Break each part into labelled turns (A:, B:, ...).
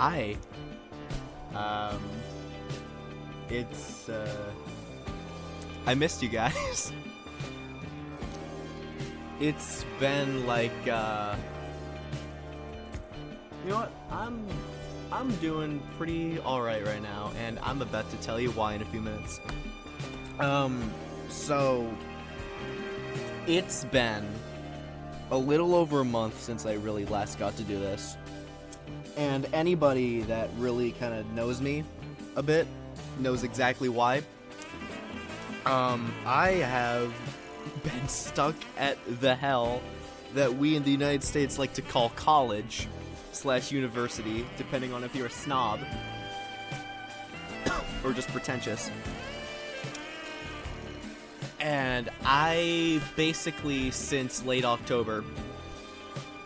A: Hi. Um, it's, I missed you guys. It's been like, you know what? I'm doing pretty alright right now, and I'm about to tell you why in a few minutes. So, it's been a little over a month since I really last got to do this. And anybody that really kind of knows me a bit knows exactly why. I have been stuck at the hell that we in the United States like to call college / university, depending on if you're a snob or just pretentious. And I basically, since late October,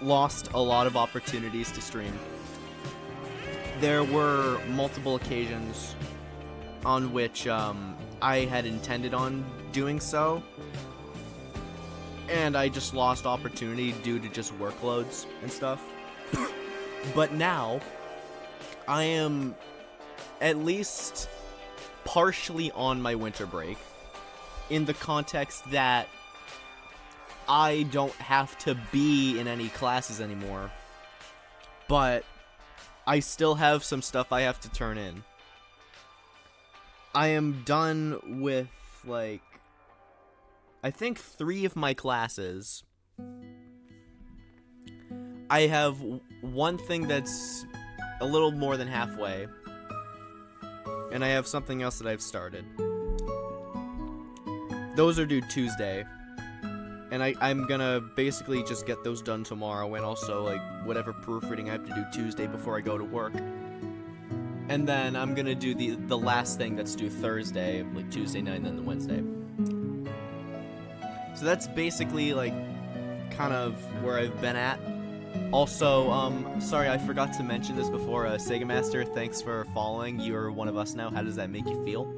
A: lost a lot of opportunities to stream. There were multiple occasions on which I had intended on doing so, and I just lost opportunity due to just workloads and stuff. But now, I am at least partially on my winter break, in the context that I don't have to be in any classes anymore, but I still have some stuff I have to turn in. I am done with, like, I think 3 of my classes. I have one thing that's a little more than halfway, and I have something else that I've started. Those are due Tuesday, and I'm gonna basically just get those done tomorrow, and also, like, whatever proofreading I have to do Tuesday before I go to work. And then I'm gonna do the last thing that's due Thursday, like Tuesday night and then the Wednesday. So that's basically, like, kind of where I've been at. Also, sorry, I forgot to mention this before, Sega Master, thanks for following. You're one of us now. How does that make you feel?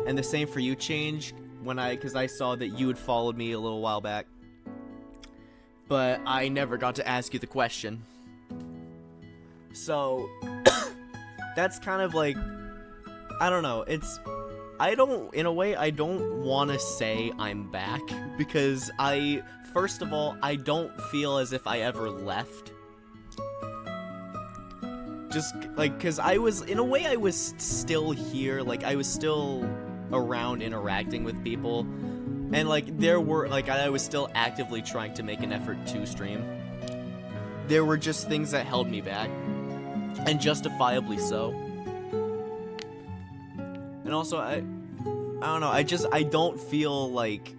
A: And the same for you, Change, because I saw that you had followed me a little while back. But I never got to ask you the question. So, that's kind of like, I don't know, in a way, I don't want to say I'm back, because first of all, I don't feel as if I ever left. Just, like, because in a way, I was still here, like, I was still around interacting with people, and, like, I was still actively trying to make an effort to stream. There were just things that held me back, and justifiably so. And also, I don't know, I don't feel like,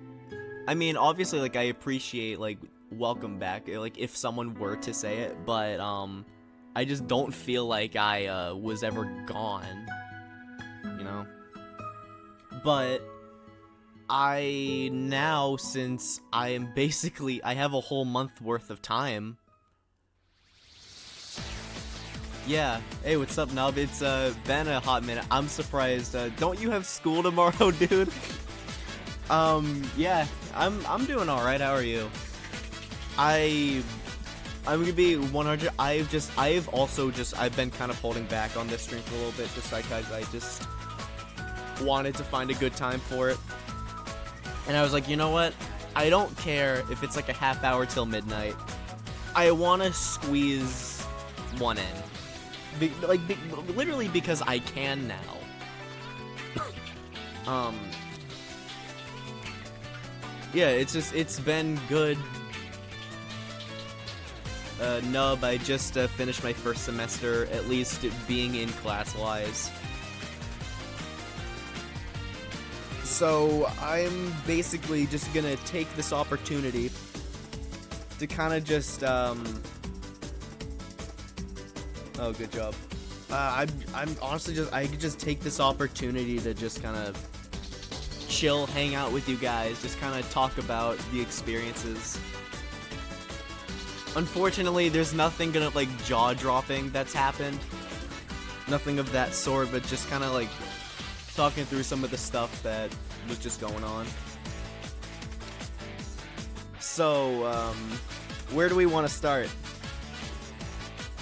A: I mean, obviously, like, I appreciate, like, welcome back, like, if someone were to say it, but, I just don't feel like I, was ever gone, you know? But, since I have a whole month worth of time. Yeah, hey, what's up, Nub? It's, been a hot minute. I'm surprised. Don't you have school tomorrow, dude? Yeah, I'm doing alright. How are you? I'm gonna be 100. I've been kind of holding back on this stream for a little bit, just because I just wanted to find a good time for it. And I was like, you know what? I don't care if it's like a half hour till midnight. I want to squeeze one in. Literally because I can now. Yeah, it's been good. Nub, I just finished my first semester, at least being in class-wise. So, I'm basically just gonna take this opportunity to kind of just, oh, good job. I'm honestly I could just take this opportunity to just kind of chill, hang out with you guys, just kind of talk about the experiences. Unfortunately, there's nothing gonna, like, jaw-dropping that's happened. Nothing of that sort, but just kind of, like, talking through some of the stuff that was just going on. So, where do we want to start?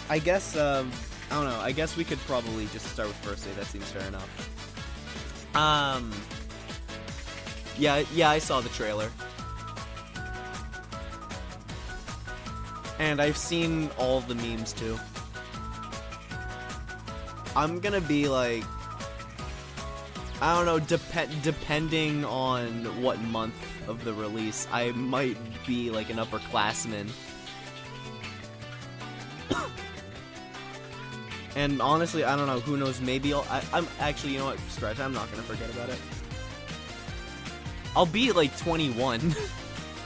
A: I guess, I don't know. I guess we could probably just start with first aid. That seems fair enough. Yeah, I saw the trailer. And I've seen all the memes too. I'm gonna be like, I don't know, depending on what month of the release, I might be like an upperclassman. And honestly, I don't know, who knows, maybe I'm actually, you know what, scratch, I'm not gonna forget about it. I'll be like 21,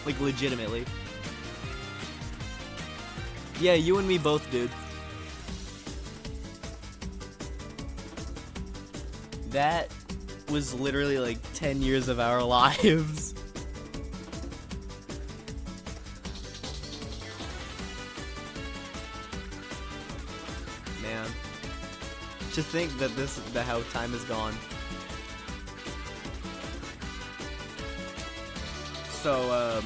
A: like legitimately. Yeah, you and me both, dude. That was literally like 10 years of our lives. Man, to think that how time has gone. So,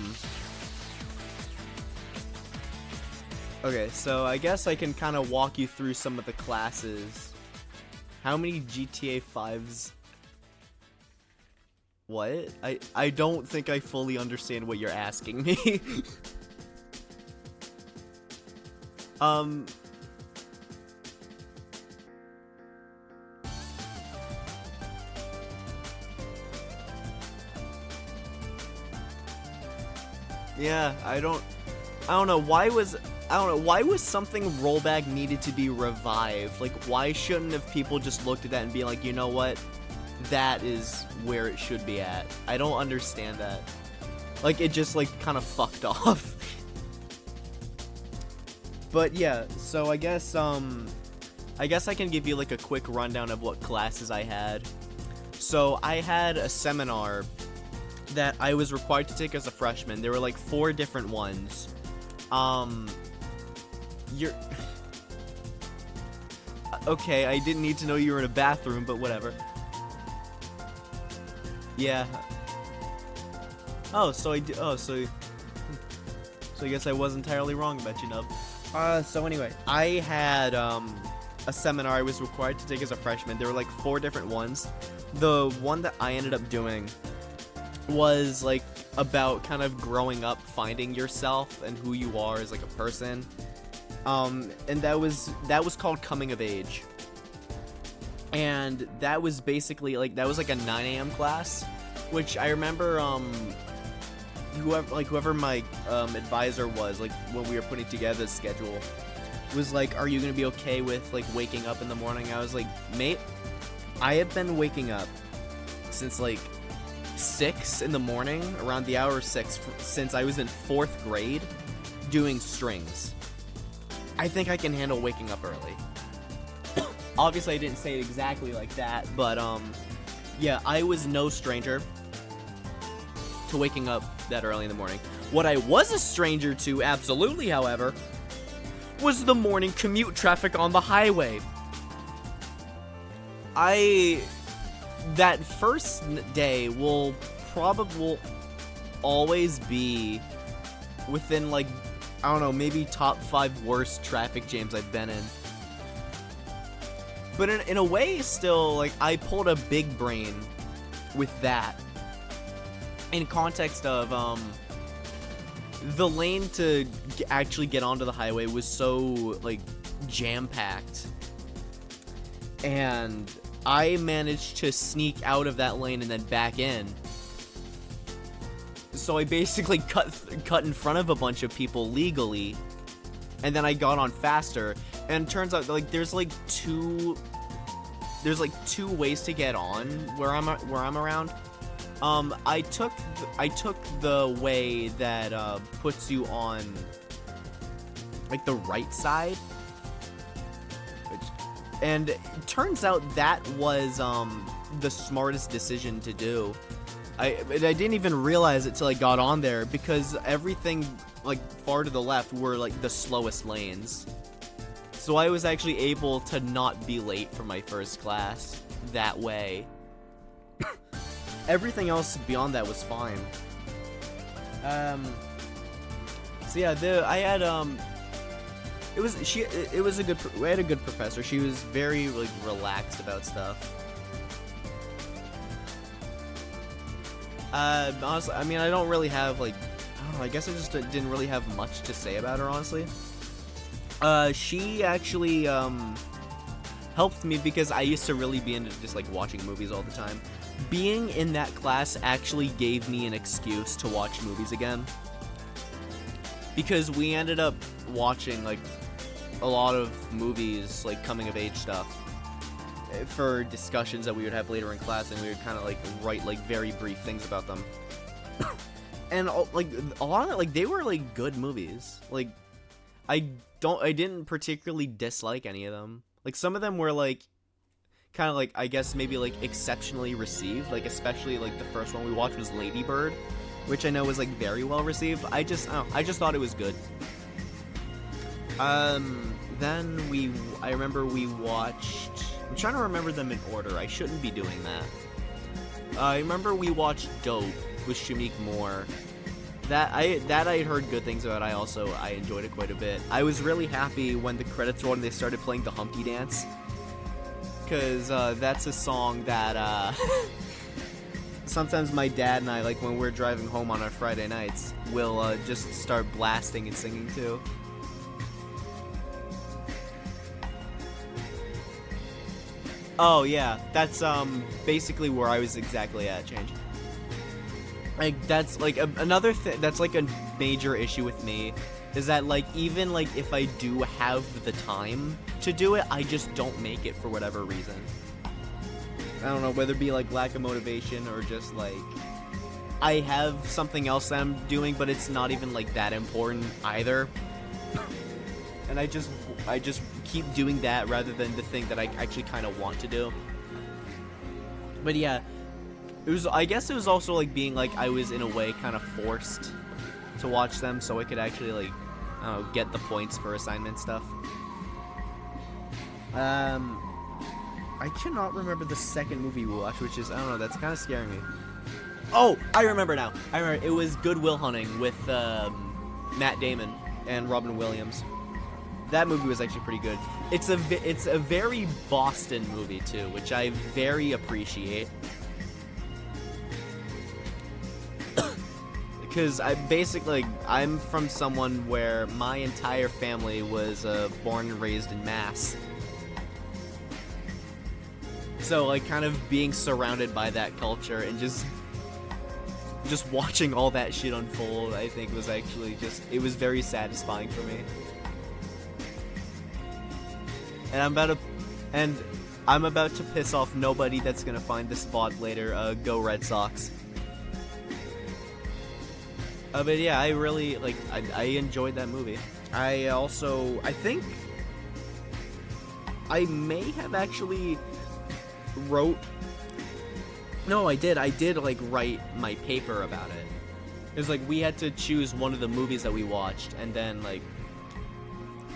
A: okay, so I guess I can kind of walk you through some of the classes. How many GTA 5s? What? I don't think I fully understand what you're asking me. Yeah, I don't know why was something rollback needed to be revived? Like, why shouldn't have people just looked at that and be like, you know what? That is where it should be at. I don't understand that. Like, it just, like, kind of fucked off. But, yeah, so I guess I can give you, like, a quick rundown of what classes I had. So, I had a seminar that I was required to take as a freshman. There were, like, 4 different ones. You're... Okay, I didn't need to know you were in a bathroom, but whatever. Yeah. Oh, so I guess I was entirely wrong about you, Nub. So anyway, I had, a seminar I was required to take as a freshman. There were, like, 4 different ones. The one that I ended up doing was, like, about kind of growing up, finding yourself and who you are as, like, a person. And that was called Coming of Age. And that was basically, like, that was, like, a 9 a.m. class, which I remember, whoever my, advisor was, like, when we were putting together the schedule, was like, are you gonna be okay with, like, waking up in the morning? I was like, mate, I have been waking up since, like, 6 in the morning, around the hour of 6, since I was in 4th grade, doing strings. I think I can handle waking up early. Obviously, I didn't say it exactly like that, but, yeah, I was no stranger to waking up that early in the morning. What I was a stranger to, absolutely, however, was the morning commute traffic on the highway. That first day will probably always be within, like, I don't know, maybe top 5 worst traffic jams I've been in. But in a way, still, like, I pulled a big brain with that. In context of, the lane to actually get onto the highway was so, like, jam-packed. And I managed to sneak out of that lane and then back in. So I basically cut in front of a bunch of people legally, and then I got on faster. And it turns out, like, there's two ways to get on where I'm around. I took the way that puts you on, like, the right side, and it turns out that was the smartest decision to do. I didn't even realize it till I got on there, because everything, like, far to the left were, like, the slowest lanes. So I was actually able to not be late for my first class that way. Everything else beyond that was fine. So yeah, It was a good. We had a good professor. She was very like relaxed about stuff. Honestly, I mean, I don't really have like, I don't know. I guess I just didn't really have much to say about her, honestly. She actually helped me because I used to really be into just like watching movies all the time. Being in that class actually gave me an excuse to watch movies again. Because we ended up watching like a lot of movies, like coming of age stuff, for discussions that we would have later in class, and we would kind of like write like very brief things about them. And like a lot of that, like they were like good movies. Like I didn't particularly dislike any of them. Like some of them were like kind of like, I guess maybe like exceptionally received, like especially like the first one we watched was Lady Bird, which I know was like very well received. I just thought it was good. Then I remember we watched, I'm trying to remember them in order. I shouldn't be doing that. I remember we watched Dope with Shameik Moore. That I heard good things about. I enjoyed it quite a bit. I was really happy when the credits rolled and they started playing the Humpty Dance, because that's a song that sometimes my dad and I, like when we're driving home on our Friday nights, will just start blasting and singing too. Oh yeah, that's basically where I was exactly at, Change. Like that's like another thing that's like a major issue with me, is that like even like if I do have the time to do it, I just don't make it for whatever reason. I don't know, whether it be like lack of motivation or just like I have something else that I'm doing, but it's not even like that important either. And I just keep doing that rather than the thing that I actually kind of want to do. But yeah, I guess it was also like being like I was in a way kind of forced to watch them so I could actually like, I don't know, get the points for assignment stuff. I cannot remember the second movie we watched, which is, I don't know, that's kind of scaring me. Oh, I remember now. I remember, it was Good Will Hunting with Matt Damon and Robin Williams. That movie was actually pretty good. It's a very Boston movie too, which I very appreciate. Because I'm from someone where my entire family was born and raised in Mass. So like kind of being surrounded by that culture and just watching all that shit unfold, I think was actually it was very satisfying for me. And I'm about to piss off nobody that's gonna find this VOD later. Go Red Sox. But yeah, I really I enjoyed that movie. I think I may have actually I did like write my paper about it. It was like we had to choose one of the movies that we watched and then like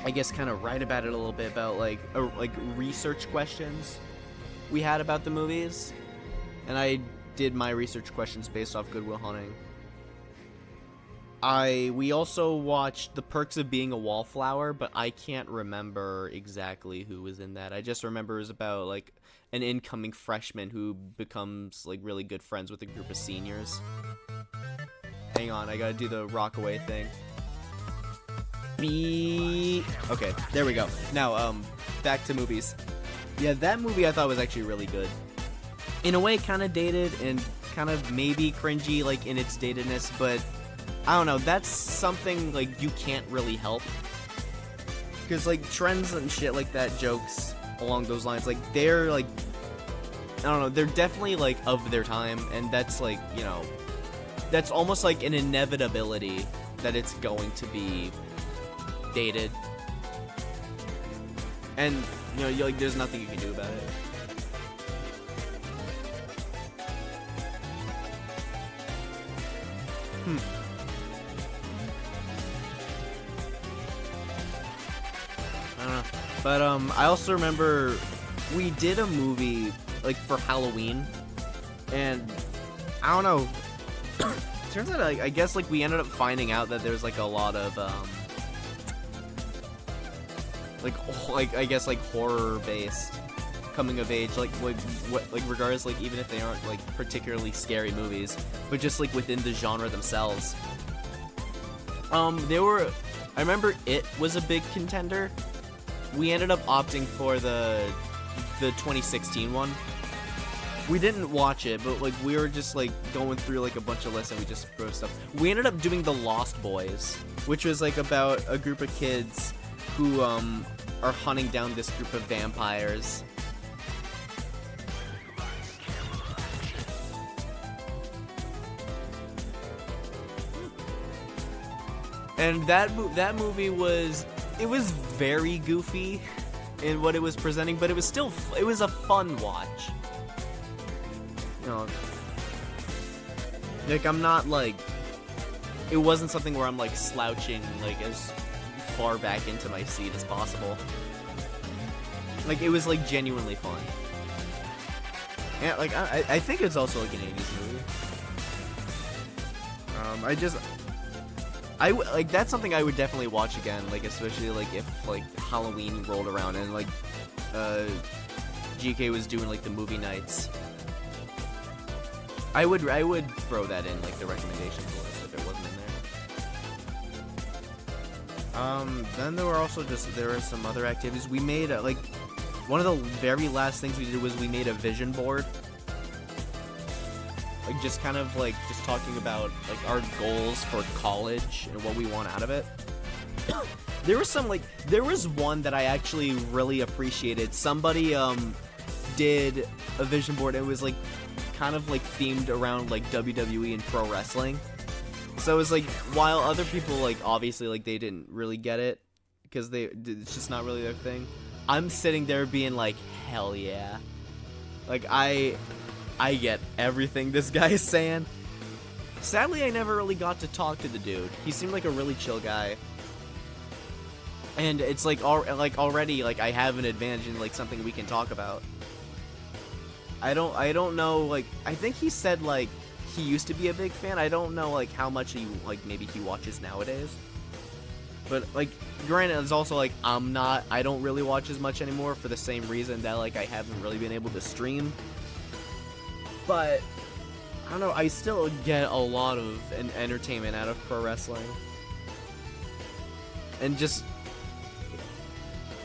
A: I guess kind of write about it a little bit, about like research questions we had about the movies, and I did my research questions based off Good Will Hunting. We also watched The Perks of Being a Wallflower, but I can't remember exactly who was in that. I just remember it was about like an incoming freshman who becomes like really good friends with a group of seniors. Hang on, I gotta do the Rockaway thing. Okay, there we go. Now, back to movies. Yeah, that movie I thought was actually really good. In a way, kind of dated and kind of maybe cringy, like in its datedness, but I don't know. That's something like you can't really help, because like trends and shit like that, jokes along those lines, like they're like, I don't know, they're definitely like of their time, and that's like, you know, that's almost like an inevitability that it's going to be dated, and you know, like there's nothing you can do about it. I don't know, but I also remember we did a movie like for Halloween, and I don't know. Turns out, I guess like we ended up finding out that there's like a lot of like I guess like horror based coming of age, like regardless, like even if they aren't like particularly scary movies, but just like within the genre themselves. I remember It was a big contender. We ended up opting for the 2016 one. We didn't watch it, but like we were just like going through like a bunch of lists and we just wrote stuff. We ended up doing The Lost Boys, which was like about a group of kids who are hunting down this group of vampires. And that movie was very goofy in what it was presenting, but it was a fun watch. You know, like I'm not like, it wasn't something where I'm like slouching like as far back into my seat as possible. Like it was like genuinely fun. And like I think it's also like an 80s movie. Like that's something I would definitely watch again, like especially like if like Halloween rolled around and like GK was doing like the movie nights. I would throw that in like the recommendations list if it wasn't in there. Then there were some other activities we made. Like one of the very last things we did was we made a vision board. Like just kind of like just talking about like our goals for college and what we want out of it. There was one that I actually really appreciated. Somebody did a vision board. It was like kind of like themed around like WWE and pro wrestling. So it was like while other people like obviously like they didn't really get it because it's just not really their thing. I'm sitting there being like, hell yeah. Like I get everything this guy is saying. Sadly, I never really got to talk to the dude. He seemed like a really chill guy. And it's like already like I have an advantage in like something we can talk about. I don't know, like I think he said like he used to be a big fan. I don't know like how much he like maybe he watches nowadays. But like granted, it's also like I don't really watch as much anymore for the same reason that like I haven't really been able to stream. But I don't know, I still get a lot of entertainment out of pro wrestling. And just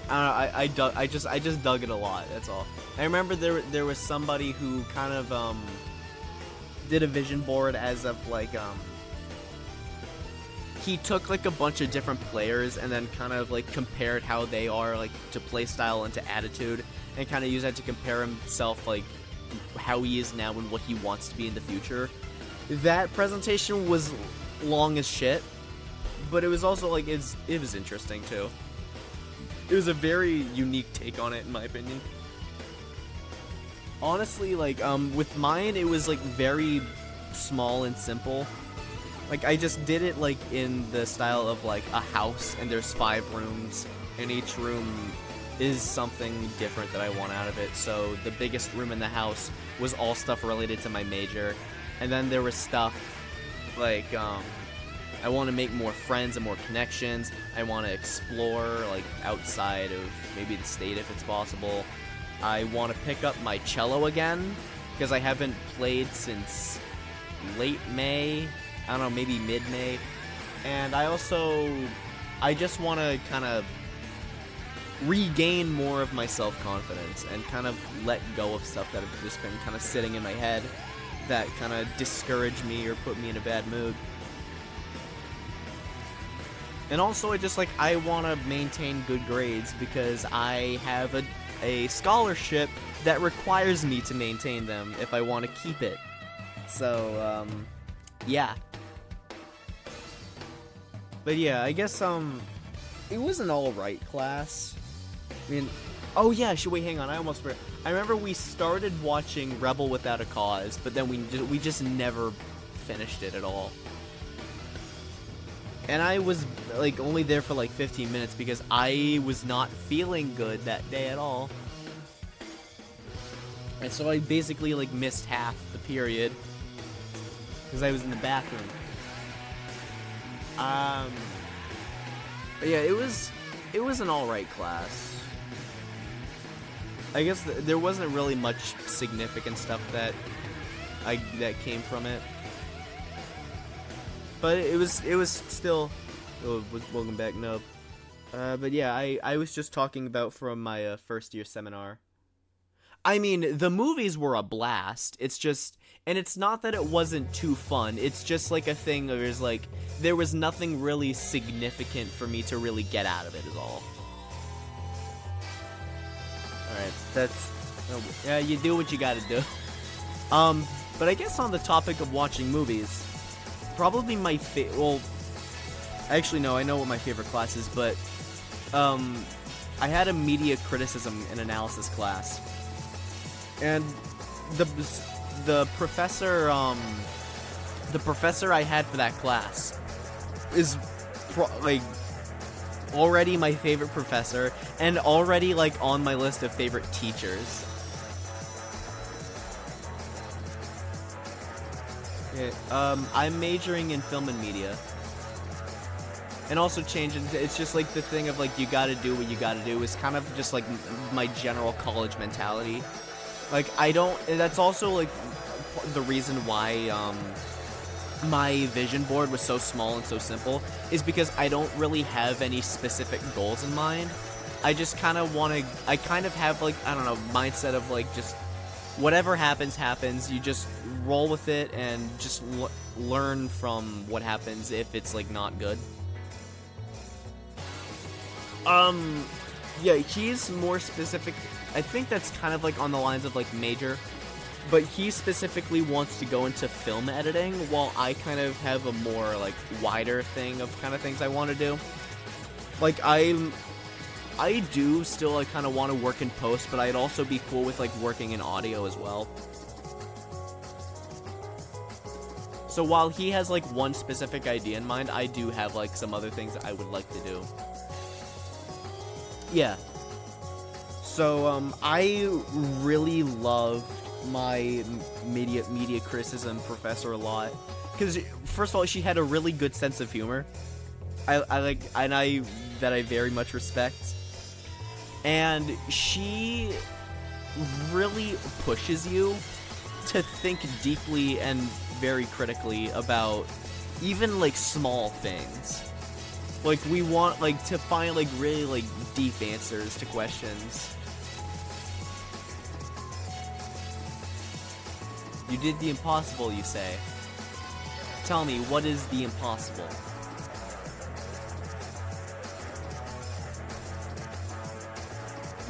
A: I just dug it a lot, that's all. I remember there was somebody who kind of did a vision board as of like he took like a bunch of different players and then kind of like compared how they are like to play style and to attitude, and kind of used that to compare himself like how he is now and what he wants to be in the future. That presentation was long as shit, but it was also like it was interesting too. It was a very unique take on it in my opinion. Honestly, like with mine it was like very small and simple. Like I just did it like in the style of like a house and there's 5 rooms and each room is something different that I want out of it. So the biggest room in the house was all stuff related to my major, and then there was stuff like I want to make more friends and more connections. I want to explore like outside of maybe the state if it's possible. I want to pick up my cello again because I haven't played since late May. I don't know, maybe mid-May. And I just want to kind of regain more of my self-confidence and kind of let go of stuff that have just been kind of sitting in my head that kind of discourage me or put me in a bad mood. And also I want to maintain good grades because I have a scholarship that requires me to maintain them if I want to keep it. So, yeah. But yeah, I guess, it was an alright class. I mean, oh yeah, wait, hang on, I almost forgot. I remember we started watching Rebel Without a Cause, but then we just never finished it at all. And I was, like, only there for, like, 15 minutes because I was not feeling good that day at all. And so I basically, like, missed half the period because I was in the bathroom. But yeah, it was It was an alright class. I guess there wasn't really much significant stuff that came from it. But it was still... Oh, welcome back, Nub. But yeah, I was just talking about from my first year seminar. I mean, the movies were a blast. It's just... And it's not that it wasn't too fun. It's just like a thing where there's like... There was nothing really significant for me to really get out of it at all. Alright, that's... Oh, yeah, you do what you gotta do. But I guess on the topic of watching movies, probably my favorite... Well, actually, no, I know what my favorite class is, but... I had a media criticism and analysis class. And the professor I had for that class is like already my favorite professor and already like on my list of favorite teachers. Yeah, I'm majoring in film and media. And also changing, it's just like the thing of like you gotta do what you gotta do is kind of just like my general college mentality. Like that's also like the reason why my vision board was so small and so simple is because I don't really have any specific goals in mind. I just kind of I kind of have like, I don't know, mindset of like just whatever happens, you just roll with it and just learn from what happens if it's like not good. Yeah, he's more specific. I think that's kind of like on the lines of like major, but he specifically wants to go into film editing, while I kind of have a more like wider thing of kind of things I want to do. Like I do still like kind of want to work in post, but I'd also be cool with like working in audio as well. So while he has like one specific idea in mind, I do have like some other things that I would like to do. Yeah. So, I really loved my media criticism professor a lot. Because, first of all, she had a really good sense of humor. That I very much respect. And she really pushes you to think deeply and very critically about even, like, small things. Like, we want, like, to find, like, really, like, deep answers to questions. You did the impossible, you say. Tell me, what is the impossible?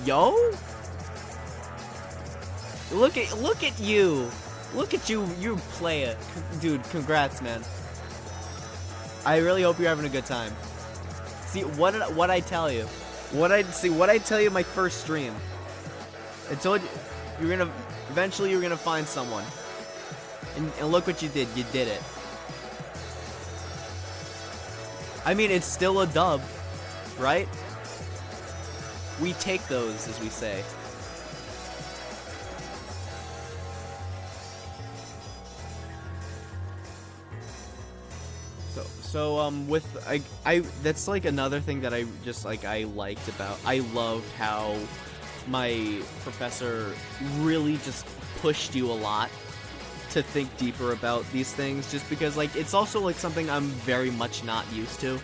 A: Yo? Look at you! Look at you, you play it. Dude, congrats, man. I really hope you're having a good time. See, what I tell you? What I tell you in my first stream? I told you, eventually you're gonna find someone. And look what you did. You did it. I mean, it's still a dub, right? We take those, as we say. So with I that's like another thing that I just like I loved how my professor really just pushed you a lot to think deeper about these things, just because like it's also like something I'm very much not used to.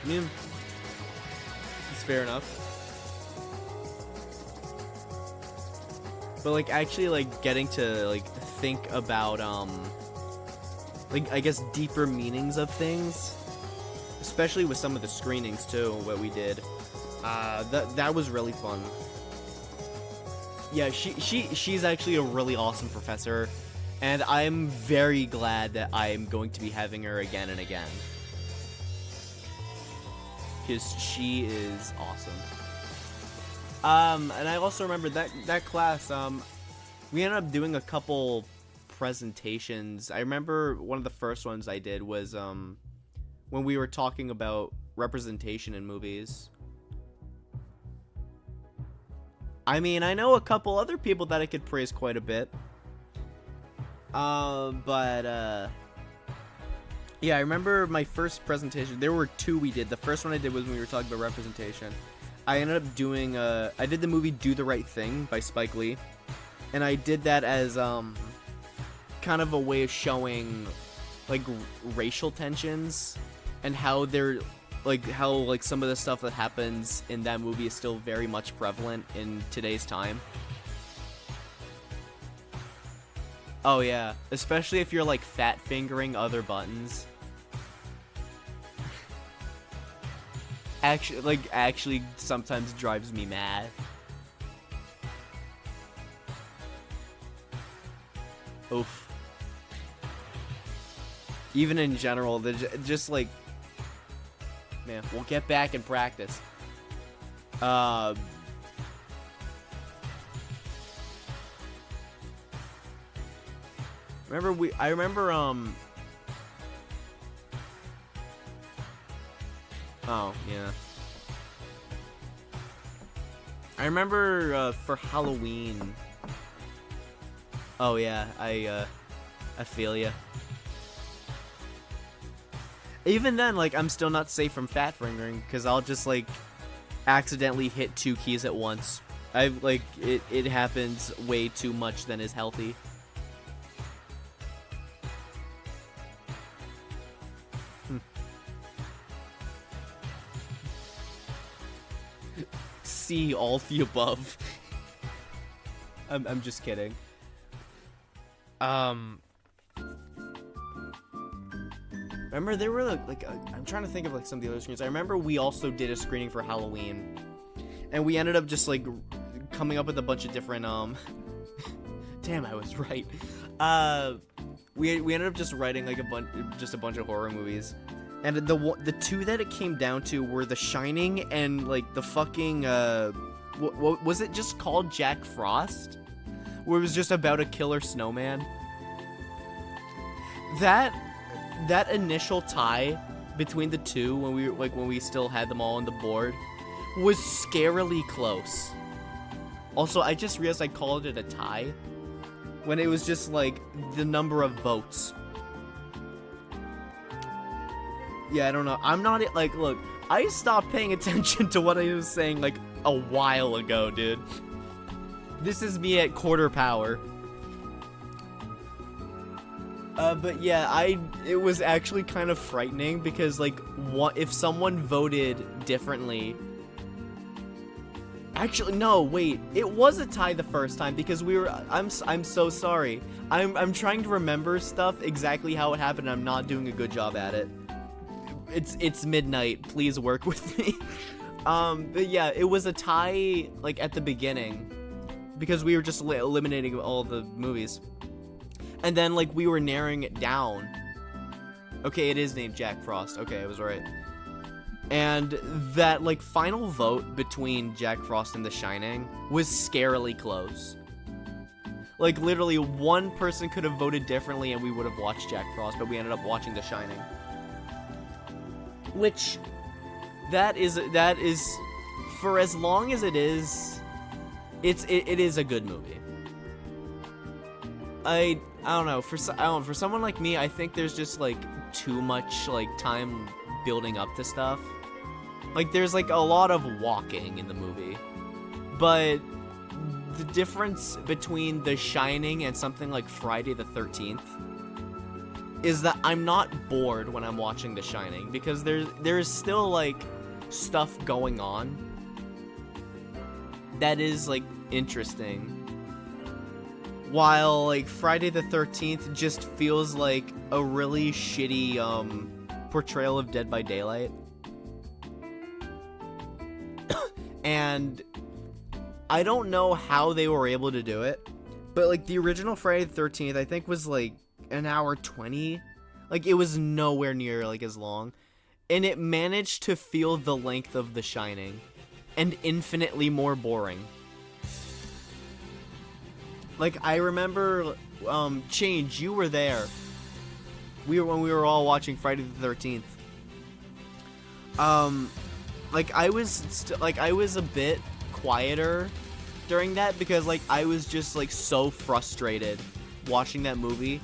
A: I mean, it's fair enough. But like actually like getting to like think about like I guess deeper meanings of things, especially with some of the screenings too, what we did. That was really fun. Yeah, she's actually a really awesome professor, and I'm very glad that I'm going to be having her again and again. Because she is awesome. And I also remember that class, we ended up doing a couple presentations. I remember one of the first ones I did was, when we were talking about representation in movies. I mean, I know a couple other people that I could praise quite a bit. But Yeah, I remember my first presentation. There were two we did. The first one I did was when we were talking about representation. I ended up doing I did the movie Do the Right Thing by Spike Lee, and I did that as kind of a way of showing like racial tensions and how they're how some of the stuff that happens in that movie is still very much prevalent in today's time. Oh yeah, especially if you're like fat fingering other buttons. Actually sometimes drives me mad. Oof. Even in general, they're just like, man, we'll get back in practice. I remember oh, yeah. I remember, for Halloween. Oh, yeah, I feel ya. Even then, like, I'm still not safe from fat fingering, because I'll just, like, accidentally hit 2 keys at once. It happens way too much than is healthy. See all the above. I'm just kidding. Remember there were I'm trying to think of like some of the other screens. I remember we also did a screening for Halloween, and we ended up just like coming up with a bunch of different damn, I was right. We ended up just writing like a bunch of horror movies. And the two that it came down to were The Shining and like the fucking what was it just called, Jack Frost, where it was just about a killer snowman. That initial tie between the two when we still had them all on the board was scarily close. Also, I just realized I called it a tie when it was just like the number of votes. Yeah, I don't know. I'm not like, look, I stopped paying attention to what I was saying like a while ago, dude. This is me at quarter power. But yeah, it was actually kind of frightening because like if someone voted differently. Actually, no, wait. It was a tie the first time because I'm so sorry. I'm trying to remember stuff exactly how it happened. I'm not doing a good job at it. It's midnight. Please work with me. But yeah, it was a tie like at the beginning because we were just eliminating all the movies, and then like we were narrowing it down. Okay, it is named Jack Frost. Okay, I was right. And that like final vote between Jack Frost and The Shining was scarily close. Like literally one person could have voted differently and we would have watched Jack Frost, but we ended up watching The Shining. Which that is for as long as it is, it is a good movie. I don't know, for someone like me, I think there's just like too much like time building up to stuff. Like there's like a lot of walking in the movie, but the difference between The Shining and something like Friday the 13th is that I'm not bored when I'm watching The Shining because there's still like stuff going on that is like interesting, while like Friday the 13th just feels like a really shitty portrayal of Dead by Daylight. And I don't know how they were able to do it, but like the original Friday the 13th I think was like an hour 20. Like it was nowhere near like as long, and it managed to feel the length of The Shining and infinitely more boring. Like I remember Change, you were there. When we were all watching Friday the 13th. Like I was a bit quieter during that because like I was just like so frustrated watching that movie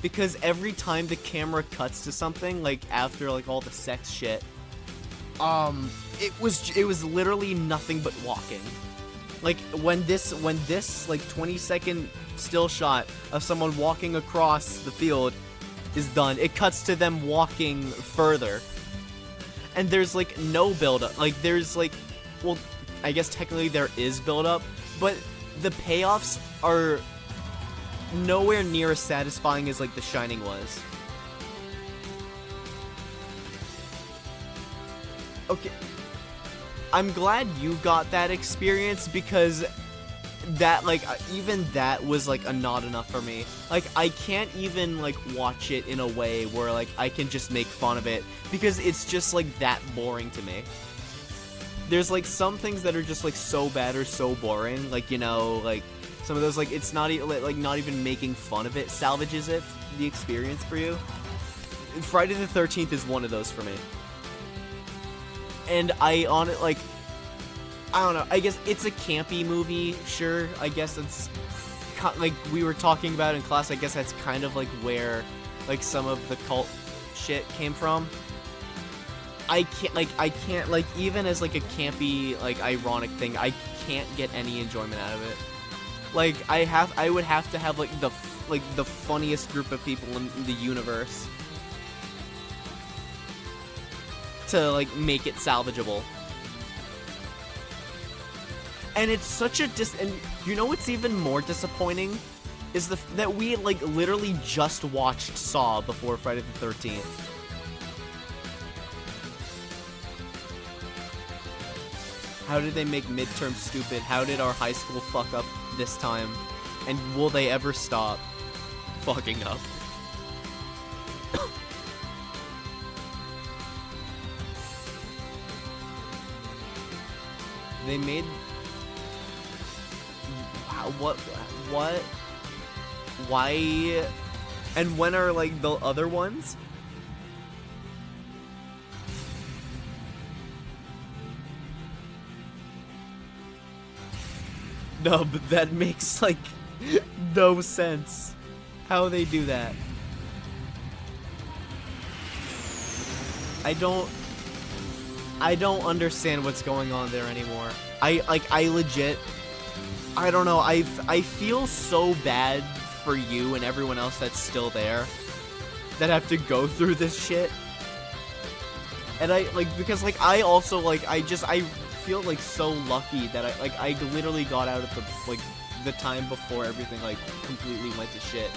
A: because every time the camera cuts to something, like after like all the sex shit, it was literally nothing but walking. Like when this like 20-second still shot of someone walking across the field is done, it cuts to them walking further. And there's like no build up. Like there's like, well, I guess technically there is build up, but the payoffs are nowhere near as satisfying as like The Shining was. Okay, I'm glad you got that experience, because that, like, even that was like not enough for me. Like, I can't even like watch it in a way where like I can just make fun of it, because it's just like that boring to me. There's like some things that are just like so bad or so boring, like, you know, like some of those, like, it's not like not even making fun of it salvages it, the experience for you. Friday the 13th is one of those for me. And I don't know, I guess it's a campy movie, sure, I guess it's, like we were talking about in class, I guess that's kind of like where, like, some of the cult shit came from. I can't, like, even as, like, a campy, like, ironic thing, I can't get any enjoyment out of it. Like, I would have to have, like, the funniest group of people in the universe to, like, make it salvageable. And it's such a and you know what's even more disappointing is that we like literally just watched Saw before Friday the 13th. How did they make midterm stupid? How did our high school fuck up this time? And will they ever stop fucking up? They made... What? Why? And when are, like, the other ones? No, but that makes, like, no sense. How they do that. I don't understand what's going on there anymore. I legit... I don't know, I feel so bad for you and everyone else that's still there that have to go through this shit. And because, like, I also, like, I feel, like, so lucky that I literally got out at the time before everything, like, completely went to shit.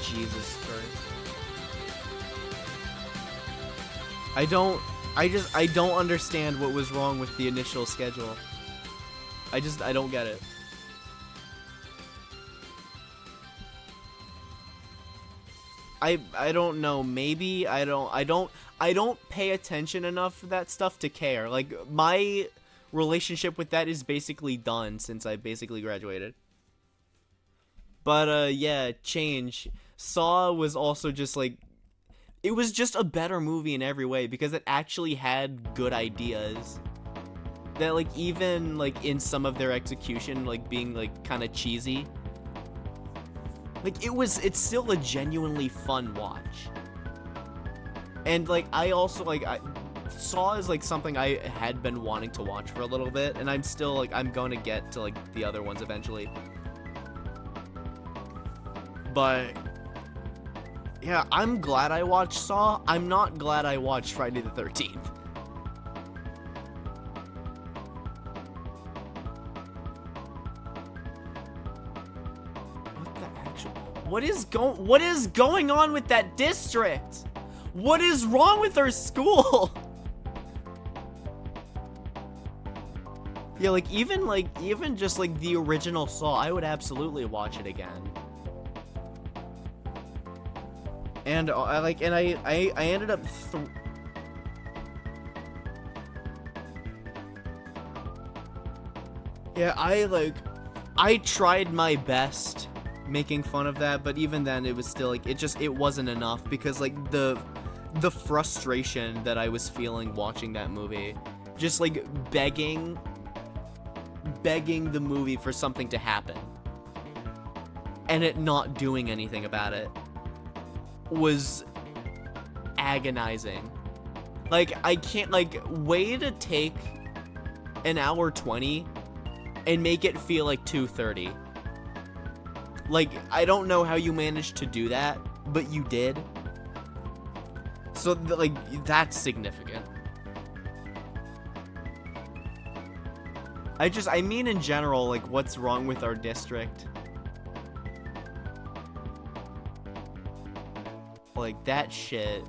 A: Jesus Christ. I don't understand what was wrong with the initial schedule. I don't get it. I don't know, maybe I don't pay attention enough for that stuff to care. Like, my relationship with that is basically done since I basically graduated. But yeah, change. Saw was also just like, it was just a better movie in every way because it actually had good ideas that, like, even like in some of their execution, like being like kind of cheesy, like it's still a genuinely fun watch. And like I also like Saw is like something I had been wanting to watch for a little bit, and I'm still like, I'm going to get to like the other ones eventually. But yeah, I'm glad I watched Saw. I'm not glad I watched Friday the 13th. What the actual... What is going on with that district? What is wrong with our school? Yeah, like even just like the original Saw, I would absolutely watch it again. And I ended up yeah, I tried my best making fun of that, but even then it was still like, it wasn't enough, because like the frustration that I was feeling watching that movie. Just like begging the movie for something to happen. And it not doing anything about it was agonizing. Like, I can't, like, way to take an hour 20 and make it feel like 2:30. Like, I don't know how you managed to do that, but you did. So, like, that's significant. I mean in general, like, what's wrong with our district? Like, that shit.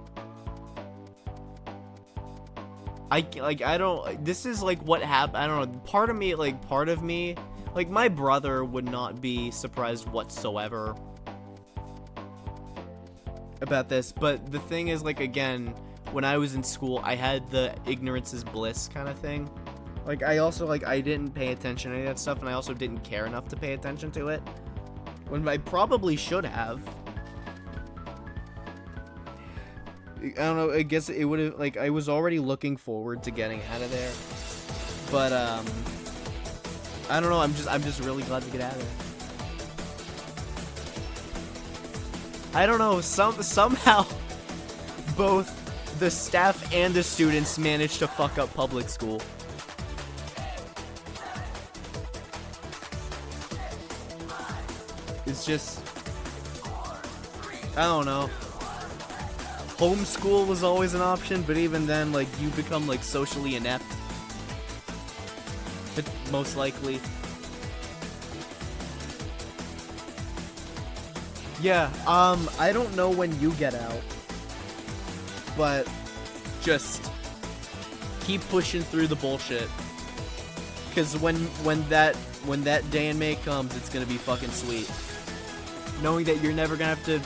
A: I don't, this is, like, what happened, I don't know, part of me, like, my brother would not be surprised whatsoever about this, but the thing is, like, again, when I was in school, I had the ignorance is bliss kind of thing. Like, I also, like, I didn't pay attention to any of that stuff, and I also didn't care enough to pay attention to it, when I probably should have. I don't know, I guess it would have, like, I was already looking forward to getting out of there, but, I don't know, I'm just really glad to get out of there. I don't know, somehow, both the staff and the students managed to fuck up public school. It's just, I don't know. Homeschool was always an option, but even then, like, you become, like, socially inept. But most likely. Yeah, I don't know when you get out. But just keep pushing through the bullshit. Cause when that day in May comes, it's gonna be fucking sweet. Knowing that you're never gonna have to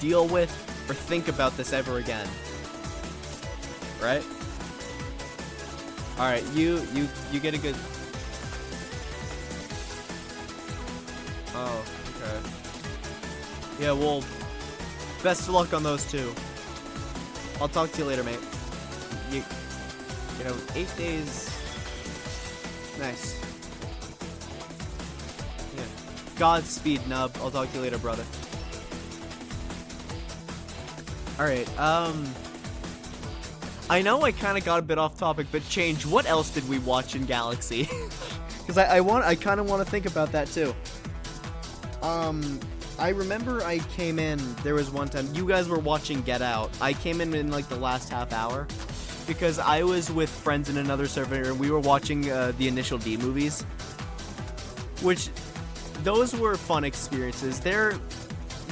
A: deal with or think about this ever again. Right? Alright, you get a good... Oh, okay. Yeah, well, best of luck on those two. I'll talk to you later, mate. You know, 8 days... Nice. Yeah. Godspeed, Nub. I'll talk to you later, brother. Alright, I know I kind of got a bit off topic, but Change, what else did we watch in Galaxy? Because I kind of want to think about that, too. I remember I came in, there was one time, you guys were watching Get Out. I came in like, the last half hour, because I was with friends in another server, and we were watching, the Initial D movies. Which, those were fun experiences. They're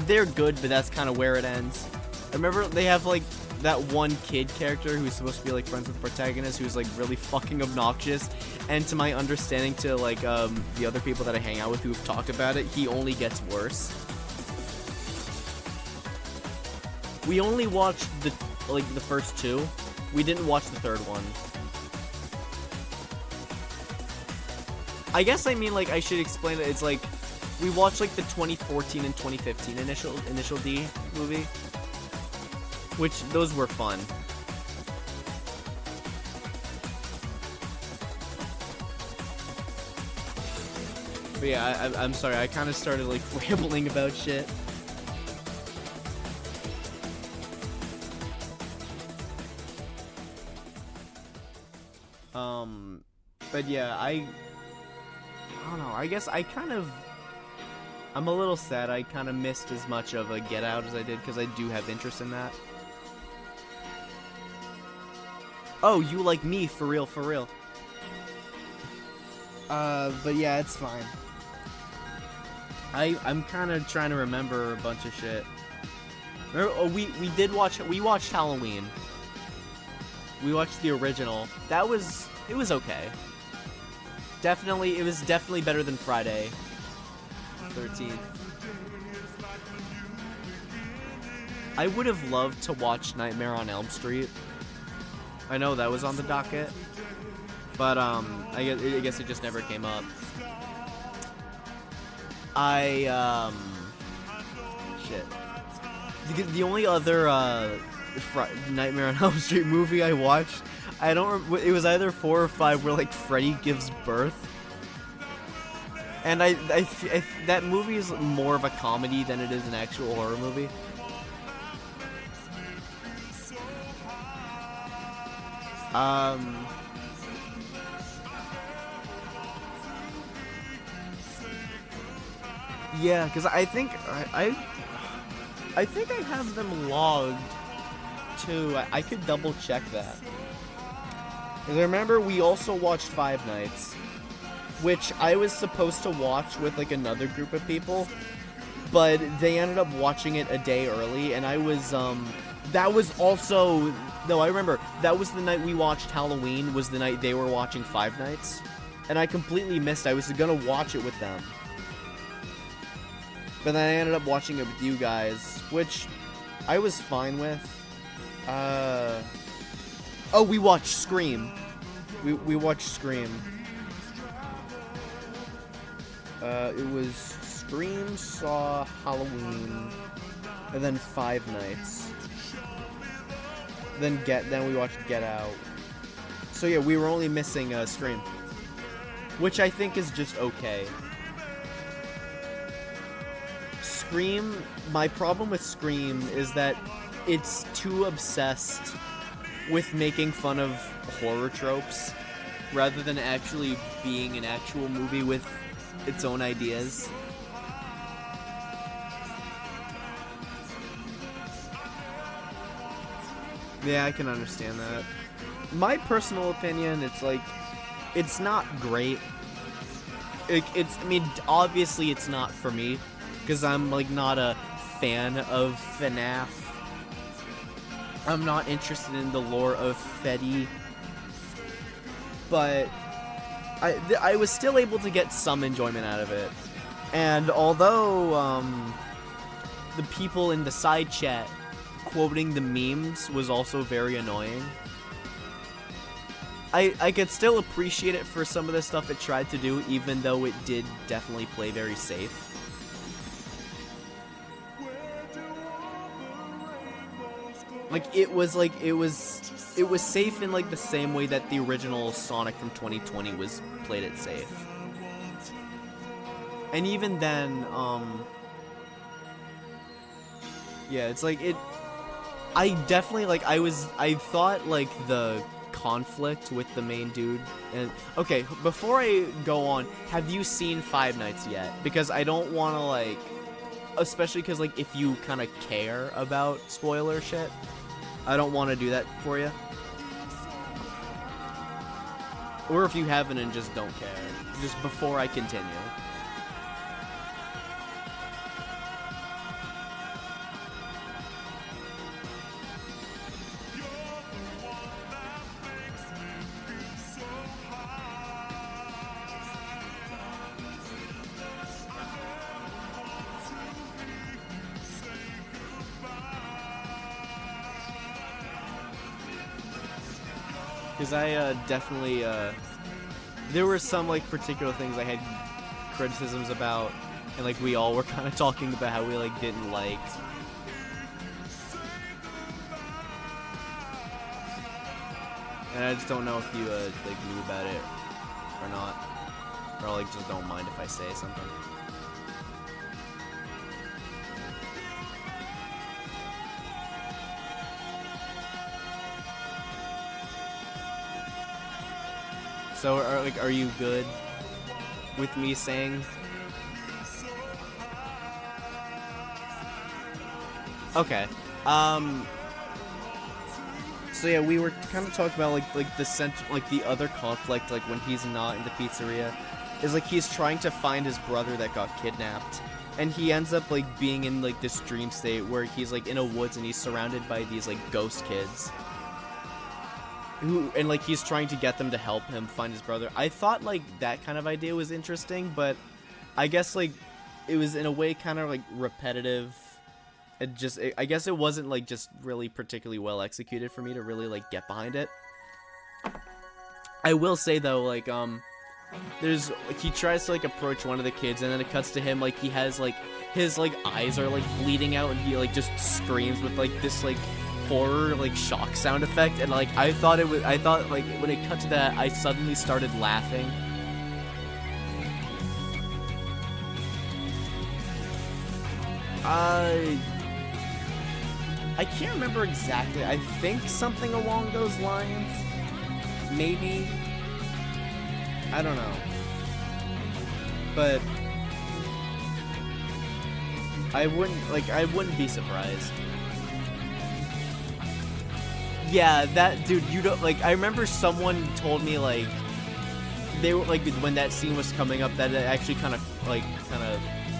A: good, but that's kind of where it ends. I remember they have, like, that one kid character who's supposed to be, like, friends with the protagonist who's, like, really fucking obnoxious. And to my understanding, to, like, the other people that I hang out with who've talked about it, he only gets worse. We only watched the first two. We didn't watch the third one. I guess I mean, like, I should explain it. It's, like, we watched, like, the 2014 and 2015 Initial D movie. Which, those were fun. But yeah, I'm sorry, I kind of started, like, rambling about shit. But yeah, I don't know, I guess I'm a little sad I kind of missed as much of a Get Out as I did, because I do have interest in that. Oh, you like me, for real, for real. But yeah, it's fine. I'm kind of trying to remember a bunch of shit. Remember, oh, we watched Halloween. We watched the original. It was okay. It was definitely better than Friday 13th. I would have loved to watch Nightmare on Elm Street. I know that was on the docket, but I guess it just never came up. shit. The only other Nightmare on Elm Street movie I watched. I don't. It was either 4 or 5 where like Freddy gives birth, and that movie is more of a comedy than it is an actual horror movie. Yeah, because I think I think I have them logged too. I could double check that. Because I remember we also watched Five Nights, which I was supposed to watch with like another group of people, but they ended up watching it a day early, and I was that was also no, I remember that was the night we watched Halloween. Was the night they were watching Five Nights, and I completely missed. I was gonna watch it with them. But then I ended up watching it with you guys, which I was fine with. Oh, we watched Scream. We watched Scream. It was Scream, Saw, Halloween, and then Five Nights. Then we watched Get Out. So yeah, we were only missing Scream, which I think is just okay. Scream, my problem with Scream is that it's too obsessed with making fun of horror tropes rather than actually being an actual movie with its own ideas. Yeah, I can understand that. My personal opinion, it's like, it's not great. I mean, obviously it's not for me, because I'm like not a fan of FNAF. I'm not interested in the lore of Freddy, but I was still able to get some enjoyment out of it. And although the people in the side chat quoting the memes was also very annoying, I could still appreciate it for some of the stuff it tried to do, even though it did definitely play very safe. It was safe in like the same way that the original Sonic from 2020 played it safe. And even then, yeah, it's like I definitely I thought like the conflict with the main dude. And okay, before I go on, have you seen Five Nights yet? Because I don't want to especially because if you kind of care about spoiler shit, I don't want to do that for you. Or if you haven't and just don't care, just before I continue. Because I definitely, there were some particular things I had criticisms about, and we all were kind of talking about how we didn't like. And I just don't know if you knew about it or not, or just don't mind if I say something. So are you good with me saying? Okay. So yeah, we were kind of talking about the other conflict, when he's not in the pizzeria, is he's trying to find his brother that got kidnapped, and he ends up being in this dream state where he's in a woods and he's surrounded by these ghost kids. And he's trying to get them to help him find his brother. I thought that kind of idea was interesting, but I guess it was in a way kind of repetitive. I guess it wasn't just really particularly well executed for me to really get behind it. I will say though, there's he tries to approach one of the kids, and then it cuts to him he has his eyes are bleeding out, and he just screams with this horror like shock sound effect, and like I thought like when it cut to that, I suddenly started laughing. I can't remember exactly. I think something along those lines. Maybe. I don't know. But I wouldn't be surprised. Yeah, that dude, you don't like I remember someone told me like they were like when that scene was coming up that it actually kind of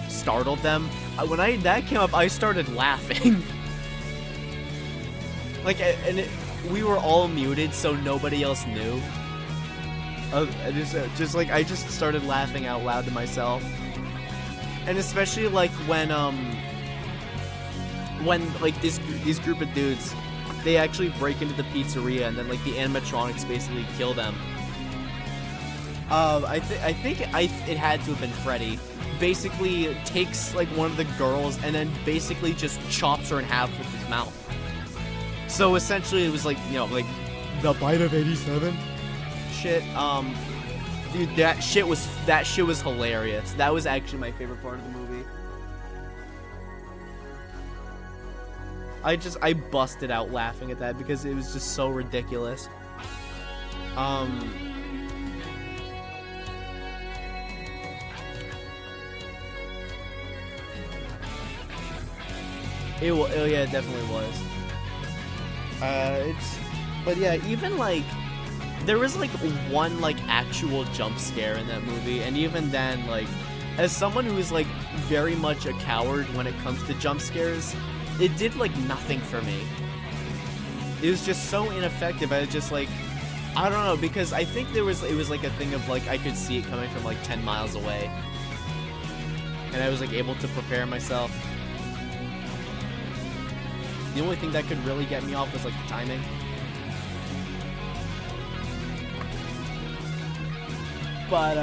A: startled them. When that came up, I started laughing. Like, we were all muted, so nobody else knew. I just started laughing out loud to myself. And especially like when like these group of dudes, they actually break into the pizzeria and then like the animatronics basically kill them. I think it had to have been Freddy. Basically takes like one of the girls and then basically just chops her in half with his mouth. So essentially it was like, you know, like the bite of 87 shit. Dude, that shit was hilarious. That was actually my favorite part of the movie. I busted out laughing at that because it was just so ridiculous. Yeah, it definitely was. But yeah, even like, there was like one like actual jump scare in that movie, and even then, like, as someone who is like very much a coward when it comes to jump scares, it did like nothing for me. It was just so ineffective. I was just like, I don't know, because I think it was like a thing of like I could see it coming from like 10 miles away, and I was like able to prepare myself. The only thing that could really get me off was like the timing. But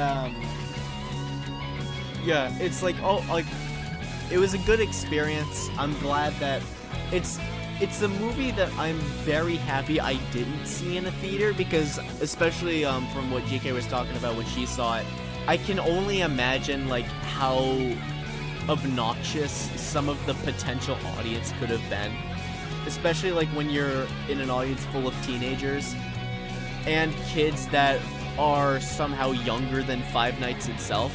A: yeah, it's like, oh, like it was a good experience. I'm glad that it's a movie that I'm very happy I didn't see in a theater, because especially from what GK was talking about when she saw it, I can only imagine like how obnoxious some of the potential audience could have been. Especially like when you're in an audience full of teenagers and kids that are somehow younger than Five Nights itself.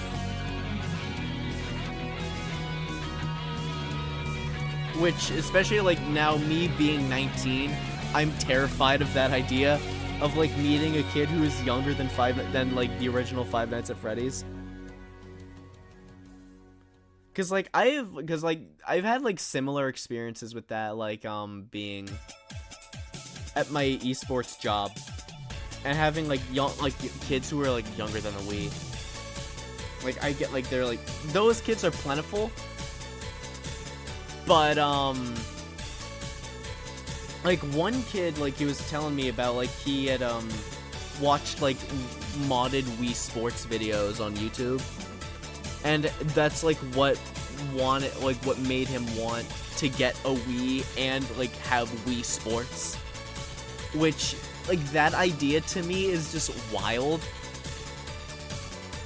A: Which, especially like now, me being 19, I'm terrified of that idea of like meeting a kid who is younger than like the original Five Nights at Freddy's. Cause I've had like similar experiences with that, like being at my esports job and having like young kids who are like younger than we. Like I get like they're like those kids are plentiful, but like one kid, like he was telling me about, like he had watched like modded Wii Sports videos on YouTube. And that's like what made him want to get a Wii and like have Wii Sports, which like that idea to me is just wild.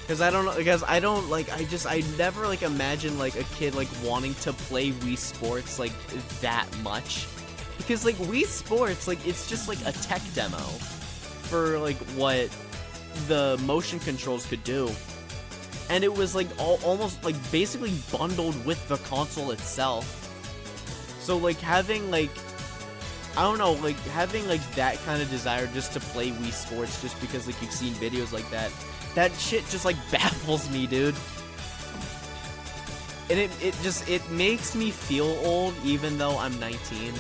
A: Because I never like imagine like a kid like wanting to play Wii Sports like that much, because like Wii Sports, like it's just like a tech demo for like what the motion controls could do. And it was like almost like basically bundled with the console itself. So like having like, I don't know, like having like that kind of desire just to play Wii Sports just because like you've seen videos like that shit just like baffles me, dude. And it makes me feel old even though I'm 19.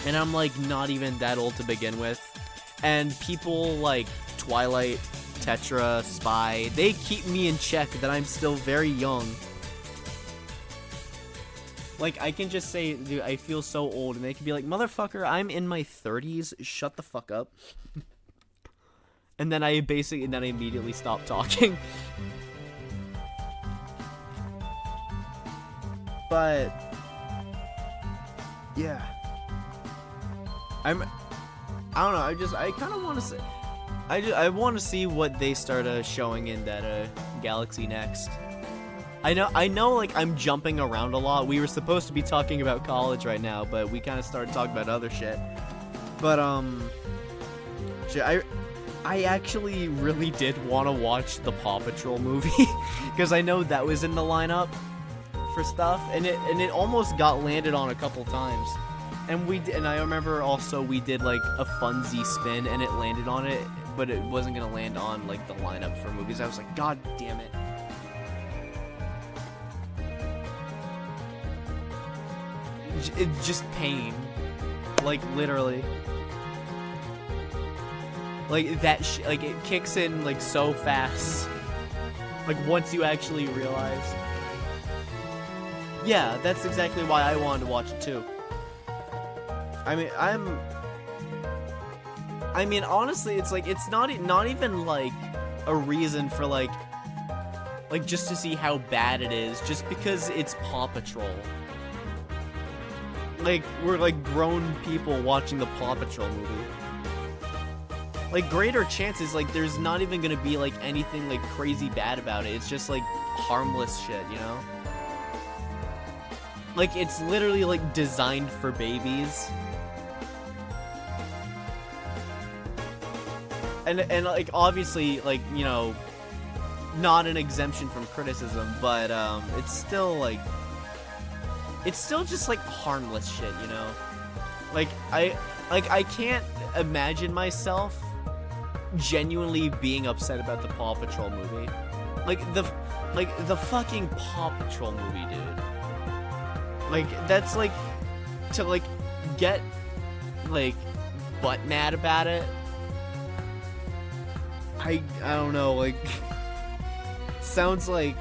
A: And I'm like not even that old to begin with. And people like Twilight, Tetra, Spy, they keep me in check that I'm still very young. Like, I can just say, dude, I feel so old, and they can be like, motherfucker, I'm in my 30s, shut the fuck up. And then I immediately stop talking. But yeah, I don't know. I kind of want to say, I want to see what they start showing in that Galaxy Next. I know, like, I'm jumping around a lot. We were supposed to be talking about college right now, but we kind of started talking about other shit. But shit, I actually really did want to watch the Paw Patrol movie because I know that was in the lineup for stuff, and it almost got landed on a couple times. And I remember also we did like a funsy spin and it landed on it, but it wasn't gonna land on like the lineup for movies. I was like, God damn it. It's just pain, like literally. Like that, like it kicks in like so fast. Like once you actually realize. Yeah, that's exactly why I wanted to watch it too. I mean, honestly, it's like it's not even like a reason for like just to see how bad it is, just because it's Paw Patrol. Like we're like grown people watching the Paw Patrol movie. Like greater chances, like there's not even gonna be like anything like crazy bad about it. It's just like harmless shit, you know? Like it's literally like designed for babies. And like obviously like, you know, not an exemption from criticism, but it's still just like harmless shit, you know? Like I can't imagine myself genuinely being upset about the Paw Patrol movie. Like the fucking Paw Patrol movie, dude. Like that's like to like get like butt mad about it. I don't know, like sounds like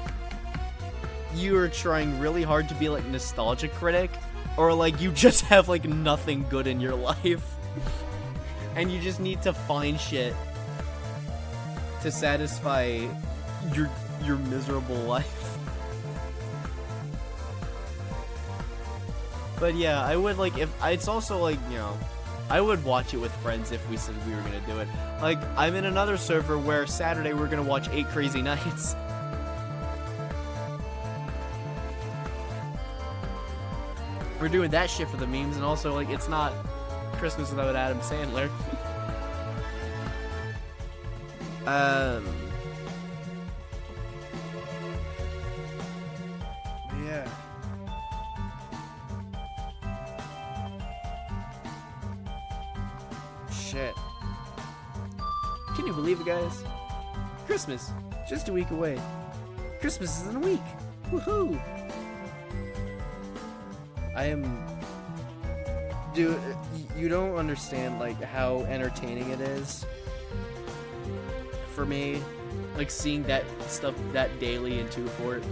A: you are trying really hard to be like nostalgia critic, or like you just have like nothing good in your life and you just need to find shit to satisfy your miserable life. But yeah, I would like if it's also like, you know, I would watch it with friends if we said we were gonna do it. Like, I'm in another server where Saturday we're gonna watch 8 Crazy Nights. We're doing that shit for the memes, and also, like, it's not Christmas without Adam Sandler. Yeah. Shit. Can you believe it, guys? Christmas, just a week away. Christmas is in a week. Woohoo! Dude, you don't understand, like, how entertaining it is for me, like, seeing that stuff that daily in Two-Fort.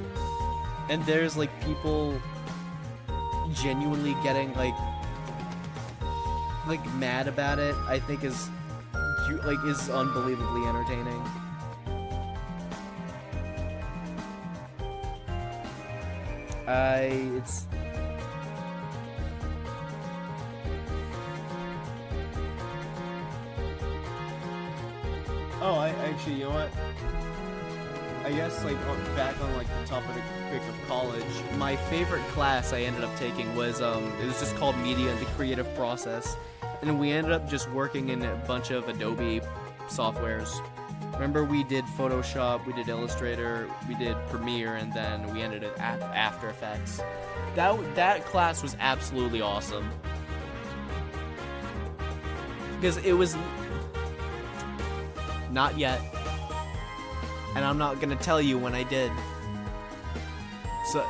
A: And there's, like, people genuinely getting, like mad about it, I think is unbelievably entertaining. It's I actually, you know what? I guess, like, back on, like, the topic of college, my favorite class I ended up taking was, it was just called Media and the Creative Process, and we ended up just working in a bunch of Adobe softwares. Remember, we did Photoshop, we did Illustrator, we did Premiere, and then we ended at After Effects. That class was absolutely awesome. Because it was... Not yet. And I'm not gonna tell you when I did. So...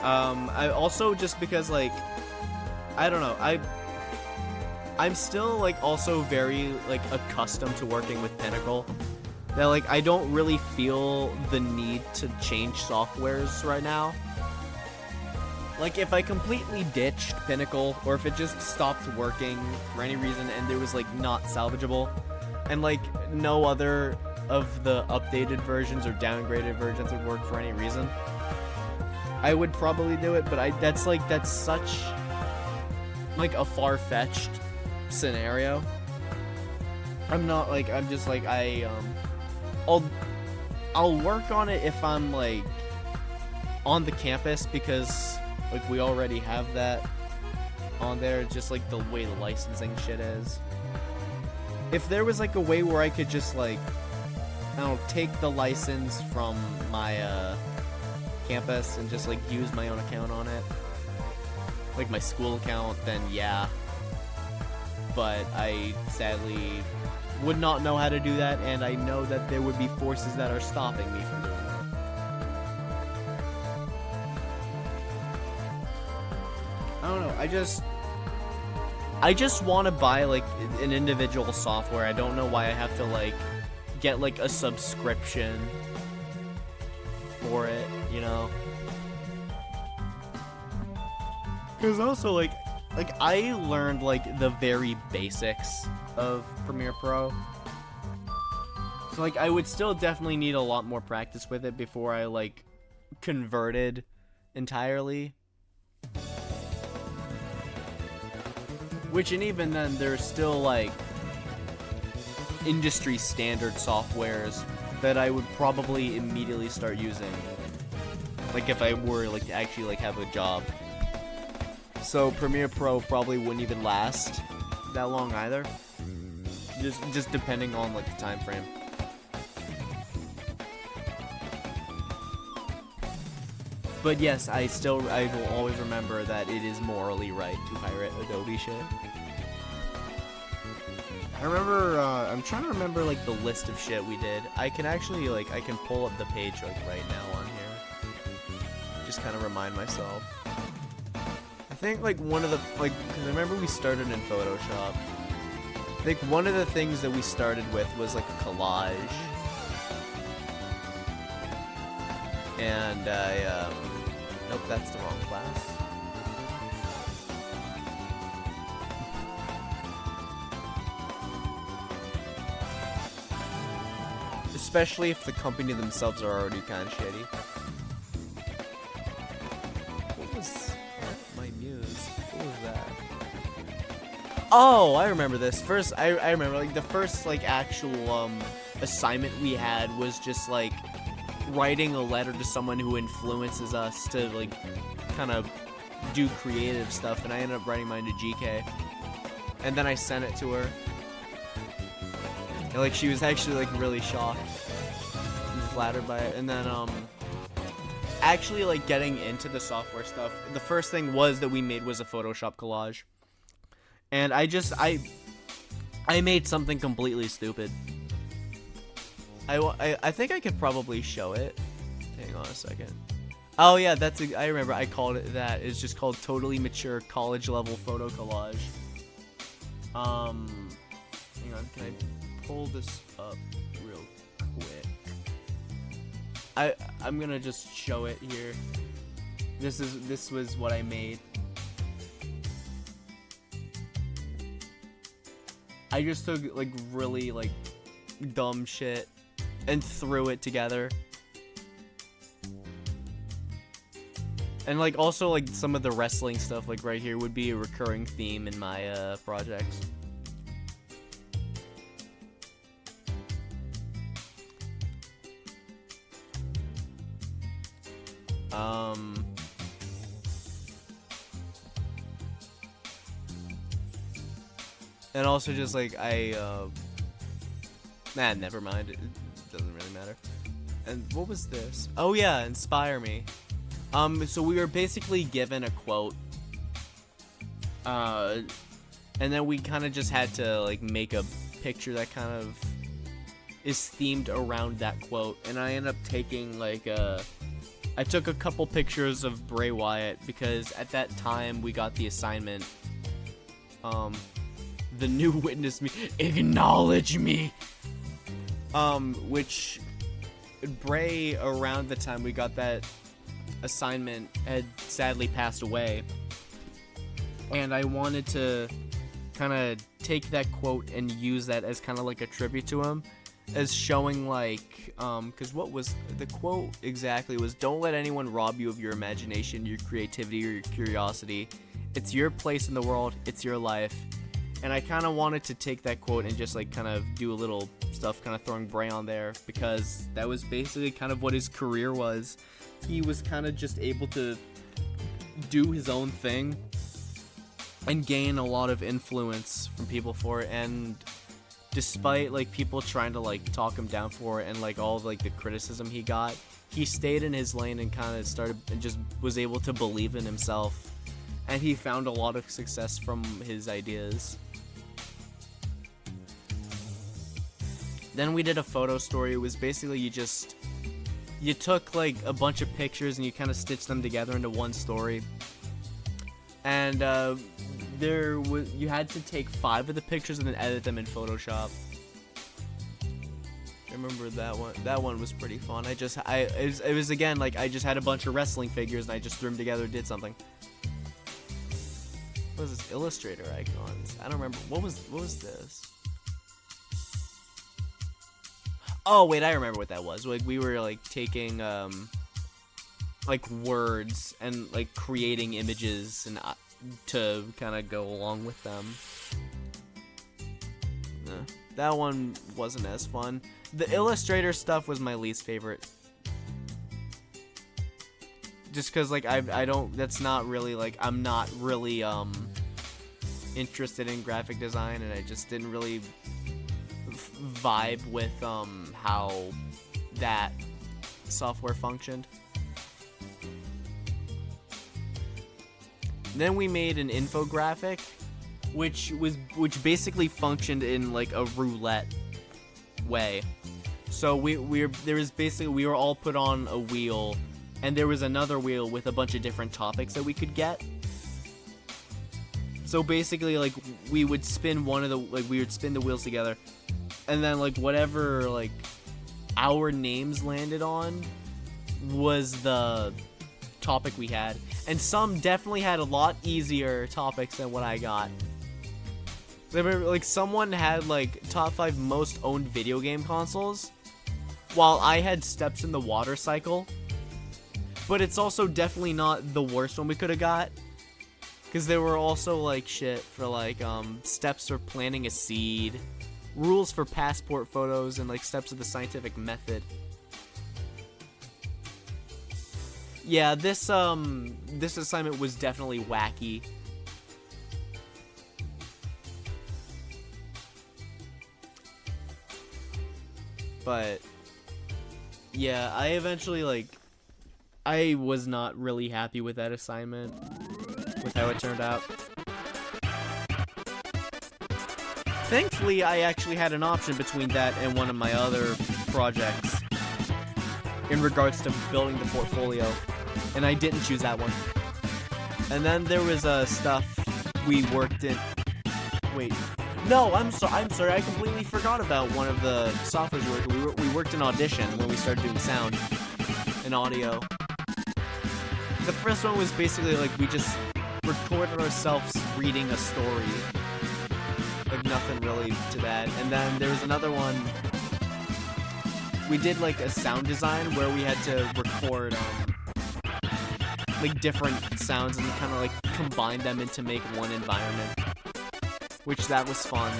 A: I also, just because, like... I don't know, I'm still, like, also very, like, accustomed to working with Pinnacle. That, like, I don't really feel the need to change softwares right now. Like, if I completely ditched Pinnacle, or if it just stopped working for any reason and it was, like, not salvageable, and, like, no other of the updated versions or downgraded versions would work for any reason, I would probably do it, but that's such like a far-fetched scenario. I'm just like I'll work on it if I'm like on the campus, because like we already have that on there, just like the way the licensing shit is. If there was like a way where I could just like, I don't know, take the license from my campus and just like use my own account on it, like my school account, then yeah. But I sadly would not know how to do that, and I know that there would be forces that are stopping me from doing that. I don't know, I just want to buy like an individual software. I don't know why I have to like get like a subscription for it, you know? Because also like I learned like the very basics of Premiere Pro. So like I would still definitely need a lot more practice with it before I like converted entirely. Which, and even then, there's still like industry standard softwares that I would probably immediately start using, like if I were like to actually like have a job. So Premiere Pro probably wouldn't even last that long either. Just depending on like the time frame. But yes, I will always remember that it is morally right to pirate Adobe shit. I remember, I'm trying to remember like the list of shit we did. I can actually like, I can pull up the page like right now on here. Just kind of remind myself. I think like one of the, like, cause I remember we started in Photoshop. I think one of the things that we started with was like a collage. And I, nope, that's the wrong class. Especially if the company themselves are already kind of shitty. What was my muse? What was that? Oh, I remember this. First, I remember, like, the first, like, actual, assignment we had was just, like, writing a letter to someone who influences us to like kind of do creative stuff, and I ended up writing mine to GK, and then I sent it to her, and like she was actually like really shocked and flattered by it. And then actually like getting into the software stuff, the first thing was that we made was a Photoshop collage, and I made something completely stupid. I think I could probably show it. Hang on a second. Oh yeah, I remember I called it that. It's just called Totally Mature College Level Photo Collage. Hang on, can I pull this up real quick? I'm gonna just show it here. This was what I made. I just took like really like dumb shit and threw it together. And like also like some of the wrestling stuff like right here would be a recurring theme in my projects. And also just like never mind. It doesn't really matter. And what was this? Oh yeah, inspire me. So we were basically given a quote. And then we kind of just had to like make a picture that kind of is themed around that quote. And I ended up taking like I took a couple pictures of Bray Wyatt because at that time we got the assignment. The new witness me, acknowledge me. Which Bray, around the time we got that assignment, had sadly passed away. And I wanted to kind of take that quote and use that as kind of like a tribute to him. as showing like, because what was the quote exactly was, "Don't let anyone rob you of your imagination, your creativity, or your curiosity. It's your place in the world. It's your life." And I kind of wanted to take that quote and just like kind of do a little stuff, kind of throwing Bray on there, because that was basically kind of what his career was. He was kind of just able to do his own thing and gain a lot of influence from people for it. And despite like people trying to like talk him down for it and like all of like the criticism he got, he stayed in his lane and kind of started and just was able to believe in himself. And he found a lot of success from his ideas. Then we did a photo story. It was basically you took like a bunch of pictures and you kind of stitched them together into one story. And you had to take 5 of the pictures and then edit them in Photoshop. I remember that one. That one was pretty fun. It was again like I just had a bunch of wrestling figures and I just threw them together and did something. What was this? Illustrator icons. I don't remember. What was this? Oh wait, I remember what that was. Like we were like taking like words and like creating images and to kind of go along with them. That one wasn't as fun. The Illustrator stuff was my least favorite. Just cuz like I don't, that's not really like, I'm not really interested in graphic design, and I just didn't really vibe with how that software functioned. Then we made an infographic which basically functioned in like a roulette way. So we were all put on a wheel, and there was another wheel with a bunch of different topics that we could get. So basically, like, we would spin the wheels together, and then like whatever like our names landed on was the topic we had. And some definitely had a lot easier topics than what I got. I remember, like, someone had like top 5 most owned video game consoles, while I had steps in the water cycle. But it's also definitely not the worst one we could have got, because there were also like shit for like steps for planting a seed, rules for passport photos, and like steps of the scientific method. Yeah, this assignment was definitely wacky. But yeah, I eventually I was not really happy with that assignment, with how it turned out. Thankfully, I actually had an option between that and one of my other projects in regards to building the portfolio, and I didn't choose that one. And then there was stuff we worked in. Wait, no, I'm sorry. I completely forgot about one of the softwares we worked. We worked in Audition when we started doing sound and audio. The first one was basically like we just recorded ourselves reading a story. Like nothing really to that. And then there was another one. We did like a sound design where we had to record like different sounds and kind of like combine them into make one environment, which that was fun.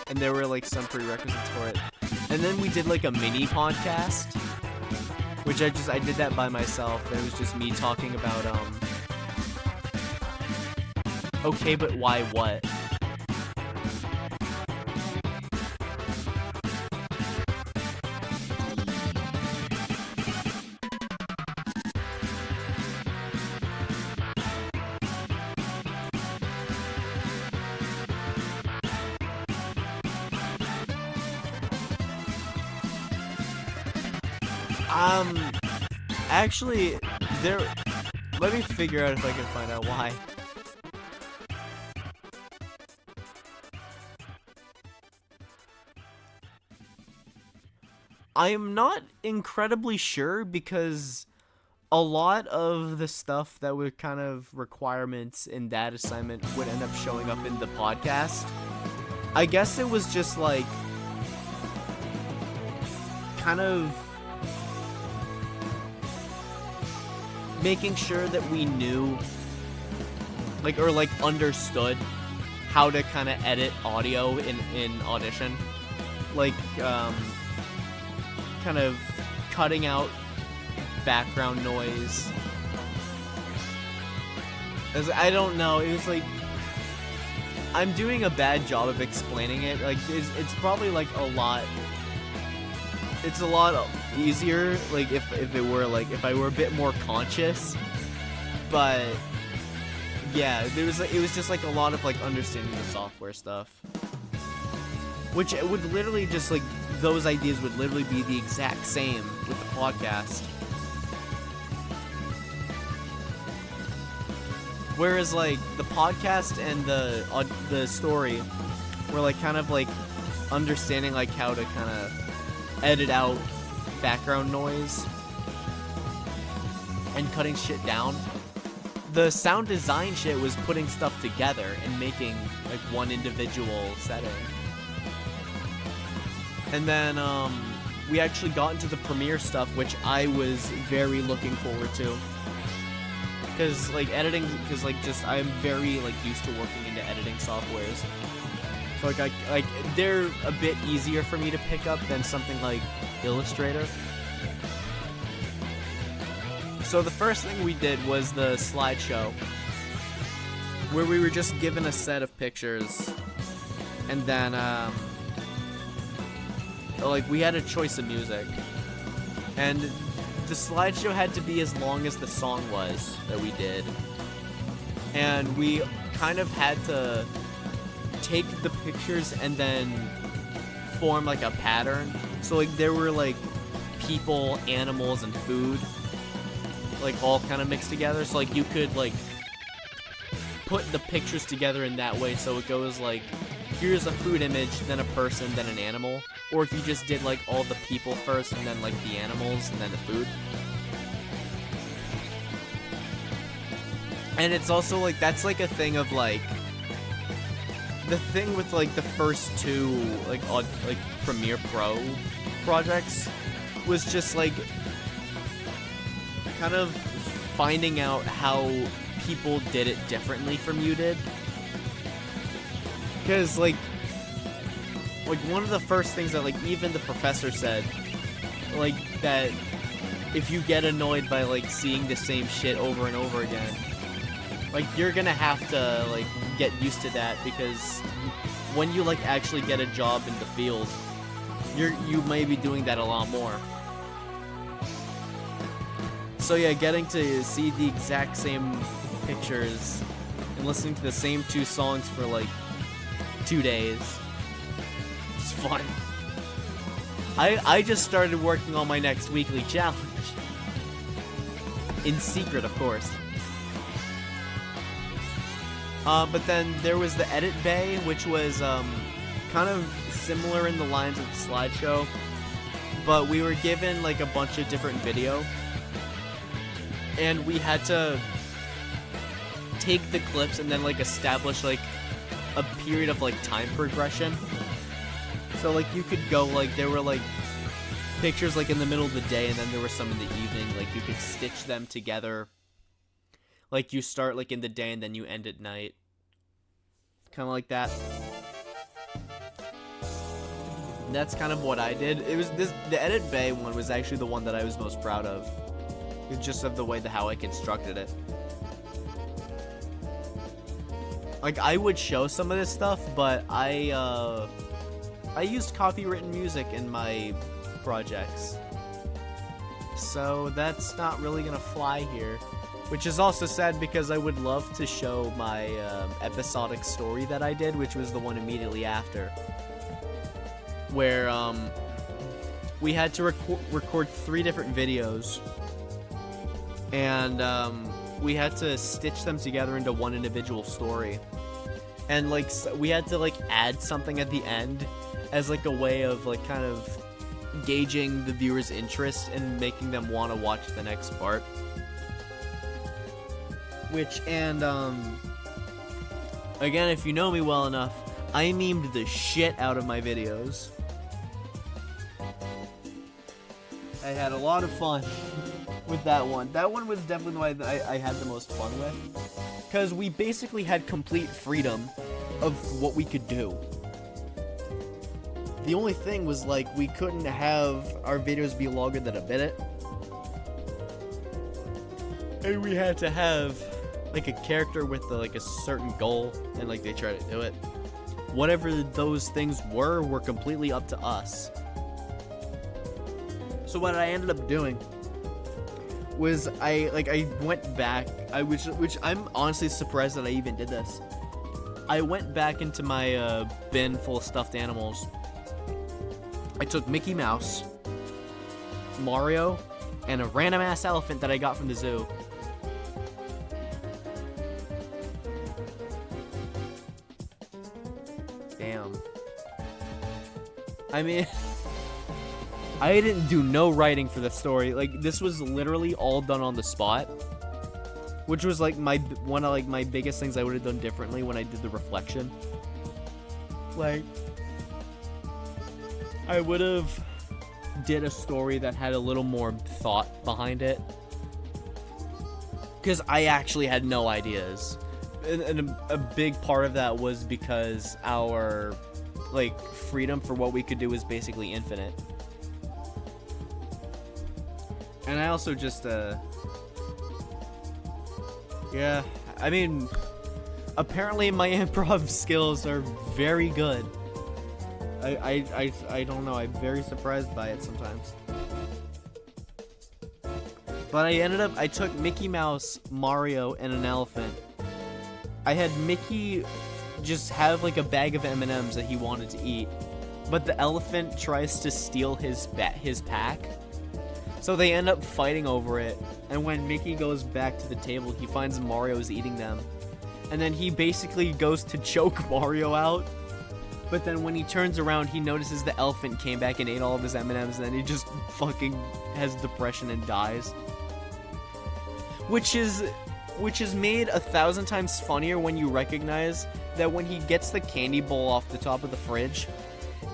A: And there were like some prerequisites for it. And then we did like a mini podcast, which I did that by myself. It was just me talking about okay, but why what? Actually, let me figure out if I can find out why. I am not incredibly sure, because a lot of the stuff that were kind of requirements in that assignment would end up showing up in the podcast. I guess it was just like kind of making sure that we knew, like, or like understood how to kind of edit audio in Audition. Like, kind of cutting out background noise. I don't know, it was like, I'm doing a bad job of explaining it. Like, it's probably like it's a lot easier, like, if it were, like, if I were a bit more conscious. But yeah, it was just like a lot of like understanding the software stuff, which it would literally just like, those ideas would literally be the exact same with the podcast. Whereas like the podcast and the story were like kind of like understanding like how to kind of edit out background noise and cutting shit down. The sound design shit was putting stuff together and making like one individual setting. And then we actually got into the Premiere stuff, which I was very looking forward to. Cause like editing, cause like just I'm very like used to working into editing softwares. So like they're a bit easier for me to pick up than something like Illustrator. So the first thing we did was the slideshow, where we were just given a set of pictures, and then like we had a choice of music, and the slideshow had to be as long as the song was that we did, and we kind of had to take the pictures and then form like a pattern. So like there were like people, animals, and food, like all kind of mixed together. So like you could like put the pictures together in that way, so it goes like, here's a food image, then a person, then an animal. Or if you just did like all the people first and then like the animals and then the food. And it's also like, that's like a thing of like, the thing with like the first two like Premiere Pro projects was just like kind of finding out how people did it differently from you did. Because like one of the first things that like even the professor said, like, that if you get annoyed by like seeing the same shit over and over again, like you're gonna have to like get used to that, because when you like actually get a job in the field, you may be doing that a lot more. So yeah, getting to see the exact same pictures and listening to the same two songs for like 2 days, it's fun. I just started working on my next weekly challenge. In secret, of course. But then there was the edit bay, which was kind of similar in the lines of the slideshow, but we were given like a bunch of different video, and we had to take the clips and then like establish like a period of like time progression. So like you could go like, there were like pictures like in the middle of the day, and then there were some in the evening. Like you could stitch them together. Like you start like in the day and then you end at night. Kind of like that. And that's kind of what I did. It was the edit bay one was actually the one that I was most proud of. It's just of the way how I constructed it. Like I would show some of this stuff, but I used copywritten music in my projects, so that's not really gonna fly here. Which is also sad, because I would love to show my episodic story that I did, which was the one immediately after, where we had to record 3 different videos, and we had to stitch them together into one individual story, and like we had to like add something at the end as like a way of like kind of gauging the viewer's interest and making them want to watch the next part. Which, and again, if you know me well enough, I memed the shit out of my videos. I had a lot of fun with that one. That one was definitely the one that I had the most fun with. Because we basically had complete freedom of what we could do. The only thing was, like, we couldn't have our videos be longer than a minute. And we had to have, like, a character with, like, a certain goal. And, like, they try to do it. Whatever those things were completely up to us. So what I ended up doing was I went back, which I'm honestly surprised that I even did this. I went back into my bin full of stuffed animals. I took Mickey Mouse, Mario, and a random ass elephant that I got from the zoo. Damn. I mean, I didn't do no writing for the story. Like, this was literally all done on the spot, which was like one of my biggest things I would have done differently when I did the reflection. Like, I would have did a story that had a little more thought behind it, because I actually had no ideas, and a big part of that was because our like freedom for what we could do was basically infinite. And I also just, yeah, I mean, apparently my improv skills are very good. I don't know, I'm very surprised by it sometimes. But I took Mickey Mouse, Mario, and an elephant. I had Mickey just have, like, a bag of M&Ms that he wanted to eat, but the elephant tries to steal his pack. So they end up fighting over it, and when Mickey goes back to the table, he finds Mario's eating them. And then he basically goes to choke Mario out, but then when he turns around, he notices the elephant came back and ate all of his M&Ms, and then he just fucking has depression and dies. Which is made 1,000 times funnier when you recognize that when he gets the candy bowl off the top of the fridge,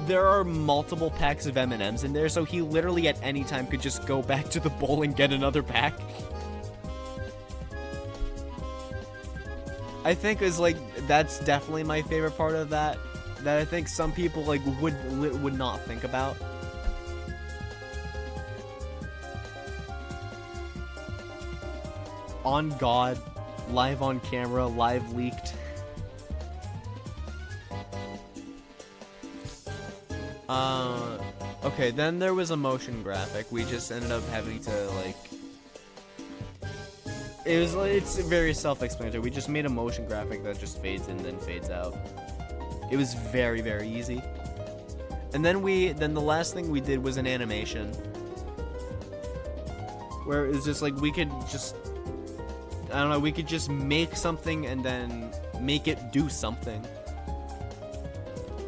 A: there are multiple packs of M&Ms in there, so he literally at any time could just go back to the bowl and get another pack. I think that's definitely my favorite part of that I think some people would not think about. On God, live on camera, live leaked. Okay, then there was a motion graphic. We just ended up having to, like... It's very self-explanatory. We just made a motion graphic that just fades in and then fades out. It was very, very easy. And then the last thing we did was an animation. Where it was just like, we could just... I don't know, we could just make something and then make it do something.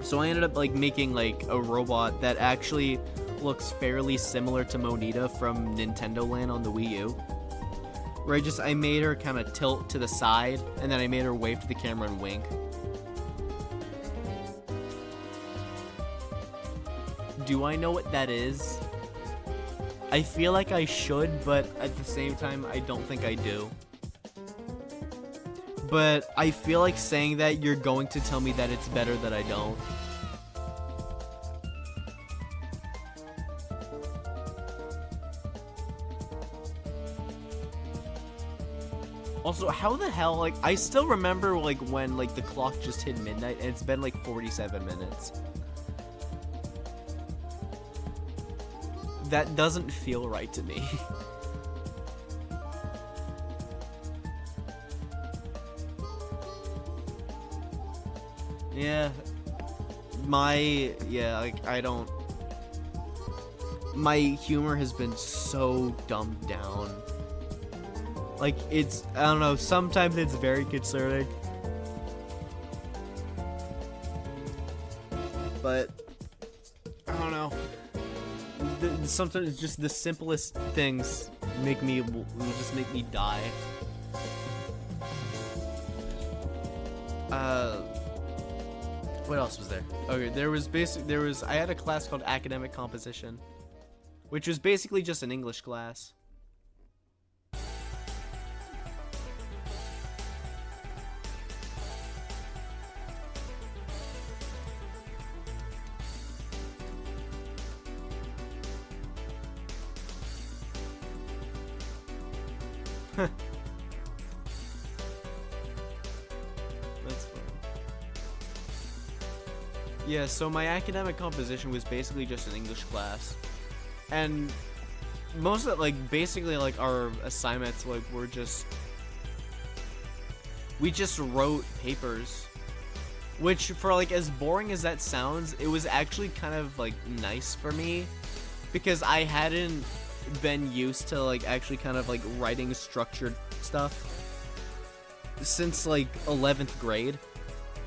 A: So I ended up making a robot that actually looks fairly similar to Monita from Nintendo Land on the Wii U. Where I made her kind of tilt to the side, and then I made her wave to the camera and wink. Do I know what that is? I feel like I should, but at the same time, I don't think I do. But I feel like saying that you're going to tell me that it's better that I don't. Also, how the hell, I still remember, when, the clock just hit midnight, and it's been, 47 minutes. That doesn't feel right to me. Yeah. I don't... My humor has been so dumbed down. I don't know, sometimes it's very concerning. But, I don't know. Sometimes just the simplest things will just make me die. What else was there? Okay, I had a class called Academic Composition. which was basically just an English class. That's funny. Yeah, so my academic composition was basically just an English class. And most of it, like, basically, like, our assignments, like, were just... We just wrote papers. Which, for, like, as boring as that sounds, it was actually kind of, like, nice for me. Because I hadn't been used to, like, actually kind of, like, writing structured stuff since, like, 11th grade.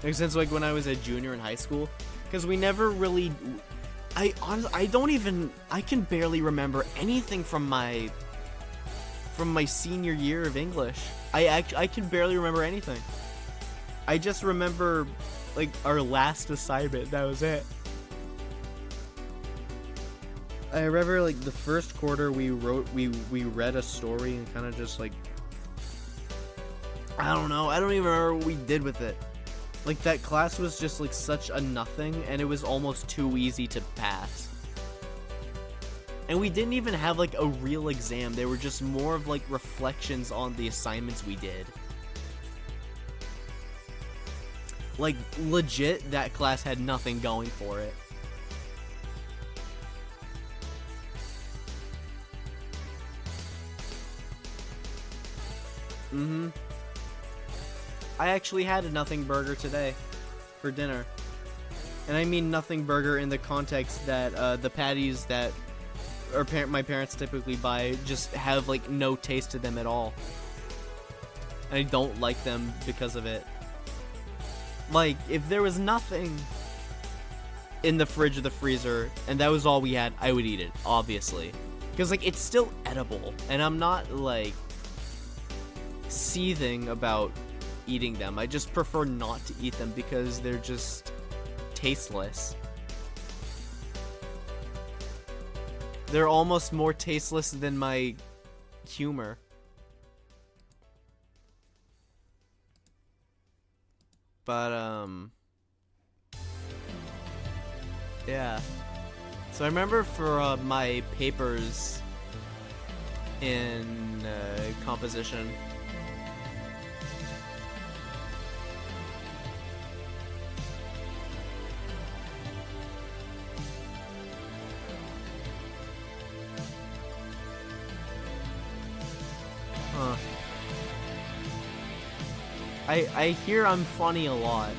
A: Like, since, like, when I was a junior in high school. Because we never really... I can barely remember anything from my senior year of English. I can barely remember anything. I just remember, like, our last assignment. That was it. I remember, like, the first quarter we read a story and kind of just, like, I don't know. I don't even remember what we did with it. Like, that class was just, like, such a nothing, and it was almost too easy to pass. And we didn't even have, like, a real exam. They were just more of, like, reflections on the assignments we did. Like, legit, that class had nothing going for it. I actually had a nothing burger today for dinner. And I mean nothing burger in the context that the patties that my parents typically buy just have, like, no taste to them at all. And I don't like them because of it. Like, if there was nothing in the fridge or the freezer and that was all we had, I would eat it, obviously. Because, like, it's still edible. And I'm not, like, seething about eating them. I just prefer not to eat them because they're just tasteless. They're almost more tasteless than my humor. But yeah. So I remember for my papers in composition, I hear I'm funny a lot.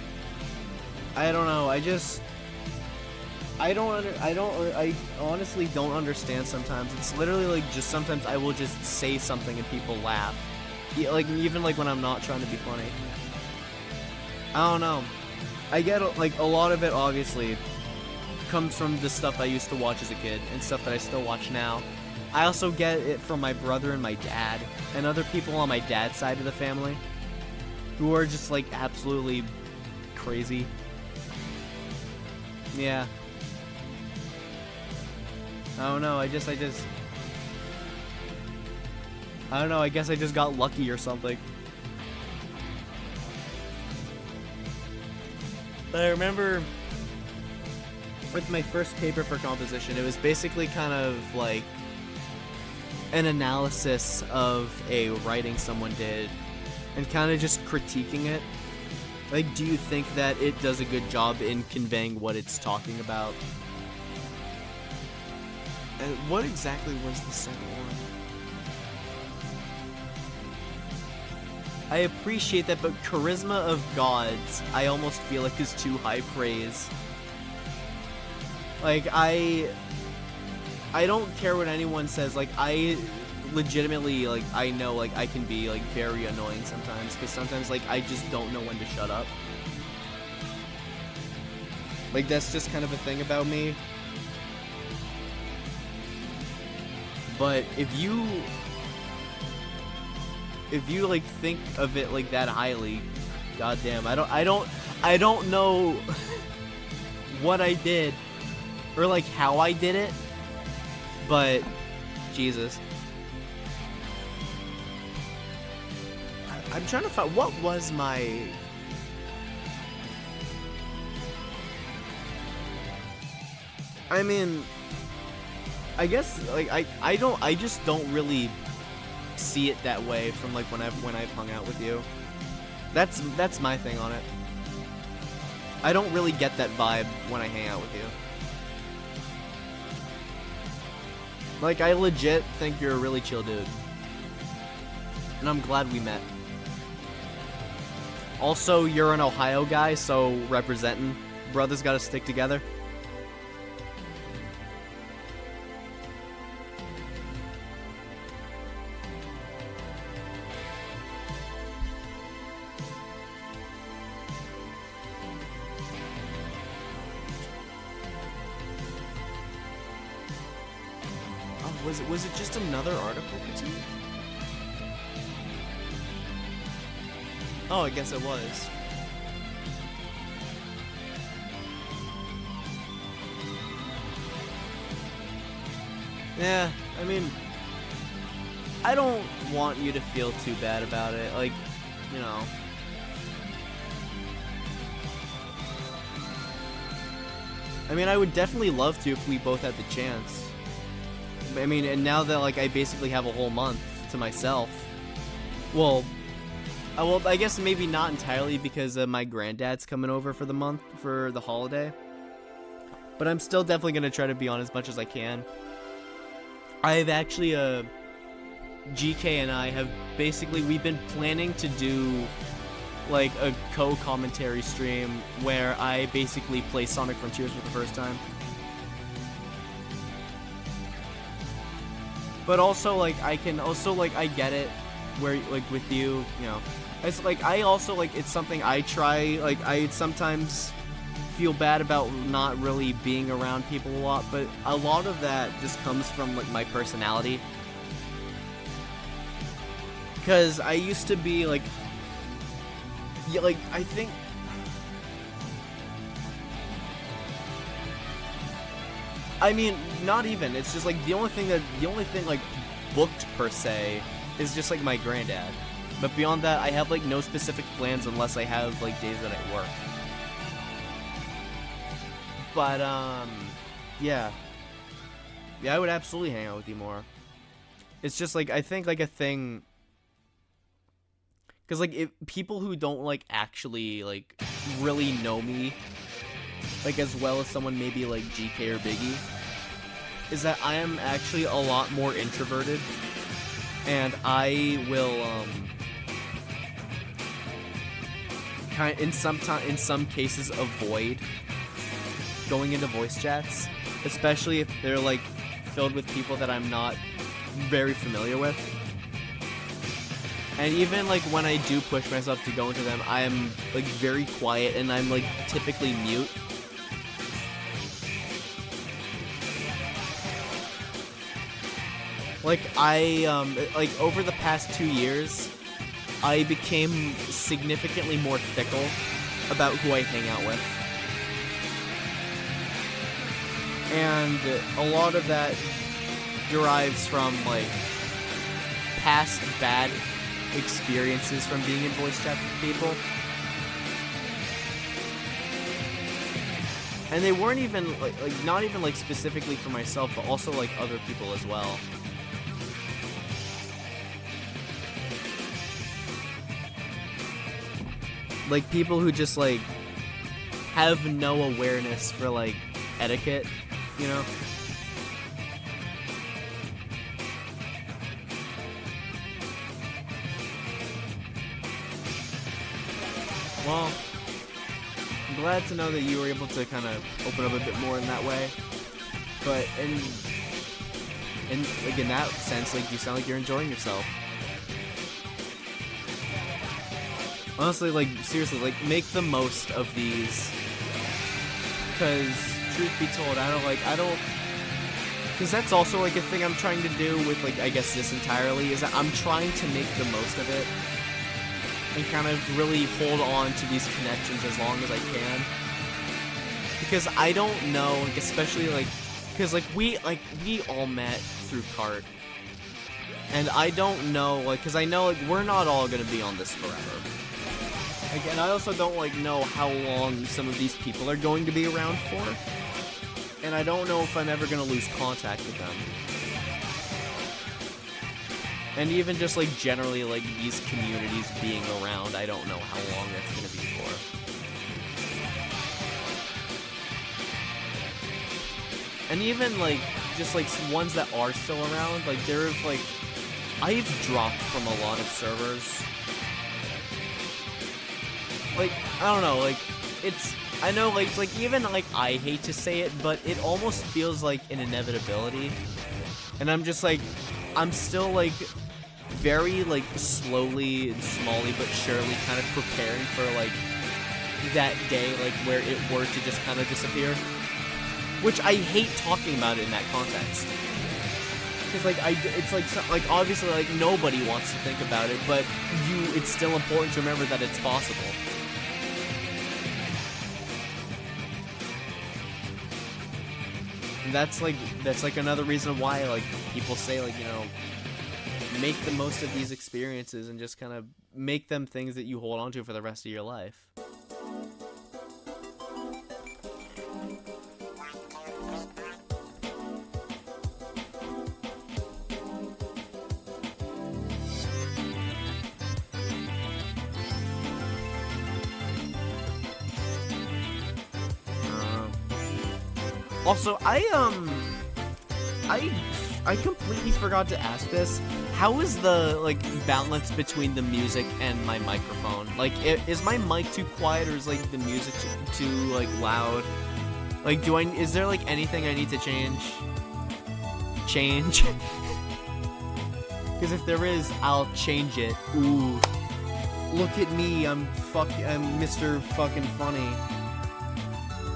A: I don't know. I honestly don't understand sometimes. It's literally like just sometimes I will just say something and people laugh. Yeah, like even like when I'm not trying to be funny. I don't know. I get like a lot of it obviously comes from the stuff I used to watch as a kid and stuff that I still watch now. I also get it from my brother and my dad and other people on my dad's side of the family who are just like absolutely crazy. Yeah. I don't know, I don't know, I guess I just got lucky or something. I remember with my first paper for composition, it was basically kind of like an analysis of a writing someone did and kind of just critiquing it. Like, do you think that it does a good job in conveying what it's talking about? And what exactly was the second one? I appreciate that, but charisma of gods, I almost feel like is too high praise. Like, I don't care what anyone says. Like, I legitimately, like, I know, like, I can be, like, very annoying sometimes, because sometimes, like, I just don't know when to shut up. Like, that's just kind of a thing about me. But if you like think of it like that highly, goddamn, I don't know what I did or like how I did it, But Jesus, I'm trying to find what was my. I mean, I guess like I just don't really see it that way from like when I've hung out with you. That's my thing on it. I don't really get that vibe when I hang out with you. Like, I legit think you're a really chill dude. And I'm glad we met. Also, you're an Ohio guy, so representing. Brothers gotta stick together. Was it just another article critique? Oh, I guess it was. Yeah, I mean, I don't want you to feel too bad about it. Like, you know. I mean, I would definitely love to if we both had the chance. I mean, and now that, like, I basically have a whole month to myself. Well, I guess maybe not entirely because my granddad's coming over for the month, for the holiday. But I'm still definitely going to try to be on as much as I can. I've actually, GK and I have basically, we've been planning to do, like, a co-commentary stream where I basically play Sonic Frontiers for the first time. But also, like, I can also, like, I get it, where, like, with you, you know, it's, like, I also, like, it's something I try, like, I sometimes feel bad about not really being around people a lot, but a lot of that just comes from, like, my personality. Because I used to be, like, yeah, like, I think... I mean, not even. It's just like the only thing like booked per se is just like my granddad. But beyond that, I have like no specific plans unless I have like days that I work. But yeah, I would absolutely hang out with you more. It's just like I think like a thing, because like if people who don't like actually like really know me, like as well as someone maybe like GK or Biggie, is that I am actually a lot more introverted, and I will in some cases avoid going into voice chats, especially if they're like filled with people that I'm not very familiar with. And even like when I do push myself to go into them, I am like very quiet and I'm like typically mute. Like like over the past 2 years, I became significantly more fickle about who I hang out with. And a lot of that derives from like past bad experiences from being in voice chats with people. And they weren't even like not even like specifically for myself, but also like other people as well. Like people who just like have no awareness for like etiquette, you know? Well, I'm glad to know that you were able to kind of open up a bit more in that way. But in like in that sense, like you sound like you're enjoying yourself. Honestly, like seriously, like make the most of these. Because truth be told, I don't. Because that's also like a thing I'm trying to do with like I guess this entirely is that I'm trying to make the most of it. And kind of really hold on to these connections as long as I can. Because I don't know, like, especially, like, because like we all met through Cart, and I don't know, like, because I know like we're not all gonna be on this forever. Like, and I also don't like know how long some of these people are going to be around for, and I don't know if I'm ever gonna lose contact with them. And even just like generally like these communities being around, I don't know how long that's gonna be for. And even like just like ones that are still around, like there's like I've dropped from a lot of servers. Like I don't know, like it's I know like even like I hate to say it, but it almost feels like an inevitability. And I'm just like I'm still like very like slowly and smallly but surely kind of preparing for like that day like where it were to just kind of disappear, which I hate talking about it in that context, because like it's like obviously like nobody wants to think about it, but it's still important to remember that it's possible. And that's like another reason why like people say like, you know, make the most of these experiences and just kind of make them things that you hold on to for the rest of your life. Also, I completely forgot to ask this. How is the like balance between the music and my microphone? Like, is my mic too quiet, or is like the music too like loud? Like, is there like anything I need to change? Because if there is, I'll change it. Ooh, look at me, I'm Mr. fucking funny.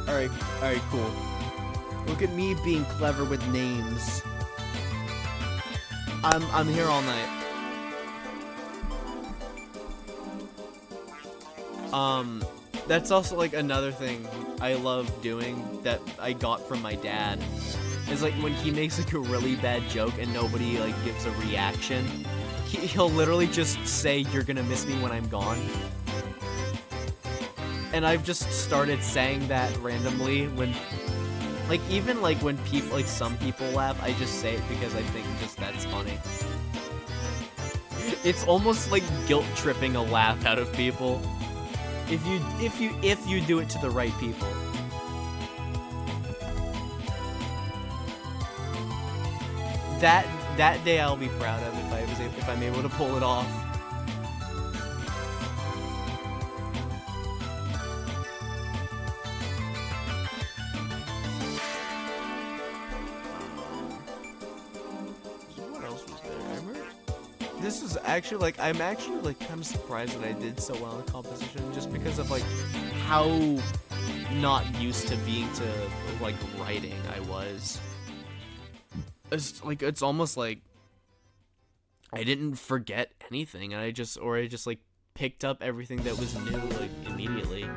A: All right, cool. Look at me being clever with names. I'm here all night. That's also like another thing I love doing that I got from my dad. Is like when he makes like a really bad joke and nobody like gives a reaction, he'll literally just say, "You're gonna miss me when I'm gone." And I've just started saying that randomly when, like, even like when people, like some people laugh, I just say it because I think just that's funny. It's almost like guilt tripping a laugh out of people if you do it to the right people. That day I'll be proud of if I'm able to pull it off. What else was there? I remember this is actually like I'm actually like kind of surprised that I did so well in composition, just because of like how not used to being to like writing I was. It's almost like I didn't forget anything, and I just like picked up everything that was new like immediately.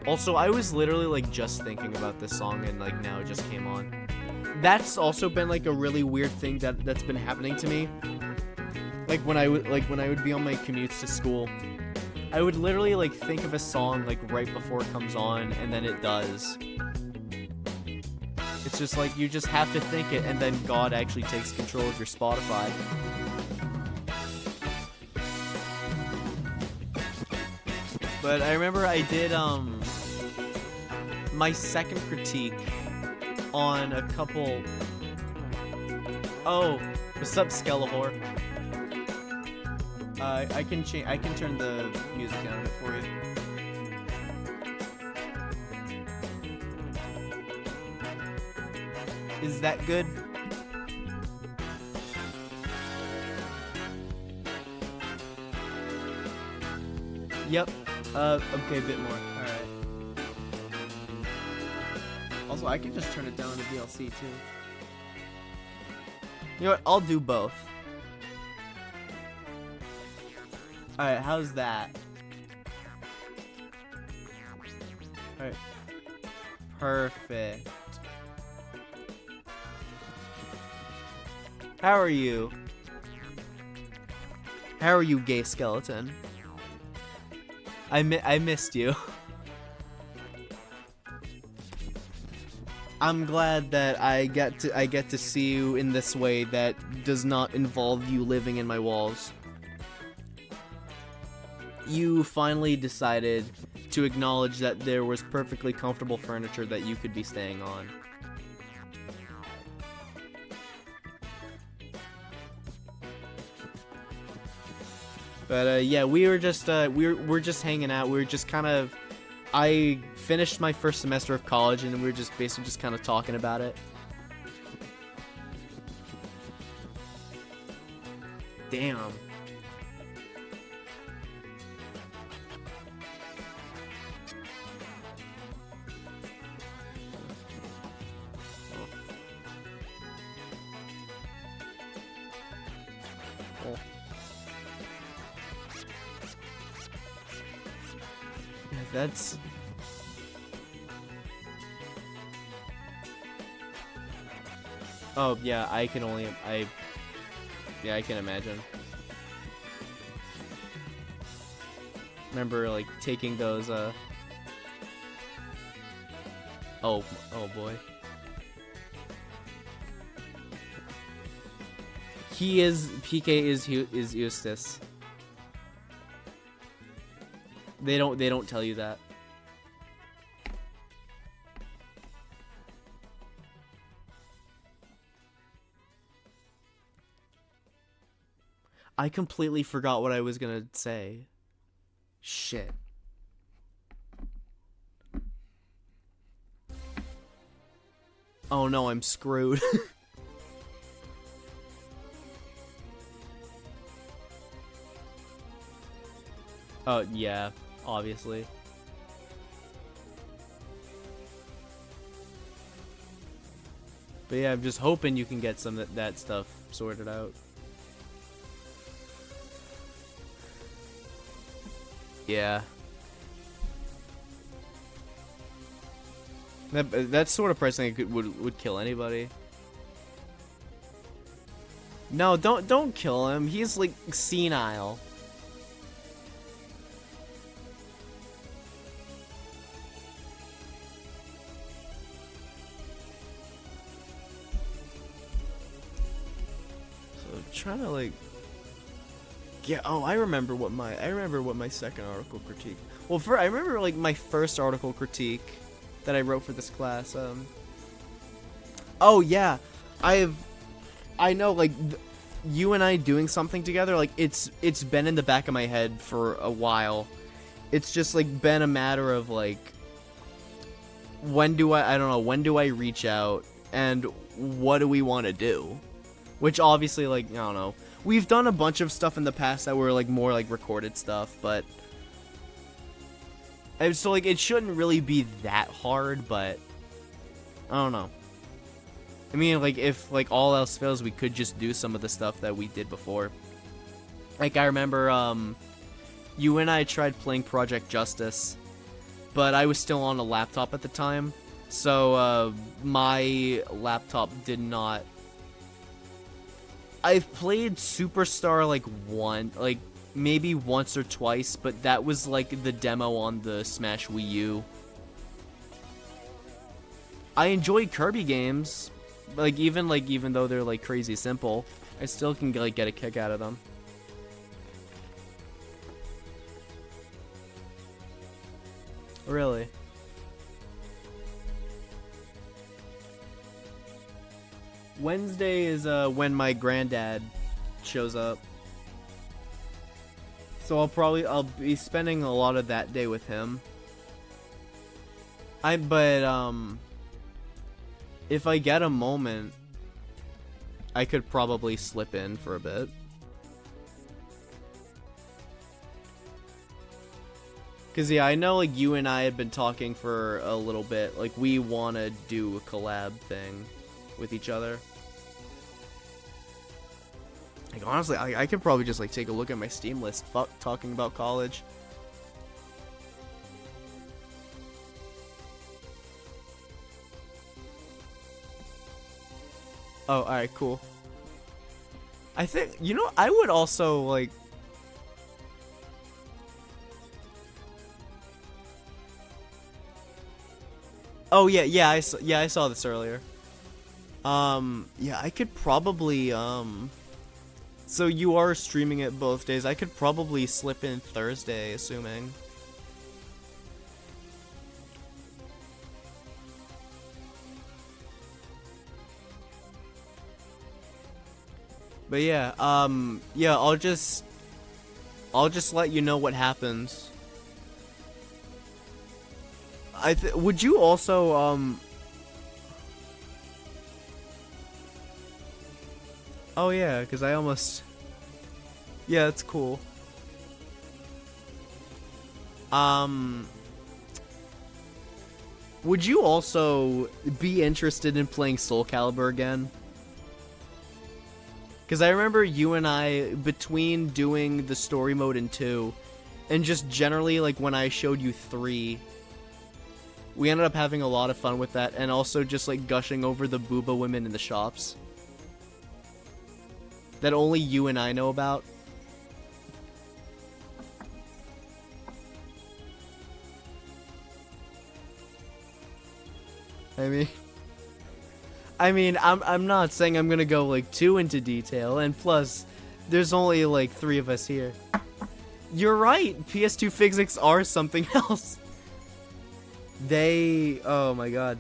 A: Also, I was literally like just thinking about this song, and like now it just came on. That's also been like a really weird thing that's been happening to me. Like when I would be on my commutes to school, I would literally like think of a song like right before it comes on, and then it does. It's just like you just have to think it, and then God actually takes control of your Spotify. But I remember I did my second critique on a couple. Oh, what's up, Skelehor? I can turn the music down a bit for you. Is that good? Yep. Okay, a bit more. Alright. Also, I can just turn it down to VLC too. You know what? I'll do both. Alright, how's that? Alright. Perfect. How are you? How are you, gay skeleton? I missed you. I'm glad that I get to see you in this way that does not involve you living in my walls. You finally decided to acknowledge that there was perfectly comfortable furniture that you could be staying on. But yeah, we were just we're just hanging out. We were just kind of, I finished my first semester of college, and we were just basically just kind of talking about it. Damn. Oh. Yeah, that's... Oh, yeah, I can imagine. Remember, like, taking those, Oh boy. PK is Eustace. They don't tell you that. I completely forgot what I was gonna say. Shit. Oh no, I'm screwed. Oh yeah, obviously. But yeah, I'm just hoping you can get some of that stuff sorted out. Yeah. That sort of person would kill anybody. No, don't kill him. He's like senile. So I'm trying to like. Yeah. Oh, I remember what my second article critique. Well, I remember like my first article critique that I wrote for this class. Oh yeah, I know like you and I doing something together. Like it's been in the back of my head for a while. It's just like been a matter of like when do I reach out and what do we want to do? Which obviously like I don't know. We've done a bunch of stuff in the past that were like more like recorded stuff, but so like it shouldn't really be that hard, but I don't know. I mean, like if like all else fails, we could just do some of the stuff that we did before. Like I remember you and I tried playing Project Justice, but I was still on a laptop at the time. So my laptop did not. I've played Superstar like maybe once or twice, but that was like the demo on the Smash Wii U. I enjoy Kirby games, even though they're like crazy simple, I still can like get a kick out of them. Really? Wednesday is when my granddad shows up. So I'll be spending a lot of that day with him. If I get a moment, I could probably slip in for a bit. Cause yeah, I know like you and I had been talking for a little bit. Like we want to do a collab thing with each other. Like honestly, I could probably just like take a look at my Steam list. Fuck talking about college. Oh, alright, cool. I think, you know, I would also, like... Oh, yeah, I saw this earlier. Yeah, I could probably, So you are streaming it both days. I could probably slip in Thursday, assuming. But yeah, yeah, I'll just let you know what happens. Would you also, oh yeah, because I almost... Yeah, that's cool. Would you also be interested in playing Soul Calibur again? Because I remember you and I, between doing the story mode in 2, and just generally, like, when I showed you 3, we ended up having a lot of fun with that, and also just, like, gushing over the booba women in the shops. That only you and I know about. I mean, I'm not saying I'm gonna go, like, too into detail, and plus, there's only, like, 3 of us here. You're right, PS2 physics are something else. Oh my god.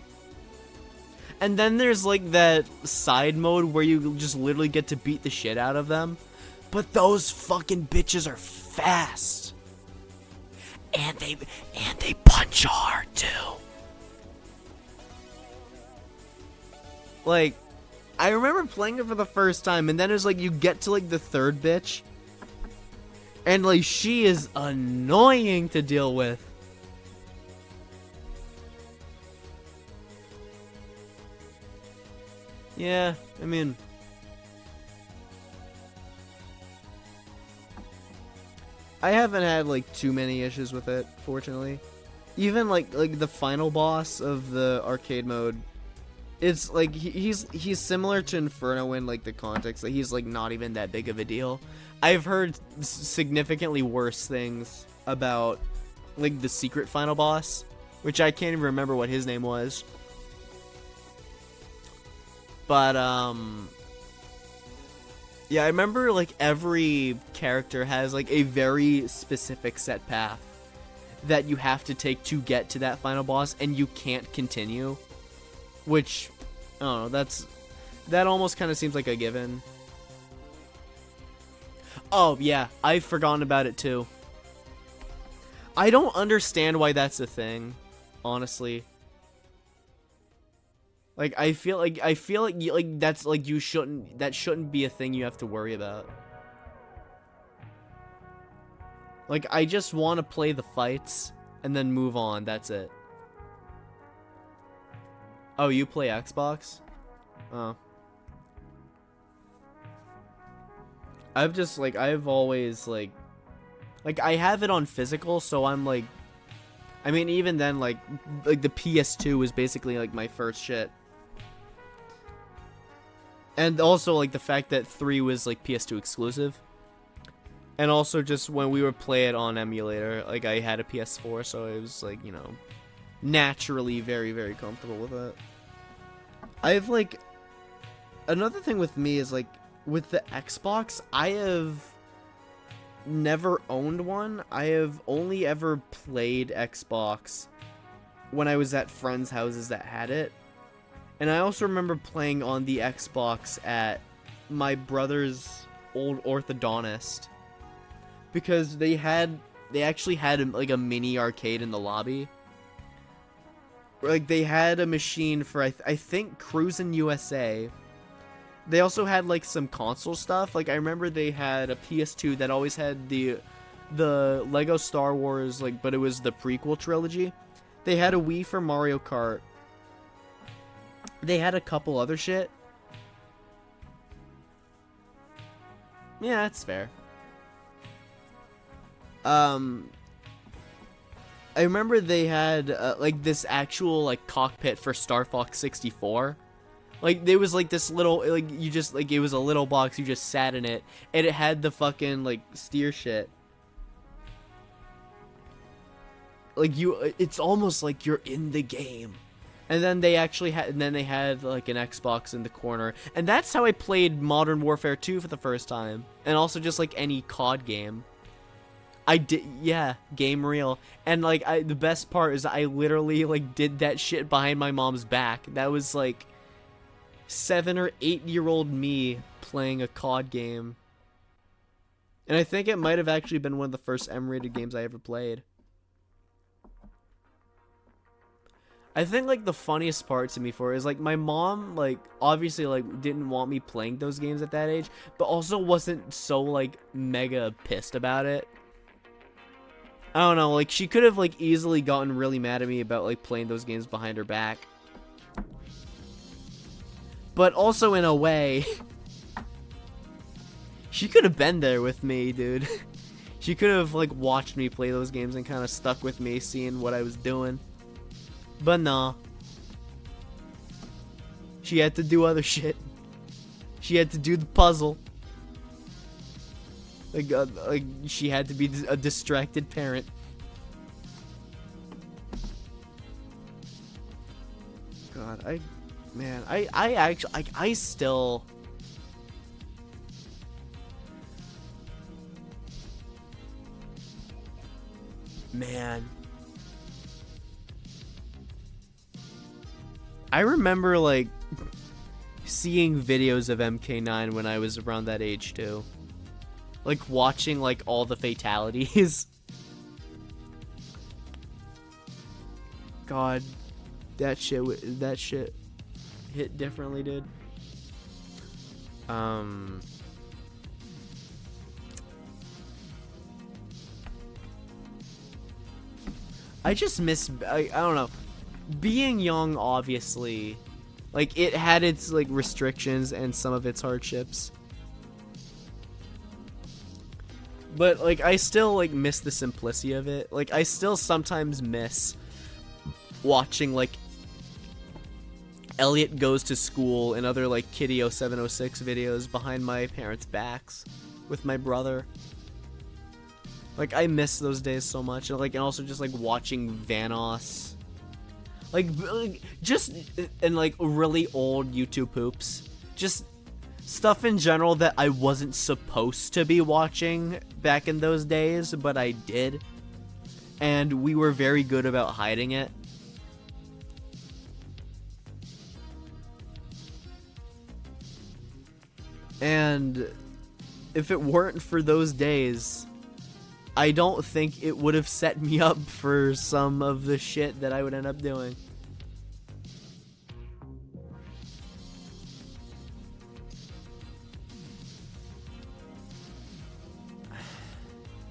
A: And then there's, like, that side mode where you just literally get to beat the shit out of them. But those fucking bitches are fast. And they punch hard, too. Like, I remember playing it for the first time, and then it's like you get to, like, the third bitch. And, like, she is annoying to deal with. Yeah, I mean... I haven't had, like, too many issues with it, fortunately. Even, like the final boss of the arcade mode... It's like he's similar to Inferno in like the context that he's like not even that big of a deal. I've heard significantly worse things about like the secret final boss, which I can't even remember what his name was. But yeah, I remember like every character has like a very specific set path that you have to take to get to that final boss, and you can't continue. Which, I don't know, that almost kind of seems like a given. Oh, yeah, I've forgotten about it too. I don't understand why that's a thing, honestly. Like, I feel like that's like that shouldn't be a thing you have to worry about. Like, I just want to play the fights and then move on, that's it. Oh, you play Xbox? Oh. I've always, like, I have it on physical, so I'm, like, I mean, even then, like the PS2 is basically, like, my first shit. And also, like, the fact that 3 was, like, PS2 exclusive. And also, just when we would play it on emulator, like, I had a PS4, so it was, like, you know... naturally very, very comfortable with it. I've, like... Another thing with me is, like, with the Xbox, I have never owned one. I have only ever played Xbox when I was at friends' houses that had it. And I also remember playing on the Xbox at my brother's old orthodontist. Because they actually had, like, a mini arcade in the lobby. Like, they had a machine for, I think, Cruisin' USA. They also had, like, some console stuff. Like, I remember they had a PS2 that always had the Lego Star Wars, like, but it was the prequel trilogy. They had a Wii for Mario Kart. They had a couple other shit. Yeah, that's fair. I remember they had, like, this actual, like, cockpit for Star Fox 64, Like, there was, like, this little, like, you just, like, it was a little box, you just sat in it, and it had the fucking, like, steer shit. Like, it's almost like you're in the game. And then they actually had, and then they had, like, an Xbox in the corner. And that's how I played Modern Warfare 2 for the first time. And also just, like, any COD game. I did, yeah, game real. And, like, the best part is I literally, like, did that shit behind my mom's back. That was, like, 7 or 8-year-old me playing a COD game. And I think it might have actually been one of the first M-rated games I ever played. I think, like, the funniest part to me for it is, like, my mom, like, obviously, like, didn't want me playing those games at that age, but also wasn't so, like, mega pissed about it. I don't know, like, she could have, like, easily gotten really mad at me about, like, playing those games behind her back. But also, in a way, she could have been there with me, dude. She could have, like, watched me play those games and kind of stuck with me, seeing what I was doing. But nah. She had to do other shit. She had to do the puzzle. Like she had to be a distracted parent. God, I actually, I still... Man. I remember, like, seeing videos of MK9 when I was around that age, too. Like, watching, like, all the fatalities. God, that shit hit differently, dude. I just miss, I don't know. Being young, obviously, like, it had its, like, restrictions and some of its hardships. But, like, I still, like, miss the simplicity of it. Like, I still sometimes miss watching, like, Elliot Goes to School and other, like, Kitty 0706 videos behind my parents' backs with my brother. Like, I miss those days so much. And, like, and also just, like, watching Vanoss. Like, just, and, like, really old YouTube poops. Just stuff in general that I wasn't supposed to be watching back in those days, but I did. And we were very good about hiding it. And if it weren't for those days, I don't think it would have set me up for some of the shit that I would end up doing.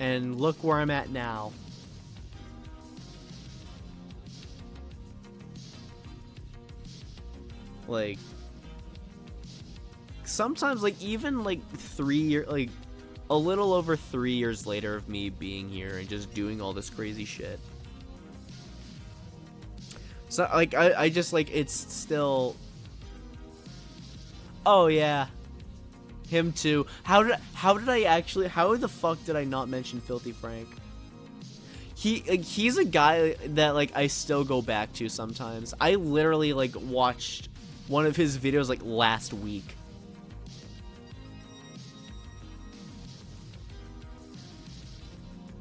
A: And look where I'm at now. Like, sometimes, like, even, like, 3 years, like, a little over 3 years later of me being here and just doing all this crazy shit. So, like, I just, like, it's still... Oh, yeah. Him too. How did I actually... How the fuck did I not mention Filthy Frank? He's a guy that, like, I still go back to sometimes. I literally, like, watched one of his videos, like, last week.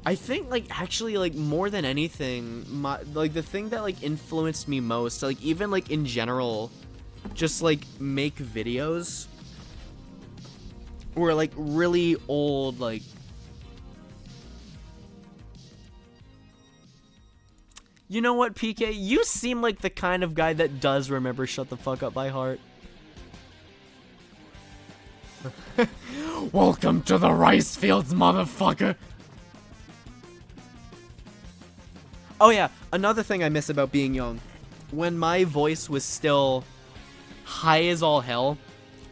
A: I think, like, actually, like, more than anything, like, the thing that, like, influenced me most, like, even, like, in general, just, like, make videos, were, like, really old, like, you know what, PK? You seem like the kind of guy that does remember Shut the Fuck Up by heart. Welcome to the rice fields, motherfucker! Oh yeah, another thing I miss about being young. When my voice was still high as all hell,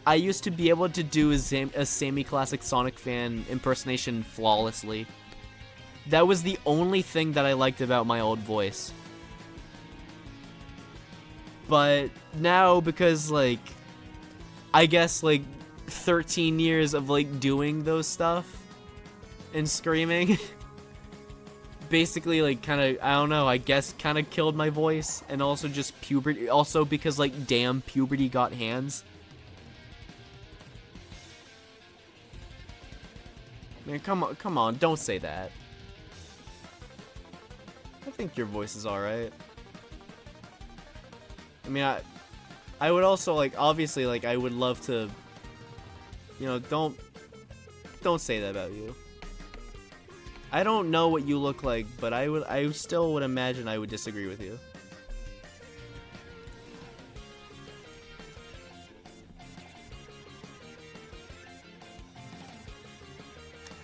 A: I used to be able to do a Sammy Classic Sonic fan impersonation flawlessly. That was the only thing that I liked about my old voice. But now, because, like, I guess like 13 years of like doing those stuff and screaming basically like kind of, I don't know, I guess kind of killed my voice, and also just puberty, also because like damn, puberty got hands. Man, come on, don't say that. I think your voice is alright. I mean, I would also, like, obviously, like, I would love to, you know, don't say that about you. I don't know what you look like, but I still would imagine I would disagree with you.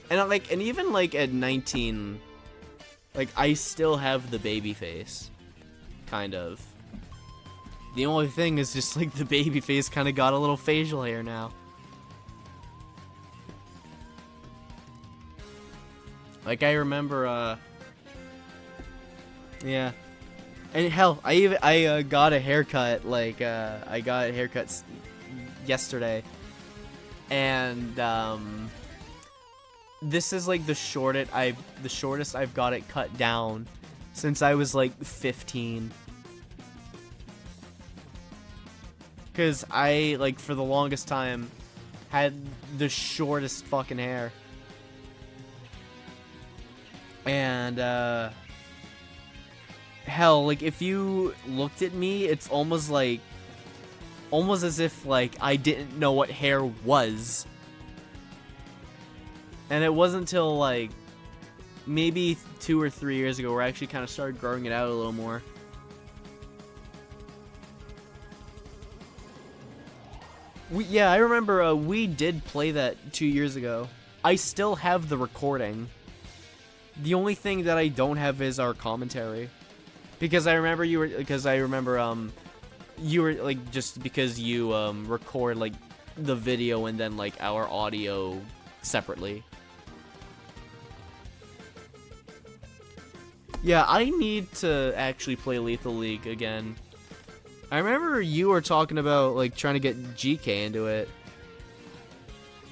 A: And like, and even like at 19, like I still have the baby face, kind of. The only thing is just like the baby face kind of got a little facial hair now. Like I remember, yeah, and hell, I got a haircut. Like I got haircuts yesterday, and this is like the shortest I've got it cut down since I was like 15. Cause I like for the longest time had the shortest fucking hair. And hell, like if you looked at me, it's almost as if like I didn't know what hair was. And it wasn't until like maybe 2 or 3 years ago where I actually kind of started growing it out a little more. Yeah, I remember we did play that 2 years ago. I still have the recording. The only thing that I don't have is our commentary. Because I remember you were like, just because you record like the video and then like our audio separately. Yeah, I need to actually play Lethal League again. I remember you were talking about like trying to get GK into it.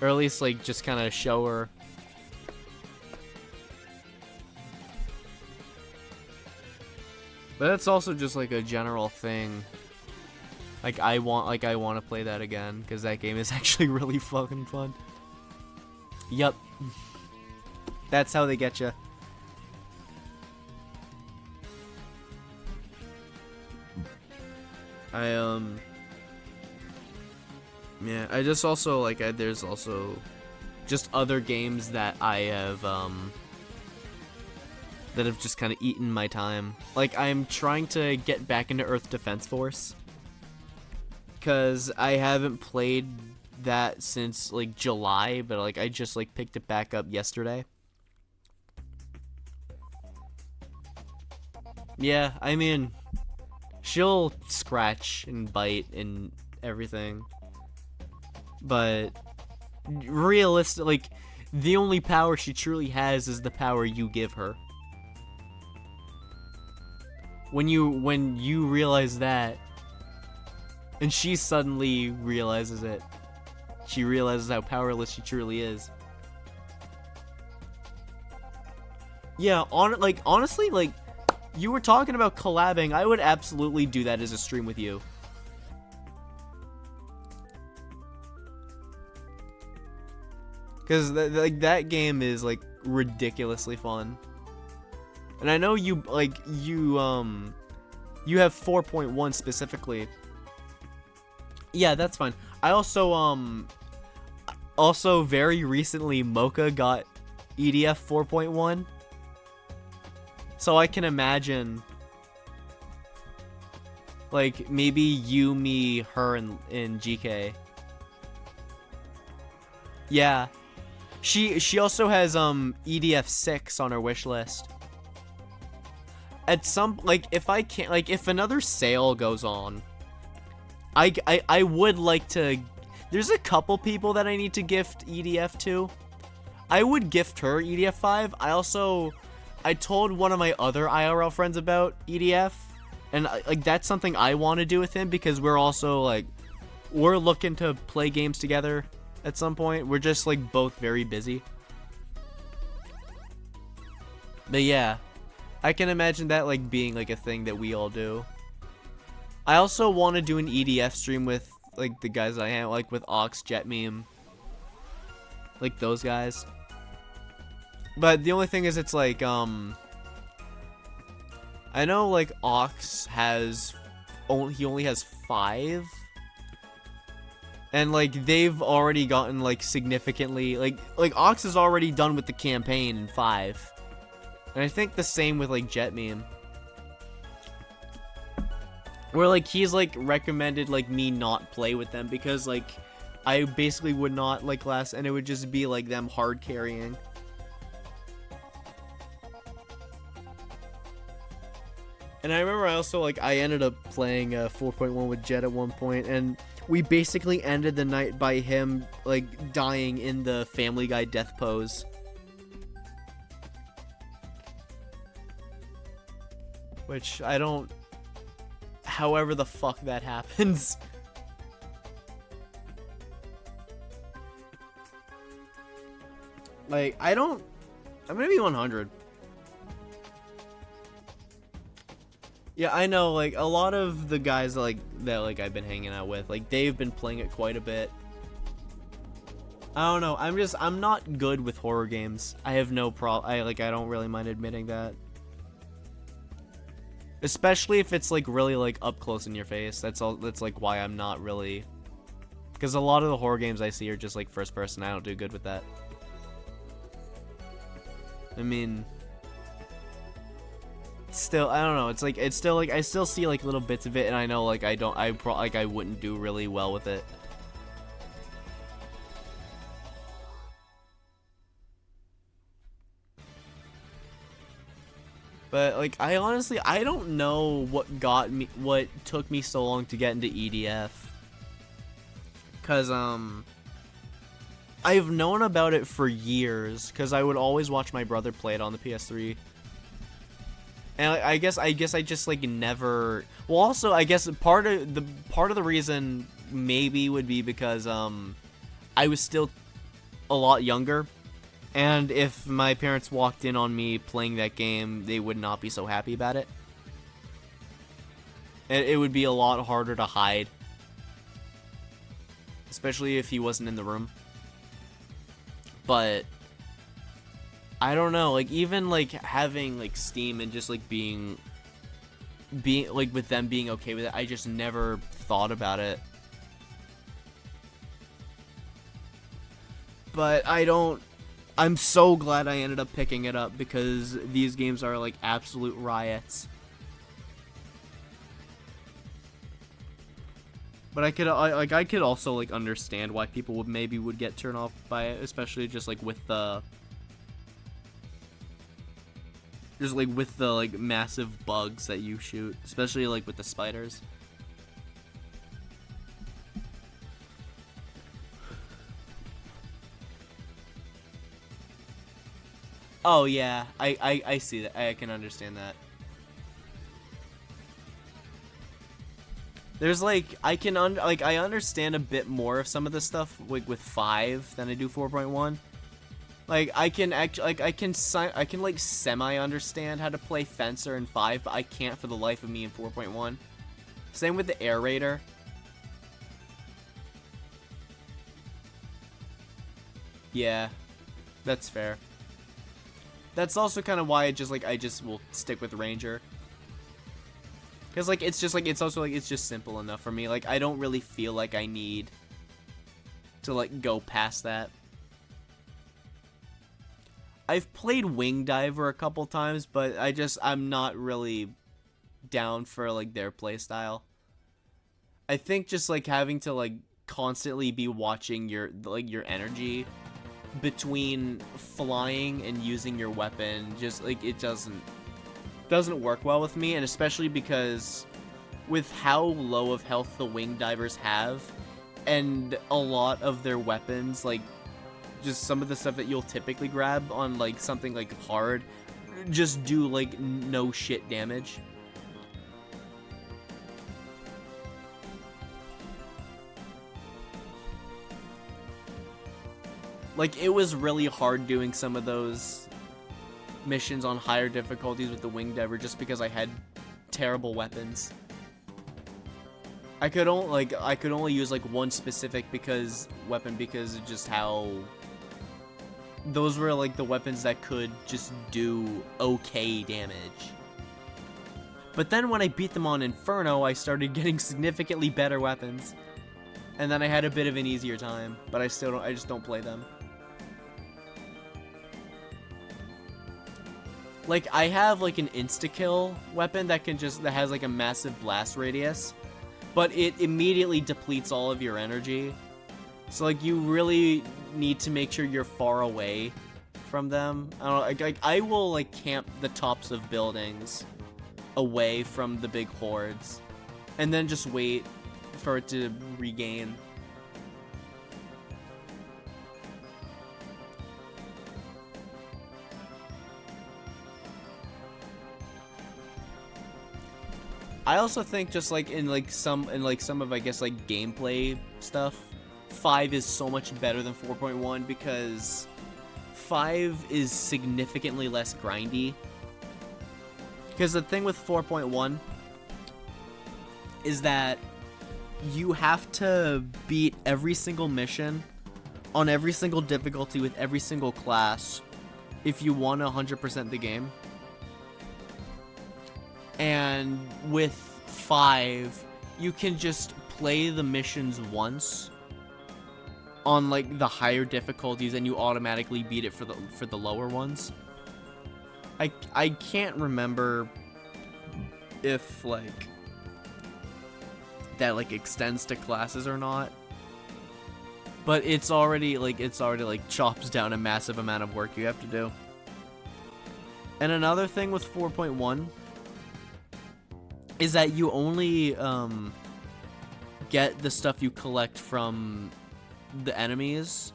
A: Or at least like just kind of show her. But that's also just like a general thing. Like I want to play that again because that game is actually really fucking fun. Yup. That's how they get you. Yeah, I just also like there's also just other games that I have that have just kind of eaten my time. Like I'm trying to get back into Earth Defense Force cuz I haven't played that since like July, but like I just like picked it back up yesterday. Yeah, I mean, she'll scratch and bite and everything. But realistic, like the only power she truly has is the power you give her. When you realize that, and she suddenly realizes it, she realizes how powerless she truly is. Yeah, honestly, like you were talking about collabing, I would absolutely do that as a stream with you. Cause that game is like ridiculously fun. And I know you have 4.1 specifically. Yeah, that's fine. I also very recently Mocha got EDF 4.1. So I can imagine like maybe you, me, her, and GK. Yeah. She also has EDF 6 on her wish list. At some like if another sale goes on, I would like to. There's a couple people that I need to gift EDF to. I would gift her EDF 5. I told one of my other IRL friends about EDF, and like that's something I want to do with him because we're also like we're looking to play games together at some point. We're just like both very busy. But yeah, I can imagine that like being like a thing that we all do. I also want to do an EDF stream with like the guys I have, like with Ox, Jet Meme, like those guys. But the only thing is, it's like I know like Ox has he only has 5. And like they've already gotten like significantly like Ox is already done with the campaign in 5. And I think the same with like Jet Meme. Where like he's like recommended like me not play with them because like I basically would not like last, and it would just be like them hard carrying. And I remember I also like I ended up playing 4.1 with Jet at one point, and we basically ended the night by him like dying in the Family Guy death pose. Which I don't, however the fuck that happens. Like, I'm gonna be 100. Yeah, I know, like, a lot of the guys, like, that, like, I've been hanging out with, like, they've been playing it quite a bit. I don't know, I'm not good with horror games. I have no I don't really mind admitting that. Especially if it's like really like up close in your face. That's like why I'm not really, because a lot of the horror games I see are just like first person. I don't do good with that. I mean, still, I don't know. It's still like I still see like little bits of it, and I know like I wouldn't do really well with it. But like I honestly I don't know what took me so long to get into EDF. Cause I've known about it for years, cause I would always watch my brother play it on the PS3. And I guess I just like never. Well, also I guess part of the reason maybe would be because I was still a lot younger. And if my parents walked in on me playing that game, they would not be so happy about it. And it would be a lot harder to hide. Especially if he wasn't in the room. But I don't know, like even like having like Steam and just like being like with them being okay with it, I just never thought about it. But I'm so glad I ended up picking it up, because these games are like absolute riots. But I could also like understand why people would get turned off by it, especially just like with the like massive bugs that you shoot, especially like with the spiders. Oh yeah, I see that. I can understand that. There's like I understand a bit more of some of the stuff like with 5 than I do 4.1. Like I can like semi understand how to play Fencer in 5, but I can't for the life of me in 4.1. Same with the Air Raider. Yeah, that's fair. That's also kind of why I just will stick with Ranger. Cause like it's just simple enough for me. Like I don't really feel like I need to like go past that. I've played Wing Diver a couple times, but I'm not really down for like their playstyle. I think just like having to like constantly be watching your energy between flying and using your weapon, just like it doesn't work well with me, and especially because with how low of health the Wing Divers have, and a lot of their weapons, like just some of the stuff that you'll typically grab on like something like hard, just do like no shit damage. Like, it was really hard doing some of those missions on higher difficulties with the winged diver just because I had terrible weapons. I could only use like one specific weapon because of just how those were like the weapons that could just do okay damage. But then when I beat them on Inferno, I started getting significantly better weapons. And then I had a bit of an easier time, but I just don't play them. Like, I have like an insta-kill weapon that has like a massive blast radius, but it immediately depletes all of your energy. So like, you really need to make sure you're far away from them. I don't know, I will like camp the tops of buildings away from the big hordes, and then just wait for it to regain. I also think just like in some of I guess like gameplay stuff, 5 is so much better than 4.1 because 5 is significantly less grindy. Because the thing with 4.1 is that you have to beat every single mission on every single difficulty with every single class if you want to 100% the game. And with 5, you can just play the missions once on like the higher difficulties and you automatically beat it for the lower ones. I can't remember if like that like extends to classes or not, but it's already like chops down a massive amount of work you have to do. And another thing with 4.1 is that you only get the stuff you collect from the enemies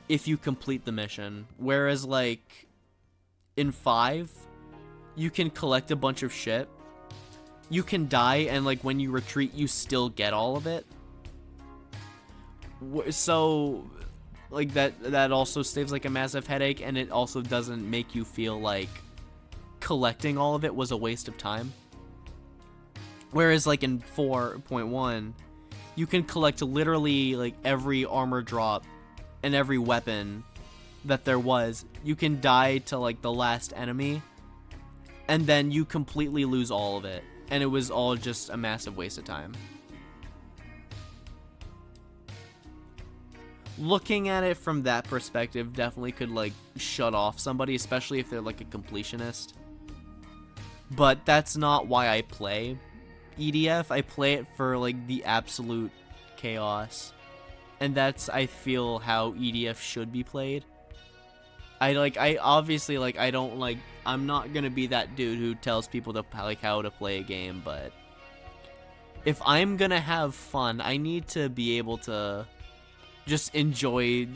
A: if you complete the mission, whereas like in 5 you can collect a bunch of shit, you can die, and like when you retreat you still get all of it. So like that also saves like a massive headache, and it also doesn't make you feel like collecting all of it was a waste of time. Whereas like in 4.1 you can collect literally like every armor drop and every weapon that there was. You can die to like the last enemy and then you completely lose all of it, and it was all just a massive waste of time. Looking at it from that perspective definitely could like shut off somebody, especially if they're like a completionist. But that's not why I play EDF. I play it for like the absolute chaos, and that's, I feel, how EDF should be played. I'm not gonna be that dude who tells people to like how to play a game, but if I'm gonna have fun, I need to be able to just enjoy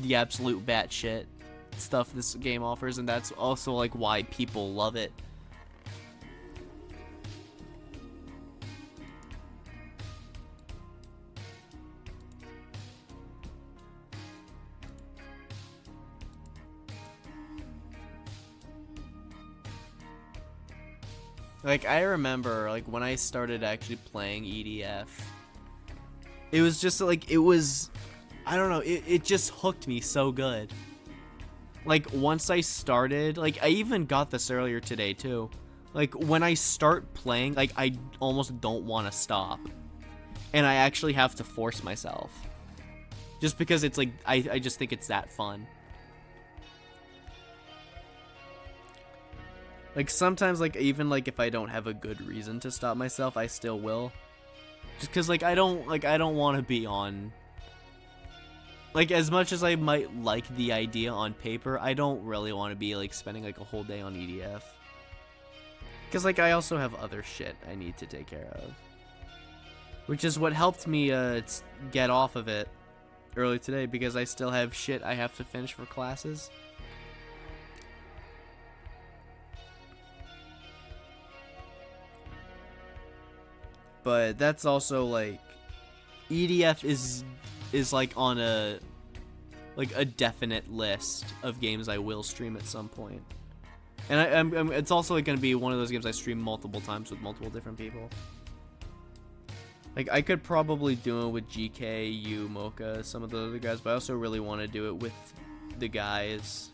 A: the absolute batshit stuff this game offers, and that's also like why people love it. Like, I remember, like, when I started actually playing EDF, it was just, like, I don't know, it just hooked me so good. Like, once I started, like, I even got this earlier today, too. Like, when I start playing, like, I almost don't want to stop. And I actually have to force myself. Just because it's, like, I just think it's that fun. Like, sometimes, like, even, like, if I don't have a good reason to stop myself, I still will. Just because, like, I don't want to be on... Like, as much as I might like the idea on paper, I don't really want to be, like, spending, like, a whole day on EDF. Because, like, I also have other shit I need to take care of. Which is what helped me, get off of it early today, because I still have shit I have to finish for classes. But that's also, like, EDF is like on a, like a definite list of games I will stream at some point. And it's also like gonna be one of those games I stream multiple times with multiple different people. Like I could probably do it with GK, you, Mocha, some of the other guys, but I also really want to do it with the guys.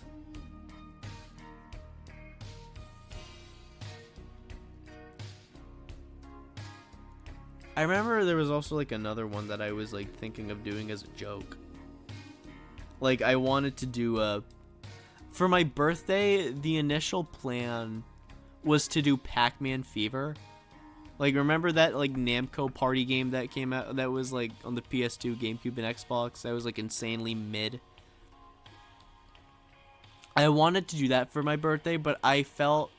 A: I remember there was also like another one that I was like thinking of doing as a joke. Like I wanted to do for my birthday, the initial plan was to do Pac-Man Fever. Like remember that like Namco party game that came out that was like on the PS2, GameCube, and Xbox that was like insanely mid? I wanted to do that for my birthday, but I felt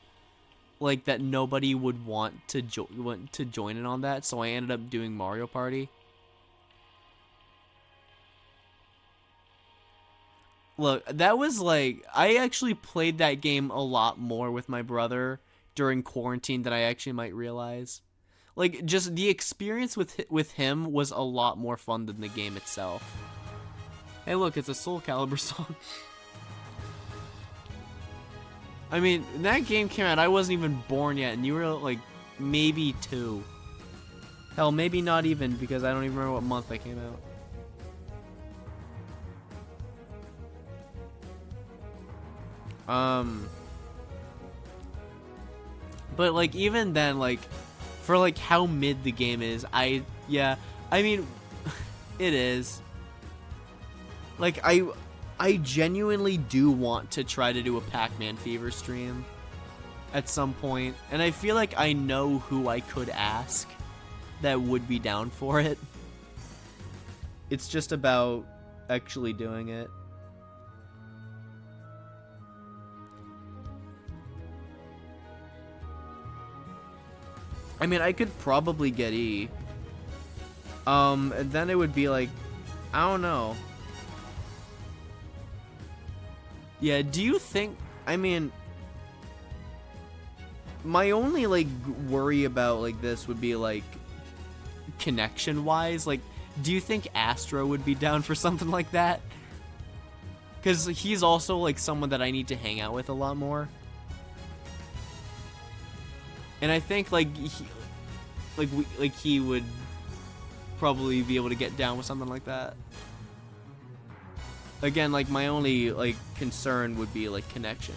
A: like that nobody would want to join in on that, so I ended up doing Mario Party. Look, that was like I actually played that game a lot more with my brother during quarantine than I actually might realize. Like just the experience with him was a lot more fun than the game itself. Hey, look, it's a Soul Calibur song. I mean, when that game came out, I wasn't even born yet, and you were like maybe 2. Hell, maybe not even, because I don't even remember what month that came out. But like even then, like for like how mid the game is, I mean, it is. Like I genuinely do want to try to do a Pac-Man Fever stream at some point, and I feel like I know who I could ask that would be down for it. It's just about actually doing it. I mean, I could probably get E. And then it would be like, I don't know. Yeah, do you think, I mean, my only, like, worry about, like, this would be, like, connection-wise. Like, do you think Astro would be down for something like that? Because he's also, like, someone that I need to hang out with a lot more. And I think, like, he would probably be able to get down with something like that. Again, like, my only, like, concern would be, like, connection.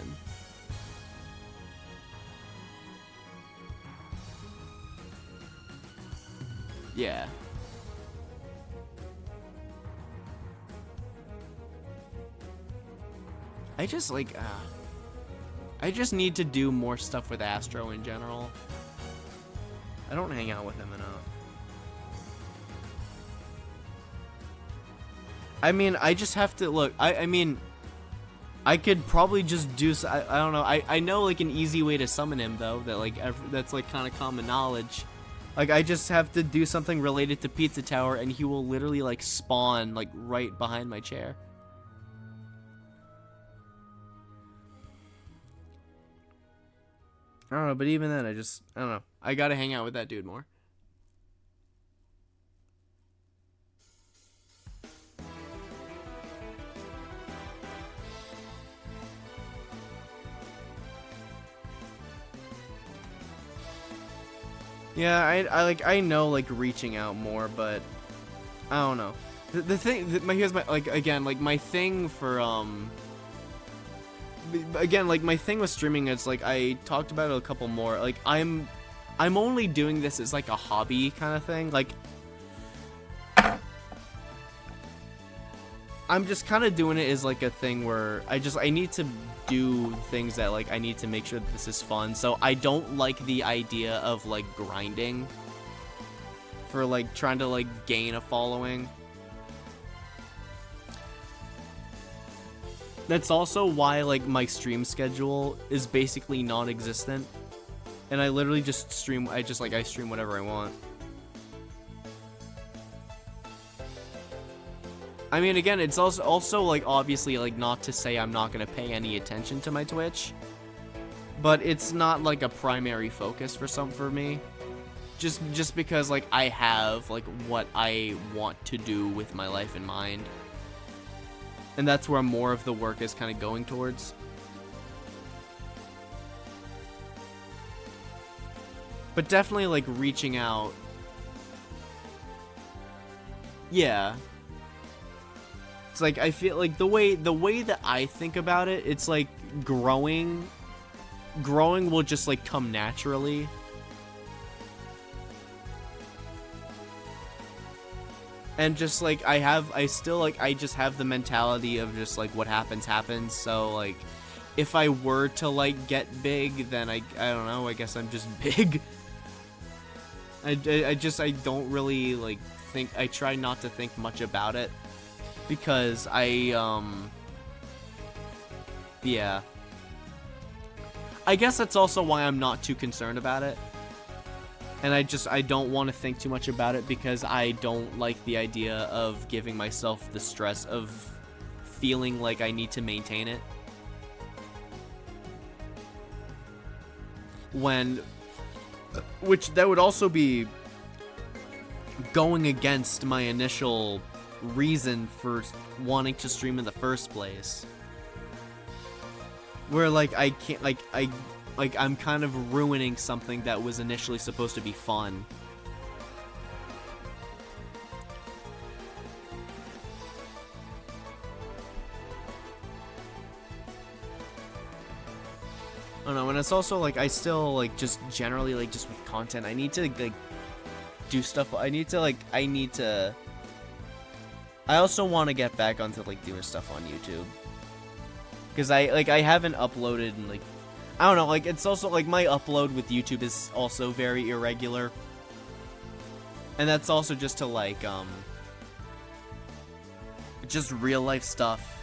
A: Yeah. I just, like, I just need to do more stuff with Astro in general. I don't hang out with him enough. I mean, I just have to look. I mean, I could probably just do. I don't know. I know like an easy way to summon him though. That like that's like kind of common knowledge. Like I just have to do something related to Pizza Tower, and he will literally like spawn like right behind my chair. I don't know, but even then, I don't know. I gotta hang out with that dude more. Yeah, I know like reaching out more, but I don't know. The thing, here's my like again like my thing for again like my thing with streaming is like I talked about it a couple more. Like I'm only doing this as like a hobby kind of thing. Like I'm just kind of doing it as like a thing where I need to do things that like I need to make sure that this is fun. So I don't like the idea of like grinding for like trying to like gain a following. That's also why like my stream schedule is basically non-existent, and I literally just stream. I stream whatever I want. I mean, again, it's also like obviously like not to say I'm not gonna pay any attention to my Twitch, but it's not like a primary focus for me. Just because like I have like what I want to do with my life in mind. And that's where more of the work is kind of going towards. But definitely, like, reaching out. Yeah. It's like, I feel like the way that I think about it, it's like growing will just, like, come naturally. And just, like, I just have the mentality of just, like, what happens, happens. So, like, if I were to, like, get big, then I don't know, I guess I'm just big. I don't really, like, I try not to think much about it. Because yeah. I guess that's also why I'm not too concerned about it. And I don't want to think too much about it because I don't like the idea of giving myself the stress of feeling like I need to maintain it. Which that would also be going against my initial reason for wanting to stream in the first place. Where, like, I can't, I'm kind of ruining something that was initially supposed to be fun. I don't know, and it's also, like, I still, like, just generally, like, just with content, I need to, like, do stuff, I also want to get back onto, like, doing stuff on YouTube. Because I haven't uploaded in, like, I don't know, like, it's also, like, my upload with YouTube is also very irregular. And that's also just to, like, just real life stuff.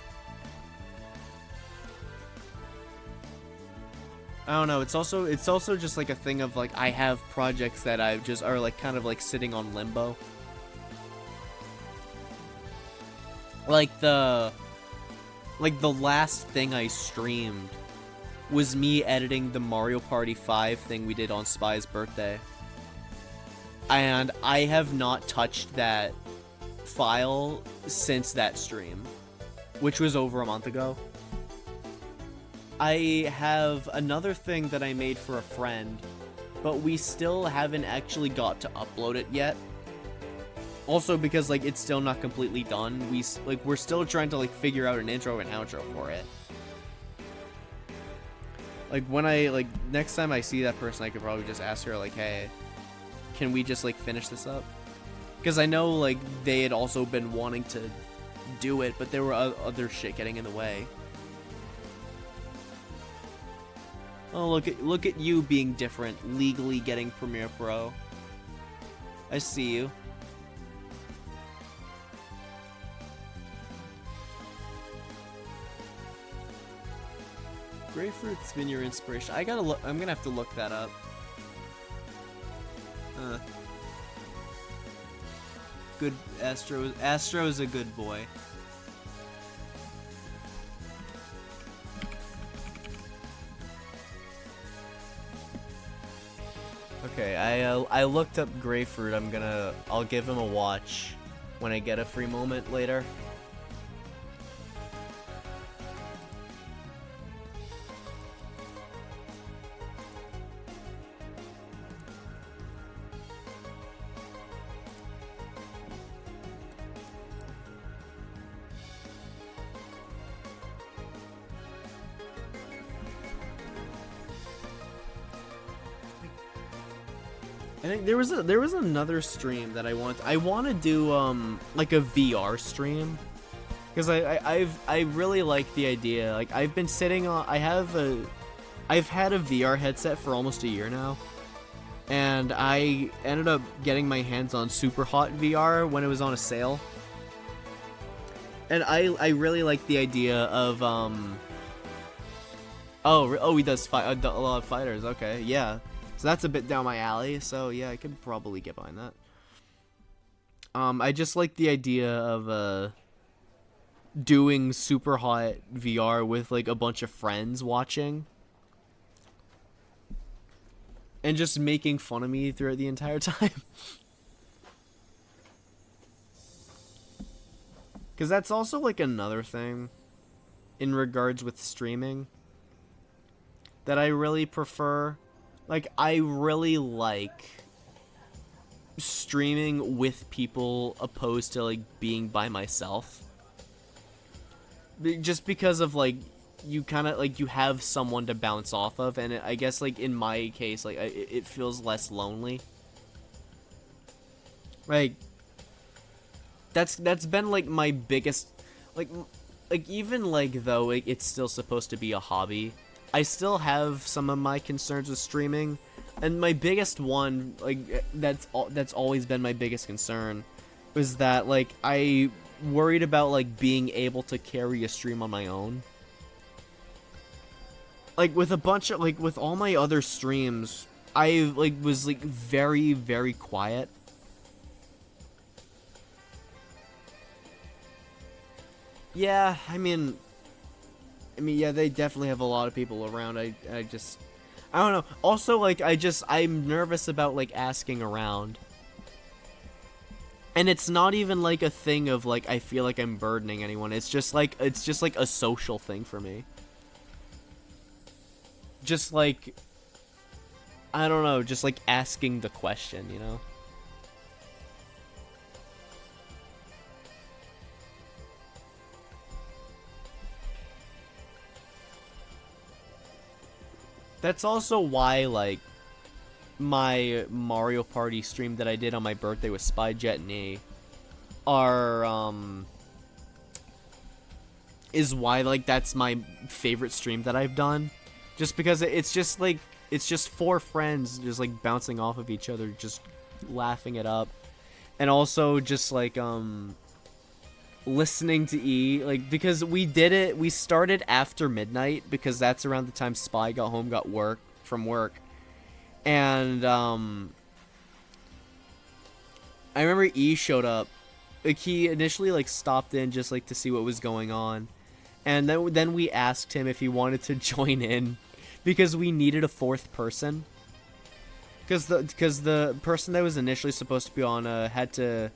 A: I don't know, it's also just, like, a thing of, like, I have projects that I just are, like, kind of, like, sitting on limbo. Like, the last thing I streamed was me editing the Mario Party 5 thing we did on Spy's birthday. And I have not touched that file since that stream, which was over a month ago. I have another thing that I made for a friend, but we still haven't actually got to upload it yet. Also because, like, it's still not completely done. We're still trying to, like, figure out an intro and outro for it. Like, when next time I see that person, I could probably just ask her, like, hey, can we just, like, finish this up? Because I know, like, they had also been wanting to do it, but there were other shit getting in the way. Oh, look at you being different, legally getting Premiere Pro. I see you. Grapefruit's been your inspiration. I'm gonna have to look that up. Good Astro's a good boy. Okay, I looked up Grapefruit. I'll give him a watch when I get a free moment later. I think there was another stream that I want to do like a VR stream, because I really like the idea. Like, I've been sitting on I've had a VR headset for almost a year now, and I ended up getting my hands on Super Hot VR when it was on a sale, and I really like the idea of he does a lot of fighters. Okay, yeah. So that's a bit down my alley, so yeah, I could probably get behind that. I just like the idea of doing Super Hot VR with, like, a bunch of friends watching. And just making fun of me throughout the entire time. Because that's also, like, another thing in regards with streaming that I really prefer. Like, I really like streaming with people opposed to, like, being by myself. Just because of, like, you kind of, like, you have someone to bounce off of, and I guess, like, in my case, like, it feels less lonely. Like, that's been, like, my biggest, like, even, like, though it's still supposed to be a hobby, I still have some of my concerns with streaming, and my biggest one, like, that's always been my biggest concern, was that, like, I worried about, like, being able to carry a stream on my own. Like, with a bunch of, like, with all my other streams, I, like, was, like, very, very quiet. Yeah, I mean, yeah, they definitely have a lot of people around. I don't know. Also, like, I'm nervous about, like, asking around. And it's not even, like, a thing of, like, I feel like I'm burdening anyone. It's just, like, a social thing for me. Just, like, I don't know, just, like, asking the question, you know? That's also why, like, my Mario Party stream that I did on my birthday with Spyjet and E is why, like, that's my favorite stream that I've done. Just because it's just, like, it's just 4 friends just, like, bouncing off of each other, just laughing it up. And also just, like, listening to E, like, because we started after midnight, because that's around the time Spy got home, from work. And, I remember E showed up. Like, he initially, like, stopped in just, like, to see what was going on. And then we asked him if he wanted to join in, because we needed a 4th person. Because the person that was initially supposed to be on had to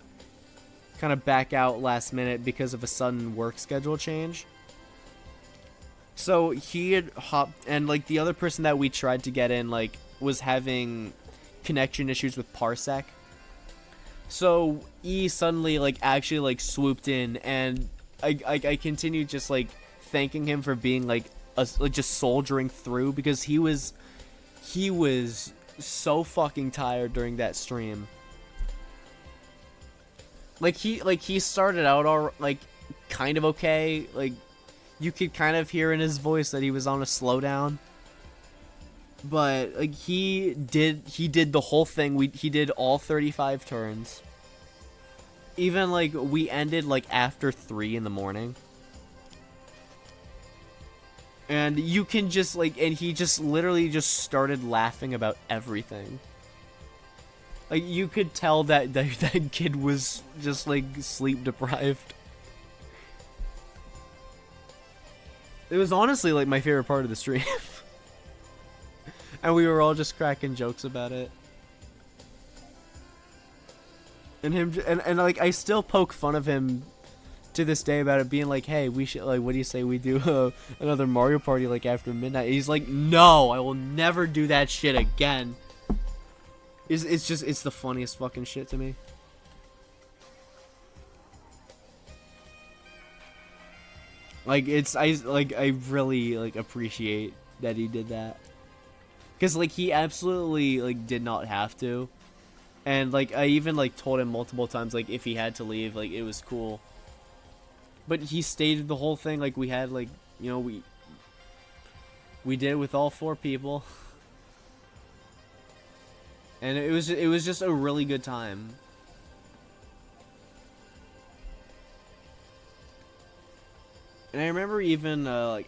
A: kind of back out last minute because of a sudden work schedule change. So he had hopped, and, like, the other person that we tried to get in, like, was having connection issues with Parsec. So E suddenly, like, actually, like, swooped in, and I continued just, like, thanking him for being, like, just soldiering through, because he was so fucking tired during that stream. Like, he started out all, like, kind of okay. Like, you could kind of hear in his voice that he was on a slowdown. But, like, he did the whole thing. He did all 35 turns. Even, like, we ended, like, after 3 in the morning. And you can just, like, and he just literally just started laughing about everything. Like, you could tell that that kid was just, like, sleep deprived. It was honestly, like, my favorite part of the stream. And we were all just cracking jokes about it. And him, and like, I still poke fun of him to this day about it, being like, hey, we should, like, what do you say we do another Mario Party, like, after midnight? And he's like, no, I will never do that shit again. It's just, it's the funniest fucking shit to me. Like, I really, like, appreciate that he did that. Because, like, he absolutely, like, did not have to. And, like, I even, like, told him multiple times, like, if he had to leave, like, it was cool. But he stayed the whole thing. Like, we had, like, you know, we did it with all 4 people. And it was just a really good time. And I remember even, like,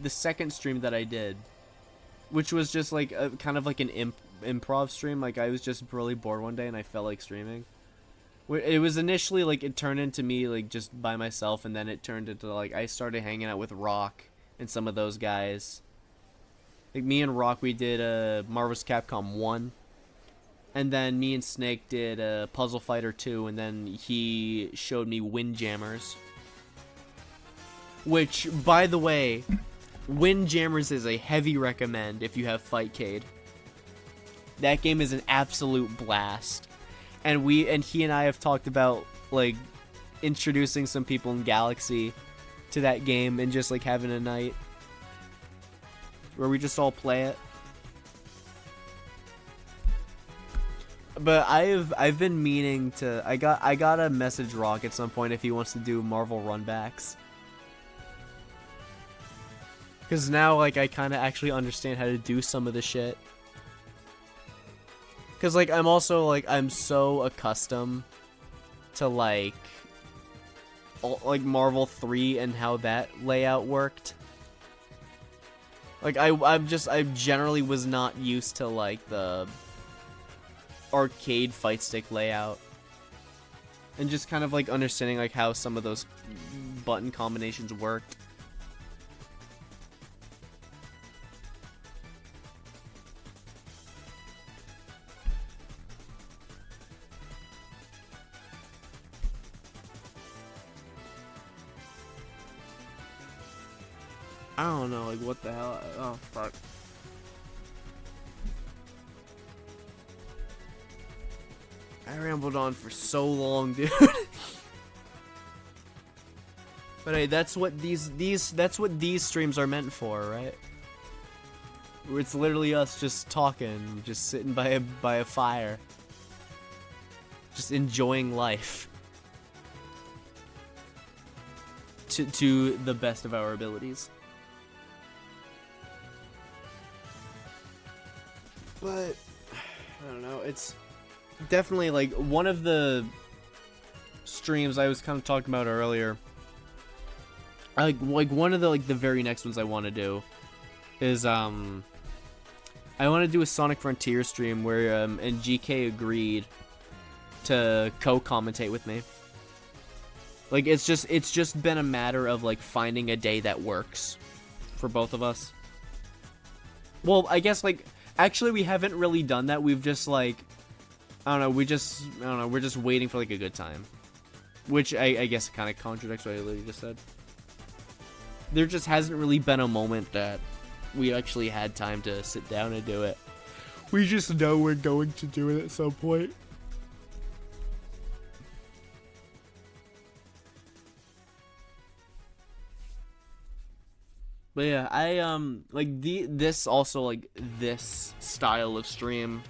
A: the second stream that I did, which was just, like, kind of like an improv stream. Like, I was just really bored one day and I felt like streaming. It was initially, like, it turned into me, like, just by myself, and then it turned into, like, I started hanging out with Rock and some of those guys. Like, me and Rock, we did Marvel's Capcom 1. And then me and Snake did Puzzle Fighter 2, and then he showed me Windjammers. which, by the way, Windjammers is a heavy recommend if you have Fightcade. That game is an absolute blast. And he and I have talked about, like, introducing some people in Galaxy to that game and just, like, having a night where we just all play it. But I've been meaning to. I gotta message Rock at some point if he wants to do Marvel runbacks. Cause now, like, I kind of actually understand how to do some of the shit. Cause, like, I'm also, like, I'm so accustomed to, like Marvel 3 and how that layout worked. Like, I generally was not used to, like, the arcade fight stick layout. And just kind of, like, understanding, like, how some of those button combinations worked. I don't know, like, what the hell? Oh, fuck. I rambled on for so long, dude. But hey, that's what that's what these streams are meant for, right? It's literally us just talking, just sitting by a fire. Just enjoying life. To the best of our abilities. But I don't know, it's definitely like one of the streams I was kind of talking about earlier. Like one of the the very next ones I want to do is I want to do a Sonic Frontier stream where and GK agreed to co-commentate with me. Like it's just been a matter of like finding a day that works for both of us. Well, I guess like actually we haven't really done that. We've just like I don't know, we're just waiting for like a good time. Which I guess kind of contradicts what I literally just said. There just hasn't really been a moment that we actually had time to sit down and do it. We just know we're going to do it at some point. But yeah, I like this also like this style of stream,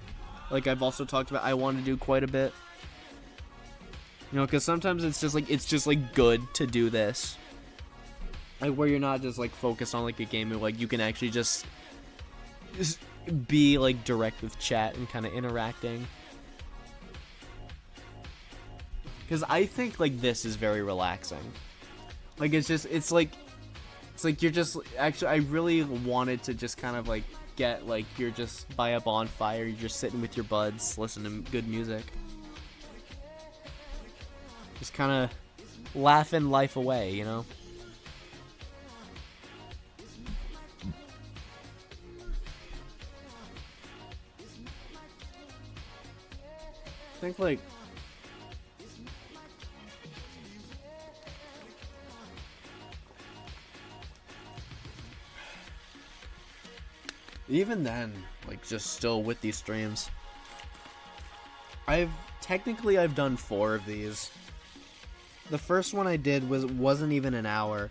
A: like I've also talked about I want to do quite a bit. You know, because sometimes it's just like good to do this. Like where you're not just like focused on like a game, and like you can actually just be like direct with chat and kind of interacting. Because I think like this is very relaxing. Like it's like you're just actually I really wanted to just kind of like get like you're just by a bonfire, you're just sitting with your buds, listening to good music. Just kind of laughing life away, you know? I think like even then, like just still with these streams, I've done 4 of these. The first one I did wasn't even an hour,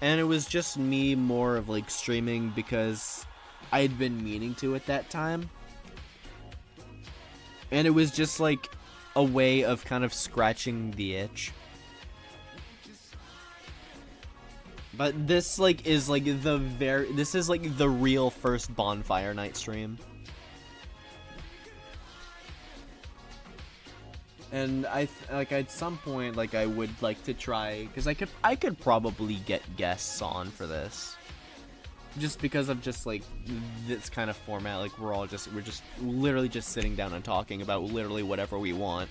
A: and it was just me more of like streaming because I'd been meaning to at that time. And it was just like a way of kind of scratching the itch. But this like is like this is like the real first Bonfire night stream. And like at some point like I would like to try, because I could probably get guests on for this. Just because of just like this kind of format, like we're just literally just sitting down and talking about literally whatever we want.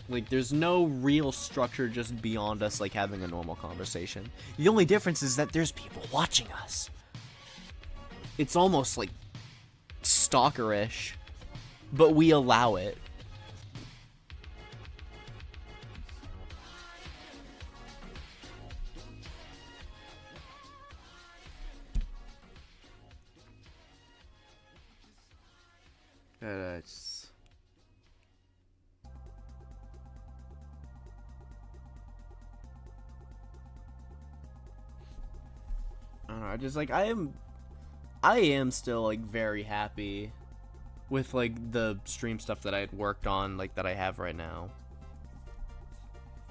A: Like there's no real structure just beyond us like having a normal conversation. The only difference is that there's people watching us. It's almost like stalkerish, but we allow it. It's... I don't know, just like I am still like very happy with like the stream stuff that I had worked on, like that I have right now.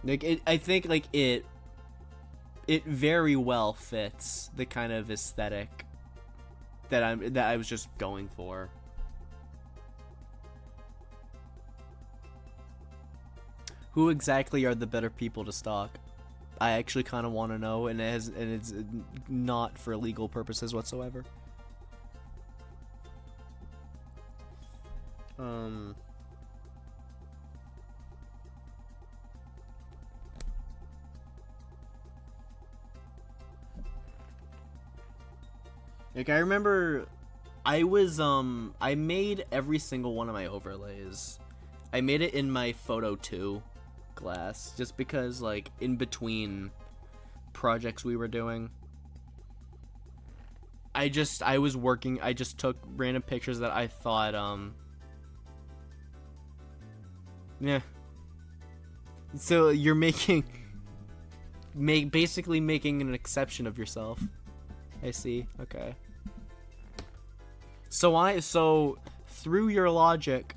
A: Like I think like it very well fits the kind of aesthetic that I was just going for. Who exactly are the better people to stalk? I actually kind of want to know, and it's not for legal purposes whatsoever. Like I remember I made every single one of my overlays. I made it in my Photo 2 class just because like in between projects we were doing, I just took random pictures that I thought yeah. So you're basically making an exception of yourself. I see. Okay. So through your logic,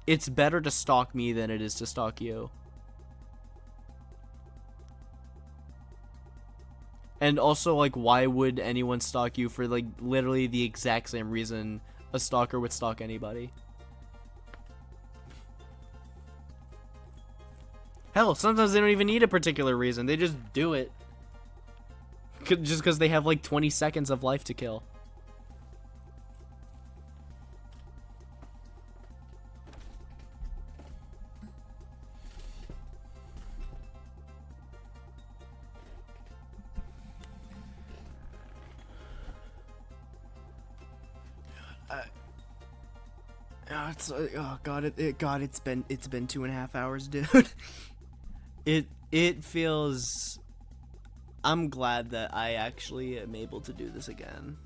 A: it's better to stalk me than it is to stalk you. And also, like, why would anyone stalk you for like literally the exact same reason a stalker would stalk anybody? Hell, sometimes they don't even need a particular reason. They just do it. Just because they have like 20 seconds of life to kill. It's been 2.5 hours, dude. It feels. I'm glad that I actually am able to do this again,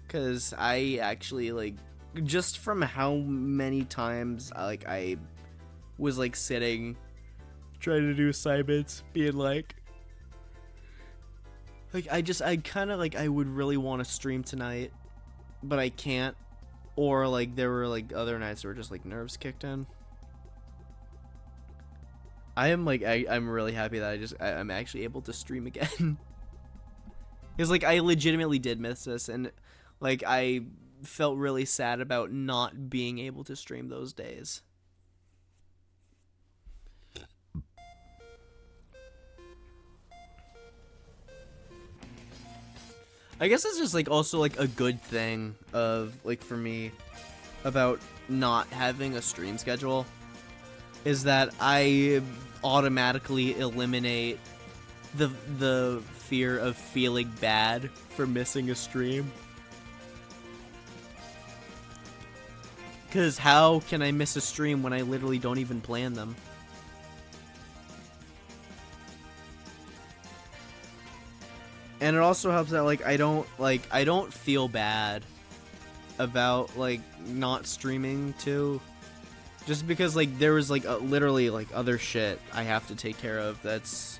A: cause I actually like just from how many times I was like sitting trying to do assignments, being like I kind of like I would really want to stream tonight, but I can't. Or like there were like other nights where just like nerves kicked in. I'm really happy that I'm actually able to stream again. Because like I legitimately did miss this, and like I felt really sad about not being able to stream those days. I guess it's just like also like a good thing of like for me about not having a stream schedule is that I automatically eliminate the fear of feeling bad for missing a stream. Cause how can I miss a stream when I literally don't even plan them? And it also helps that like I don't feel bad about like not streaming too, just because like there was like literally like other shit I have to take care of that's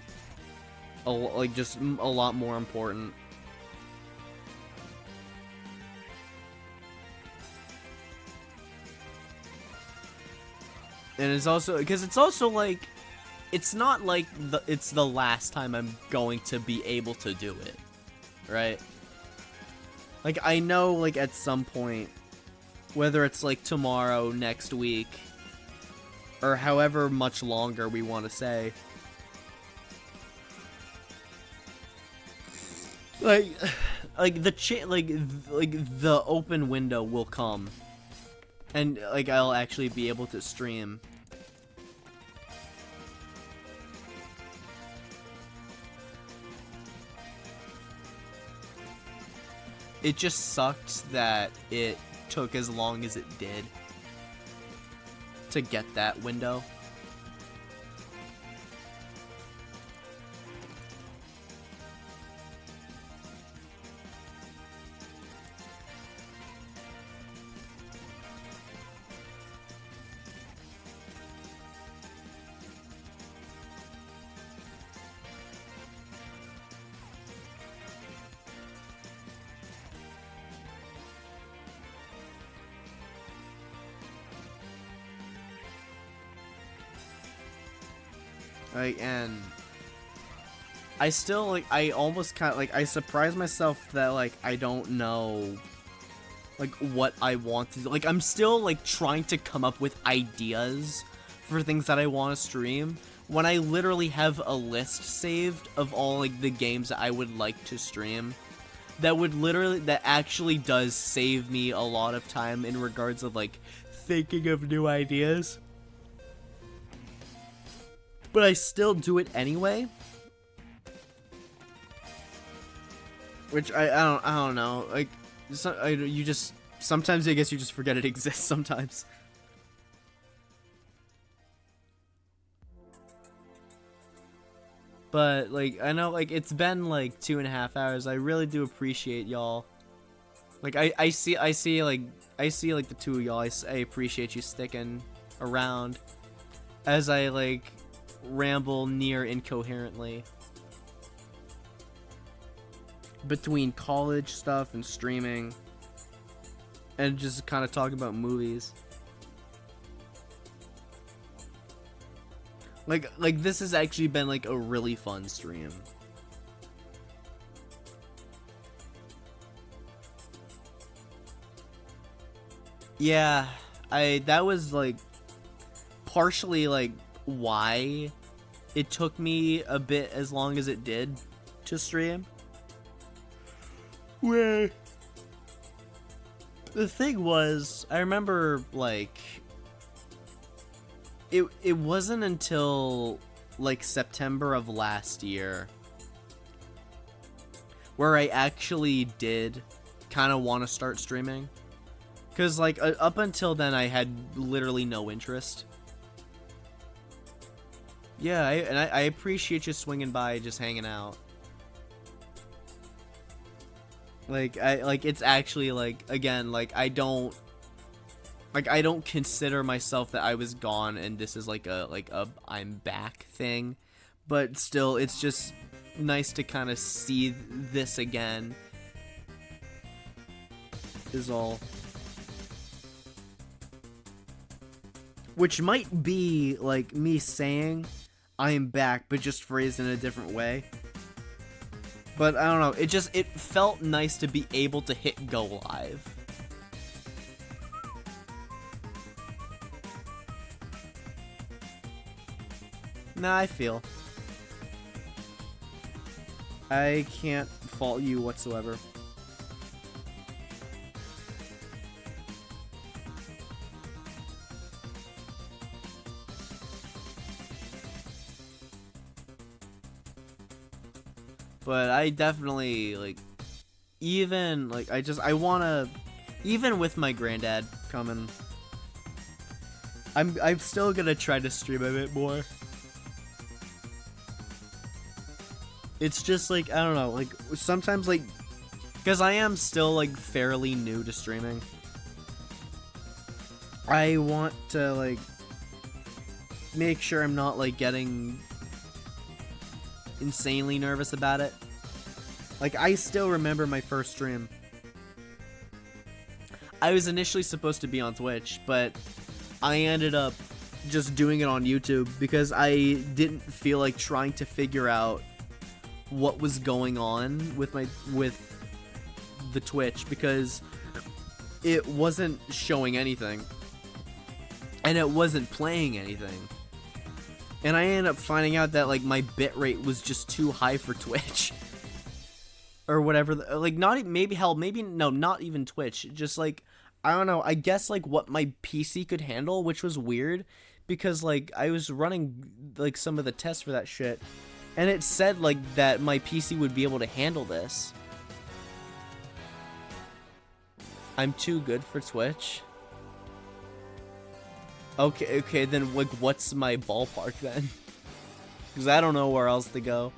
A: just a lot more important. And it's also because it's also like it's not like it's the last time I'm going to be able to do it, right? Like I know like at some point, whether it's like tomorrow, next week, or however much longer we want to say, like the open window will come, and like I'll actually be able to stream. It just sucked that it took as long as it did to get that window. Like, and I still, like, I almost kind of, like, I surprise myself that, like, I don't know, like, what I want to do. Like, I'm still, like, trying to come up with ideas for things that I want to stream, when I literally have a list saved of all, like, the games that I would like to stream. That actually does save me a lot of time in regards of, like, thinking of new ideas. But I still do it anyway. Which I don't know. Like, you just, sometimes I guess you just forget it exists sometimes. But, like, I know, like, it's been, like, 2.5 hours. I really do appreciate y'all. Like, I see, like, the two of y'all. I appreciate you sticking around as I, like, ramble near incoherently between college stuff and streaming and just kind of talking about movies. Like this has actually been, like, a really fun stream. Yeah, that was, like, partially, like, why it took me a bit as long as it did to stream. Where the thing was, I remember, like, it wasn't until, like, September of last year where I actually did kind of want to start streaming. Because, like, up until then, I had literally no interest. Yeah, I appreciate you swinging by, just hanging out. Like, it's actually, like, again, like, I don't consider myself that I was gone and this is, like a I'm back thing. But still, it's just nice to kind of see this again, is all. Which might be, like, me saying I am back, but just phrased in a different way. But I don't know, it felt nice to be able to hit go live. Nah, I feel. I can't fault you whatsoever. But I definitely, like, even, like, I wanna, even with my granddad coming, I'm still gonna try to stream a bit more. It's just, like, I don't know, like, sometimes, like, because I am still, like, fairly new to streaming, I want to, like, make sure I'm not, like, getting insanely nervous about it. Like, I still remember my first stream. I was initially supposed to be on Twitch, but I ended up just doing it on YouTube because I didn't feel like trying to figure out what was going on with the Twitch, because it wasn't showing anything and it wasn't playing anything. And I ended up finding out that, like, my bitrate was just too high for Twitch. Or whatever. Like, not even Twitch. Just, like, I don't know. I guess, like, what my PC could handle, which was weird. Because, like, I was running, like, some of the tests for that shit. And it said, like, that my PC would be able to handle this. I'm too good for Twitch. Okay, then, like, what's my ballpark then? Because I don't know where else to go.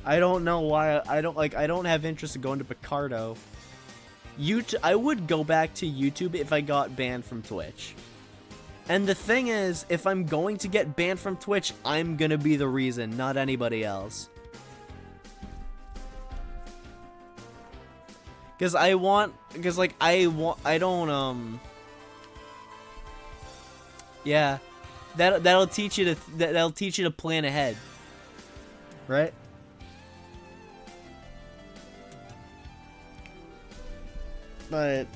A: I don't know why I don't have interest in going to Picardo. I would go back to YouTube if I got banned from Twitch. And the thing is, if I'm going to get banned from Twitch, I'm gonna be the reason, not anybody else. Because yeah. that'll teach you to plan ahead, right? But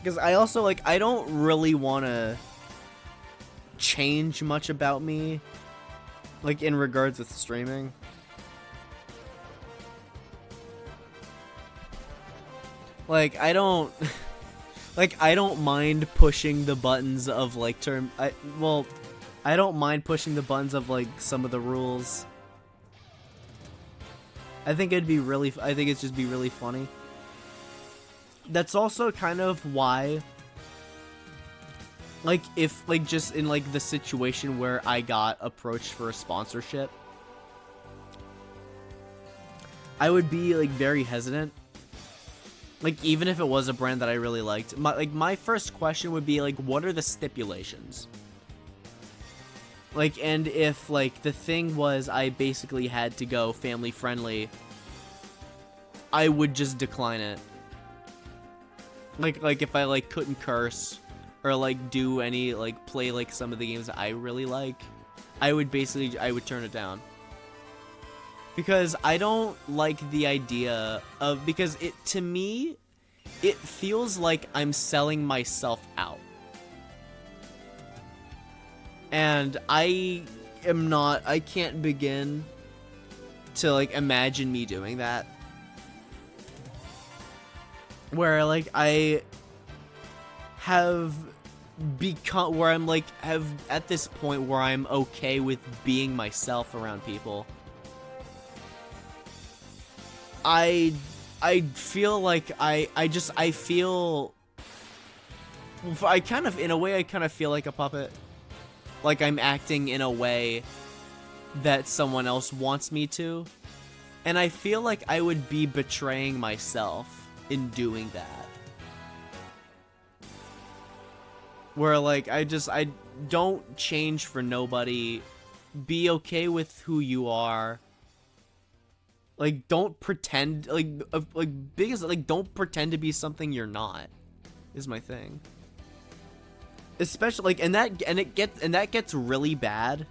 A: because I also like I don't really want to change much about me, like in regards with streaming. Like I don't like I don't mind pushing the buttons of like I don't mind pushing the buttons of like some of the rules. I think it's just be really funny. That's also kind of why, like, if, like, just in, like, the situation where I got approached for a sponsorship, I would be, like, very hesitant. Like, even if it was a brand that I really liked. My first question would be, like, what are the stipulations? Like, and if, like, the thing was I basically had to go family friendly, I would just decline it. Like if I, like, couldn't curse, or, like, do any, like, play, like, some of the games that I really like, I would turn it down. Because I don't like the idea of, because to me, it feels like I'm selling myself out. And I can't begin to, like, imagine me doing that. Where, like, I have become, where I'm, like, at this point where I'm okay with being myself around people. I feel like I feel, in a way, I kind of feel like a puppet. Like I'm acting in a way that someone else wants me to. And I feel like I would be betraying myself in doing that. Where, like, I don't change for nobody. Be okay with who you are. Like, don't pretend, don't pretend to be something you're not, is my thing. Especially, like, and that gets really bad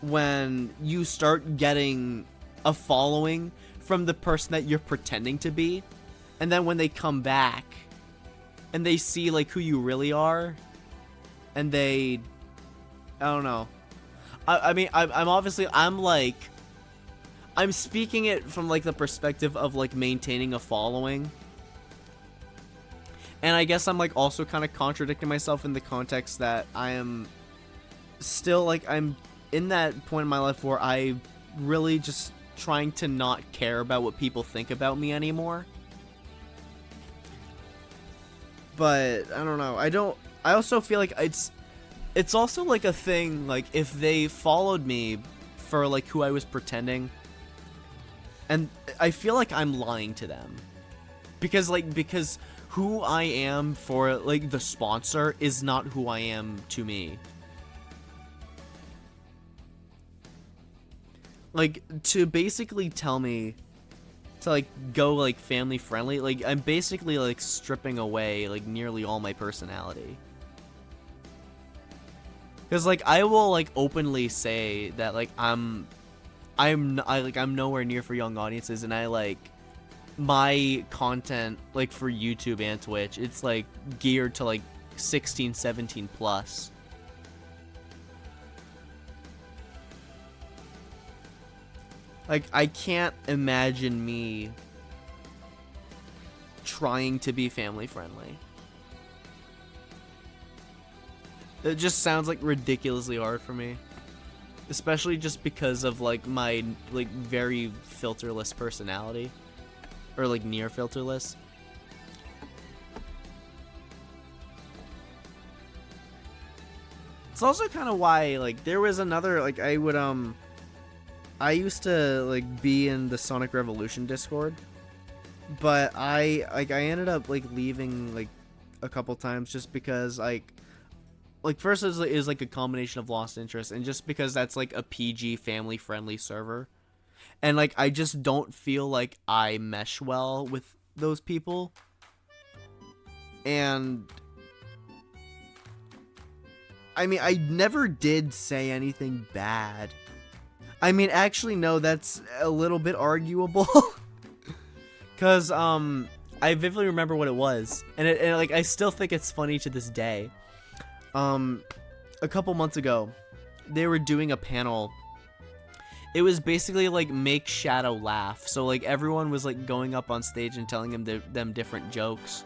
A: when you start getting a following from the person that you're pretending to be, and then when they come back and they see, like, who you really are, and I don't know. I mean, I'm speaking it from, like, the perspective of, like, maintaining a following. And I guess I'm, like, also kind of contradicting myself in the context that I am still, like, I'm in that point in my life where I really just trying to not care about what people think about me anymore. But I don't know. I also feel like it's also, like, a thing, like, if they followed me for, like, who I was pretending, and I feel like I'm lying to them. Because who I am for, like, the sponsor is not who I am to me. Like, to basically tell me to, like, go, like, family friendly, like, I'm basically, like, stripping away, like, nearly all my personality. Because, like, I will, like, openly say that, like, I'm nowhere near for young audiences, and I, like, my content, like, for YouTube and Twitch, it's, like, geared to, like, 16, 17 plus. Like, I can't imagine me trying to be family friendly. It just sounds, like, ridiculously hard for me. Especially just because of, like, my, like, very filterless personality. Or, like, near filterless. It's also kind of why, like, there was another, like, I used to, like, be in the Sonic Revolution Discord. But I ended up, like, leaving, like, a couple times just because, like, first is like a combination of lost interest, and just because that's, like, a PG family friendly server. And, like, I just don't feel like I mesh well with those people. And I mean, I never did say anything bad. I mean, actually, no, that's a little bit arguable. Because, I vividly remember what it was. And, like, I still think it's funny to this day. A couple months ago, they were doing a panel. It was basically, like, make Shadow laugh. So, like, everyone was, like, going up on stage and telling them different jokes.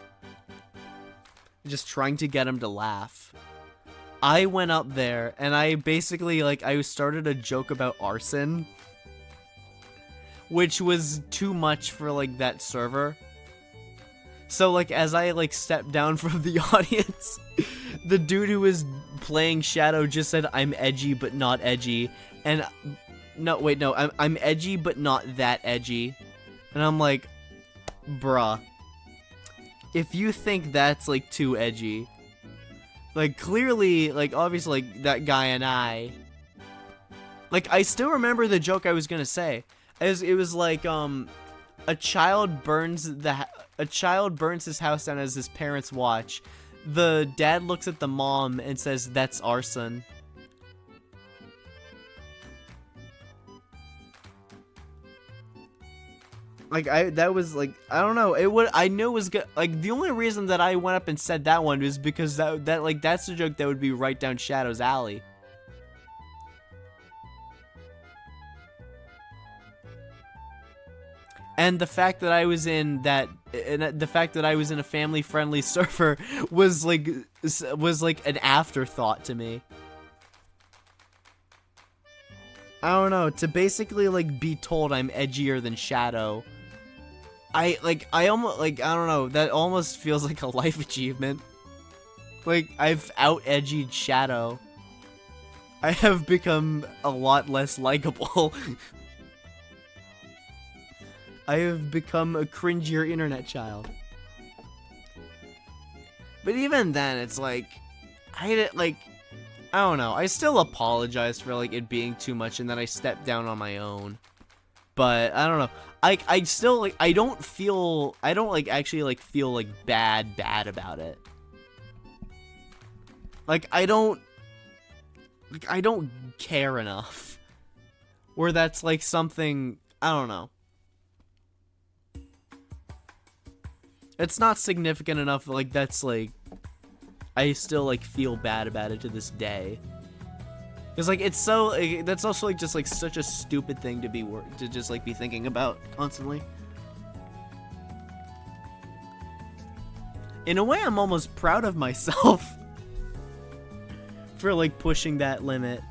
A: Just trying to get him to laugh. I went up there, and I basically, like, I started a joke about arson. Which was too much for, like, that server. So, like, as I, like, stepped down from the audience, the dude who was playing Shadow just said, "I'm edgy, but not edgy." And, no, wait, no, I'm edgy, but not that edgy. And I'm like, bruh. If you think that's, like, too edgy, like, clearly, like, obviously, like, that guy and I, like, I still remember the joke I was gonna say. It was like, a child burns his house down as his parents watch. The dad looks at the mom and says, "That's arson." Like, that was, like, I don't know, I knew it was good. Like, the only reason that I went up and said that one was because like, that's the joke that would be right down Shadow's alley. And the fact that I was in a family-friendly server was like an afterthought to me. I don't know, to basically, like, be told I'm edgier than Shadow. I almost, like, I don't know, that almost feels like a life achievement. Like, I've out-edgied Shadow. I have become a lot less likable. I have become a cringier internet child. But even then, it's like, I don't know. I still apologize for, like, it being too much, and then I stepped down on my own. But I don't know. I still, like, I don't like actually, like, feel like bad about it. Like, I don't care enough. Where that's, like, something, I don't know. It's not significant enough, like, that's, like, I still, like, feel bad about it to this day. Because, like, it's so, like, that's also, like, just, like, such a stupid thing to just, like, be thinking about constantly. In a way, I'm almost proud of myself for, like, pushing that limit.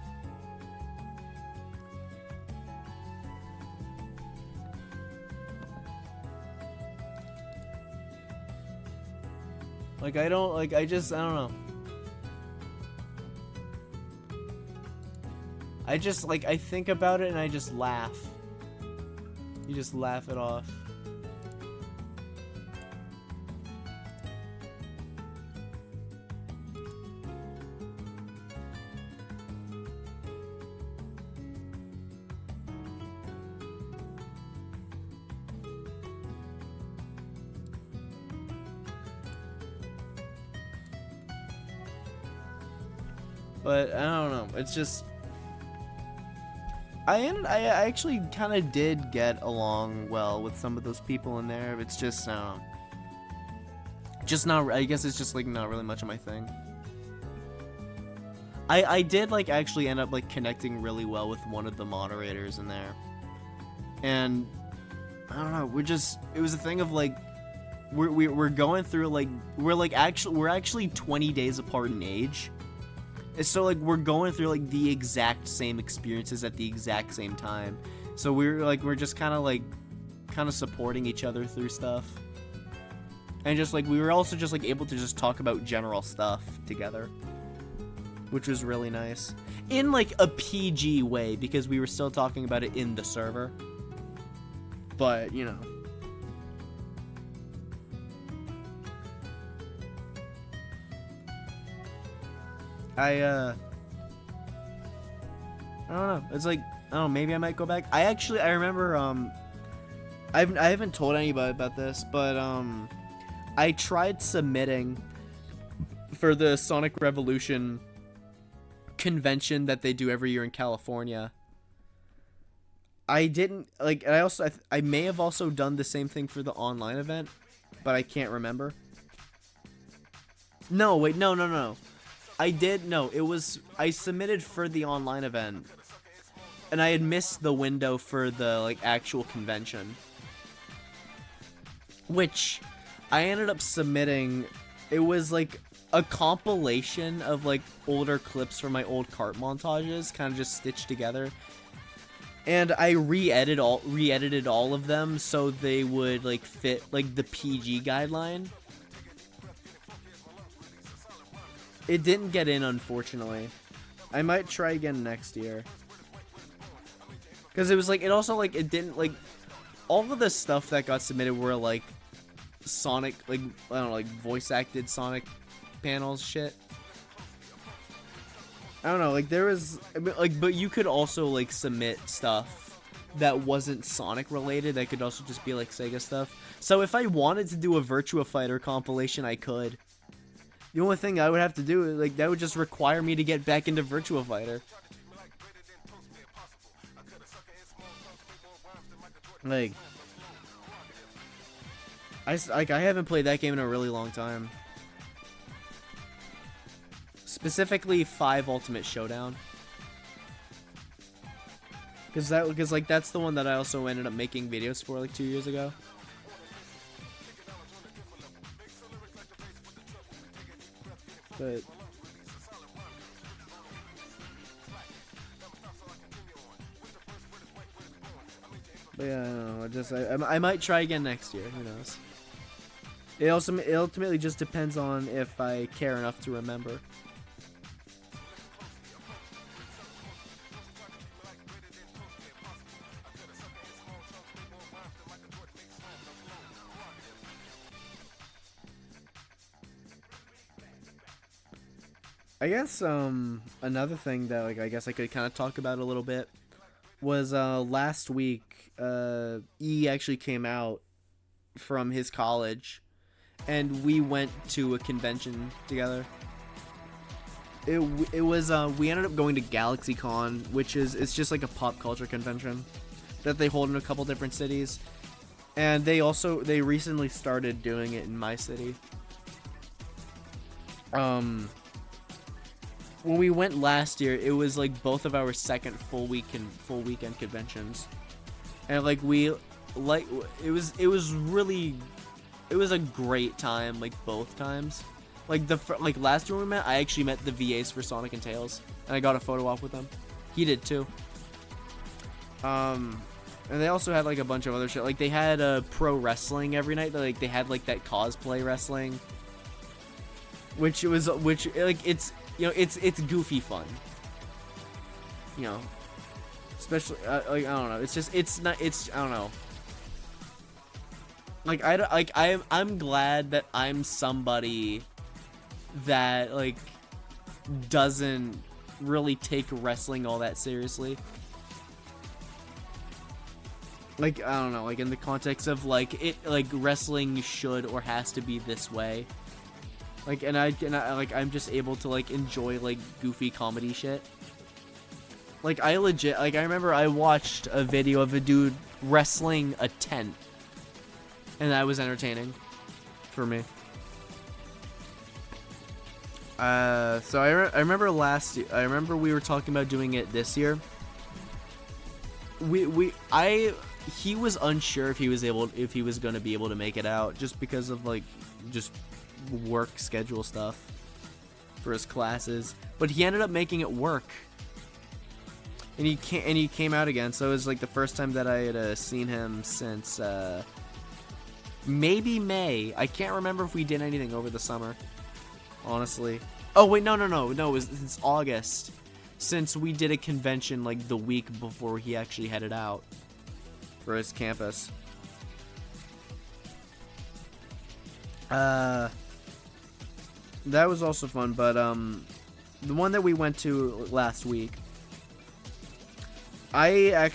A: Like, I don't know. I just, like, I think about it and I just laugh. You just laugh it off. But I don't know. It's just I actually kind of did get along well with some of those people in there. It's just not. I guess it's just, like, not really much of my thing. I did, like, actually end up, like, connecting really well with one of the moderators in there, and I don't know. It was a thing of, like, we're going through, like, we're actually 20 days apart in age. So, like, we're going through, like, the exact same experiences at the exact same time. So we're just kind of supporting each other through stuff. And just, like, we were also just, like, able to just talk about general stuff together. Which was really nice. In, like, a PG way, because we were still talking about it in the server. But, you know. I don't know. It's like, I don't know, maybe I might go back. I remember, I haven't told anybody about this, but, I tried submitting for the Sonic Revolution convention that they do every year in California. I didn't like. I may have also done the same thing for the online event, but I can't remember. No, wait, no. I did. No, it was. I submitted for the online event, and I had missed the window for the like actual convention, which I ended up submitting. It was like a compilation of like older clips from my old cart montages, kind of just stitched together. And I re-edited all of them so they would like fit like the PG guideline. It didn't get in, unfortunately. I might try again next year. Cause it was like it also like it didn't like all of the stuff that got submitted were like Sonic, like I don't know, like voice acted Sonic panels shit. I don't know, like there was like, but you could also like submit stuff that wasn't Sonic related. That could also just be like Sega stuff. So if I wanted to do a Virtua Fighter compilation, I could. The only thing I would have to do, like, that would just require me to get back into Virtua Fighter. Like, I haven't played that game in a really long time. Specifically 5 Ultimate Showdown. Because like that's the one that I also ended up making videos for like 2 years ago. But yeah, I don't know. I might try again next year. Who knows? It ultimately just depends on if I care enough to remember. I guess another thing that like I guess I could kind of talk about a little bit was last week E actually came out from his college and we went to a convention together. It was we ended up going to GalaxyCon, which is it's just like a pop culture convention that they hold in a couple different cities, and they recently started doing it in my city. When we went last year, it was like both of our second full weekend conventions, and like it was a great time like both times. Like like last year when we met, I actually met the VAs for Sonic and Tails, and I got a photo op with them. He did too. And they also had like a bunch of other shit. Like they had pro wrestling every night. Like they had like that cosplay wrestling, which like it's. You know, it's goofy fun. You know, especially like I don't know. It's just I don't know. Like I'm glad that I'm somebody that like doesn't really take wrestling all that seriously. Like I don't know. Like in the context of like wrestling should or has to be this way. Like and I like I'm just able to like enjoy like goofy comedy shit. Like I remember I watched a video of a dude wrestling a tent, and that was entertaining for me. So I remember last year. I remember we were talking about doing it this year. He was unsure if he was going to be able to make it out just because of like just work schedule stuff for his classes, but he ended up making it work, and he came out again. So it was like the first time that I had seen him since maybe May. I can't remember if we did anything over the summer, honestly. Oh wait, no, it was since August, since we did a convention like the week before he actually headed out for his campus. That was also fun, but the one that we went to last week, I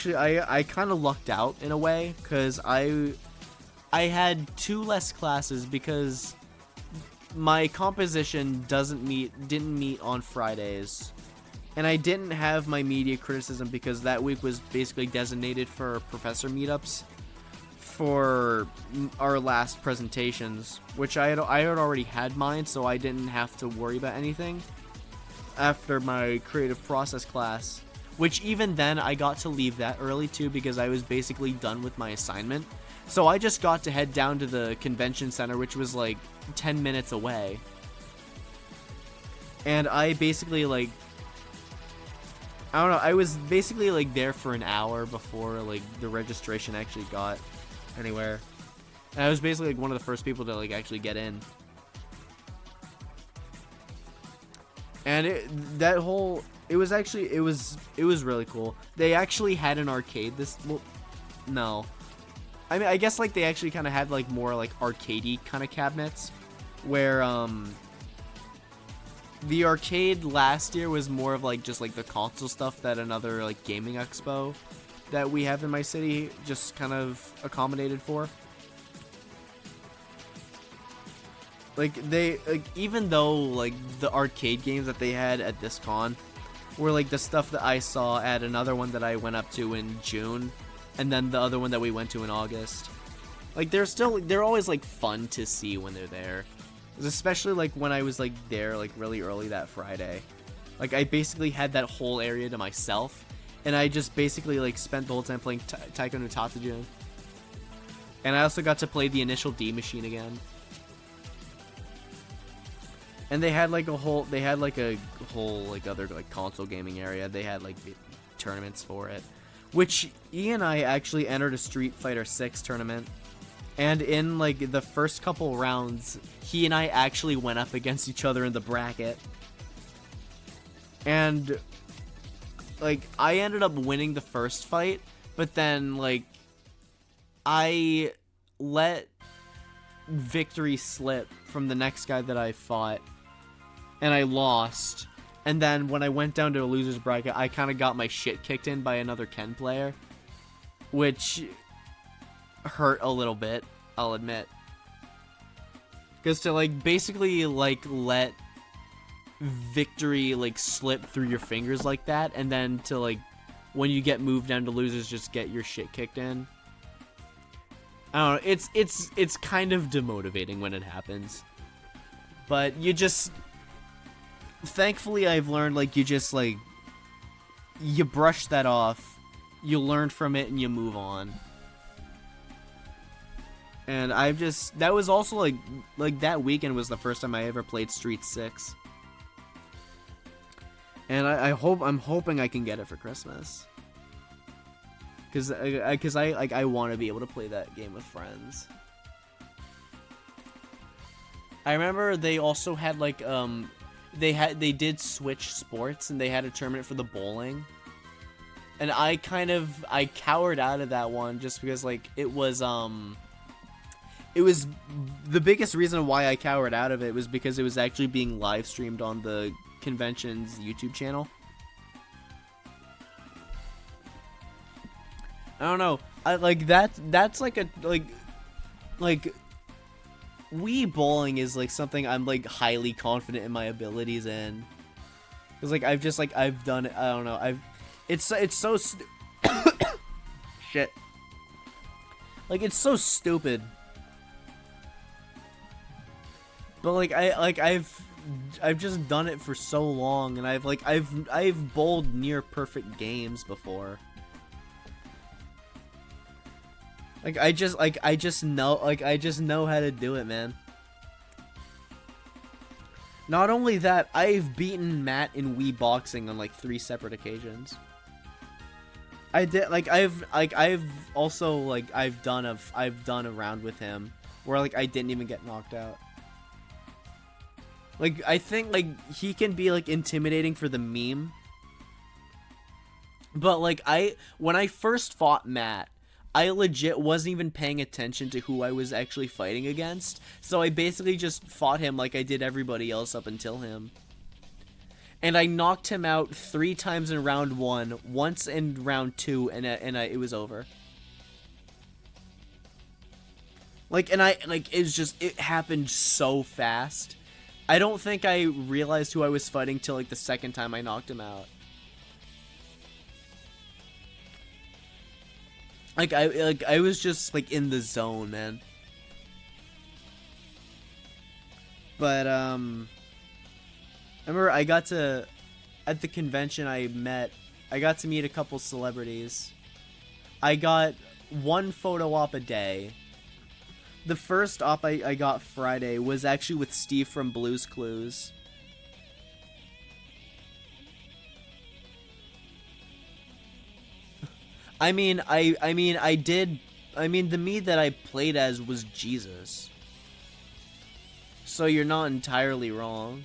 A: kind of lucked out in a way, because I had 2 less classes because my composition didn't meet on Fridays, And I didn't have my media criticism because that week was basically designated for professor meetups for our last presentations, which I had already had mine, so I didn't have to worry about anything after my creative process class, which even then I got to leave that early too because I was basically done with my assignment. So I just got to head down to the convention center, which was like 10 minutes away. And I basically like, I don't know, I was basically like there for an hour before like the registration actually got anywhere. And I was basically like one of the first people to like actually get in. And it was really cool. They actually had an arcade no. I mean, I guess like they actually kind of had like more like arcadey kind of cabinets where the arcade last year was more of like just like the console stuff that another like gaming expo that we have in my city just kind of accommodated for. Like even though like the arcade games that they had at this con were like the stuff that I saw at another one that I went up to in June, and then the other one that we went to in August. Like they're always like fun to see when they're there. Especially like when I was like there like really early that Friday. Like I basically had that whole area to myself, and I just basically like spent the whole time playing Taiko no Tatsujin. And I also got to play the Initial D machine again. And they had like a whole like other like console gaming area. They had like tournaments for it, which Ian and I actually entered a Street Fighter 6 tournament. And in like the first couple rounds, he and I actually went up against each other in the bracket. And like I ended up winning the first fight, but then like I let victory slip from the next guy that I fought, and I lost. And then when I went down to a loser's bracket, I kind of got my shit kicked in by another Ken player, which hurt a little bit, I'll admit. Because to like basically like let victory like slip through your fingers like that, and then to like when you get moved down to losers just get your shit kicked in. I don't know, it's kind of demotivating when it happens. But you just, thankfully I've learned like you just like, you brush that off, you learn from it, and you move on. And I've just, that was also like that weekend was the first time I ever played Street 6. And I'm hoping I can get it for Christmas. Cause I want to be able to play that game with friends. I remember they also had like they did Switch Sports, and they had a tournament for the bowling. And I cowered out of that one just because like it was the biggest reason why I cowered out of it was because it was actually being live streamed on the convention's YouTube channel. I don't know. I like that's like a like Wii bowling is like something I'm like highly confident in my abilities in. Cuz like I've done it. I don't know. It's so shit. Like it's so stupid. But like I've just done it for so long, and I've bowled near perfect games before. Like I just know how to do it, man. Not only that, I've beaten Matt in Wii boxing on like 3 separate occasions. I've done a round with him where like I didn't even get knocked out. Like I think like he can be like intimidating for the meme. But like when I first fought Matt, I legit wasn't even paying attention to who I was actually fighting against. So I basically just fought him like I did everybody else up until him. And I knocked him out 3 times in round 1, once in round 2, and it was over. Like, and it happened so fast. I don't think I realized who I was fighting till like the second time I knocked him out. I was just like in the zone, man. But I remember I got to at the convention I got to meet a couple celebrities. I got one photo op a day. The first op I got Friday was actually with Steve from Blue's Clues. I mean, the me that I played as was Jesus. So you're not entirely wrong.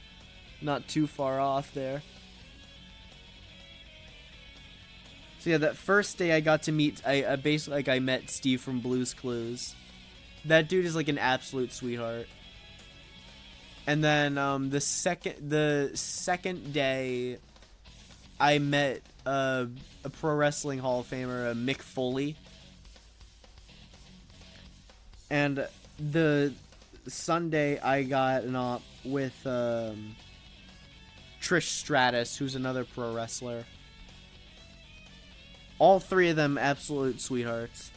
A: Not too far off there. So yeah, that first day I got to meet, I basically, like, I met Steve from Blue's Clues. That dude is like an absolute sweetheart. And then the second day, I met a pro wrestling Hall of Famer, Mick Foley. And the Sunday I got an op with Trish Stratus, who's another pro wrestler. All three of them absolute sweethearts.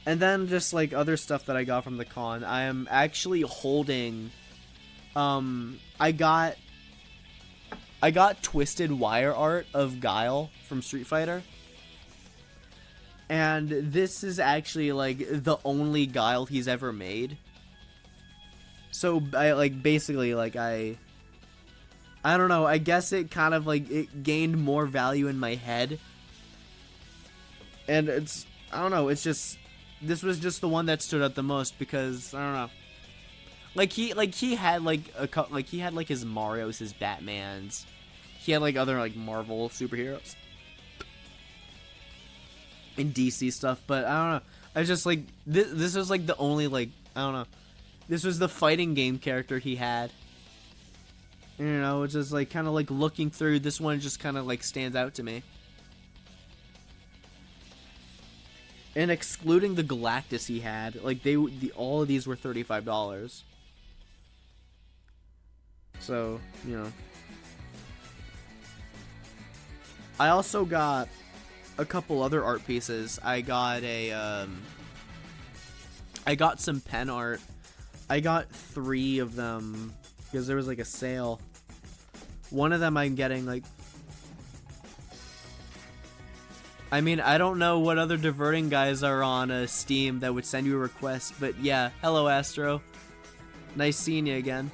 A: And then just like other stuff that I got from the con, I am actually holding I got Twisted Wire art of Guile from Street Fighter. And this is actually like the only Guile he's ever made. So I like basically like I don't know, I guess it kind of like it gained more value in my head. And it's I don't know, it's just this was just the one that stood out the most because I don't know. He had he had like his Marios, his Batmans. He had like other like Marvel superheroes and DC stuff, but I don't know. I was just like this was like the only like I don't know. This was the fighting game character he had. You know, it's just like kind of like looking through this one just kind of like stands out to me. And excluding the Galactus he had, like all of these were $35. So, you know. I also got a couple other art pieces. I got some pen art. I got 3 of them because there was like a sale. One of them I'm getting like I mean, I don't know what other diverting guys are on Steam that would send you a request, but yeah, hello Astro. Nice seeing you again.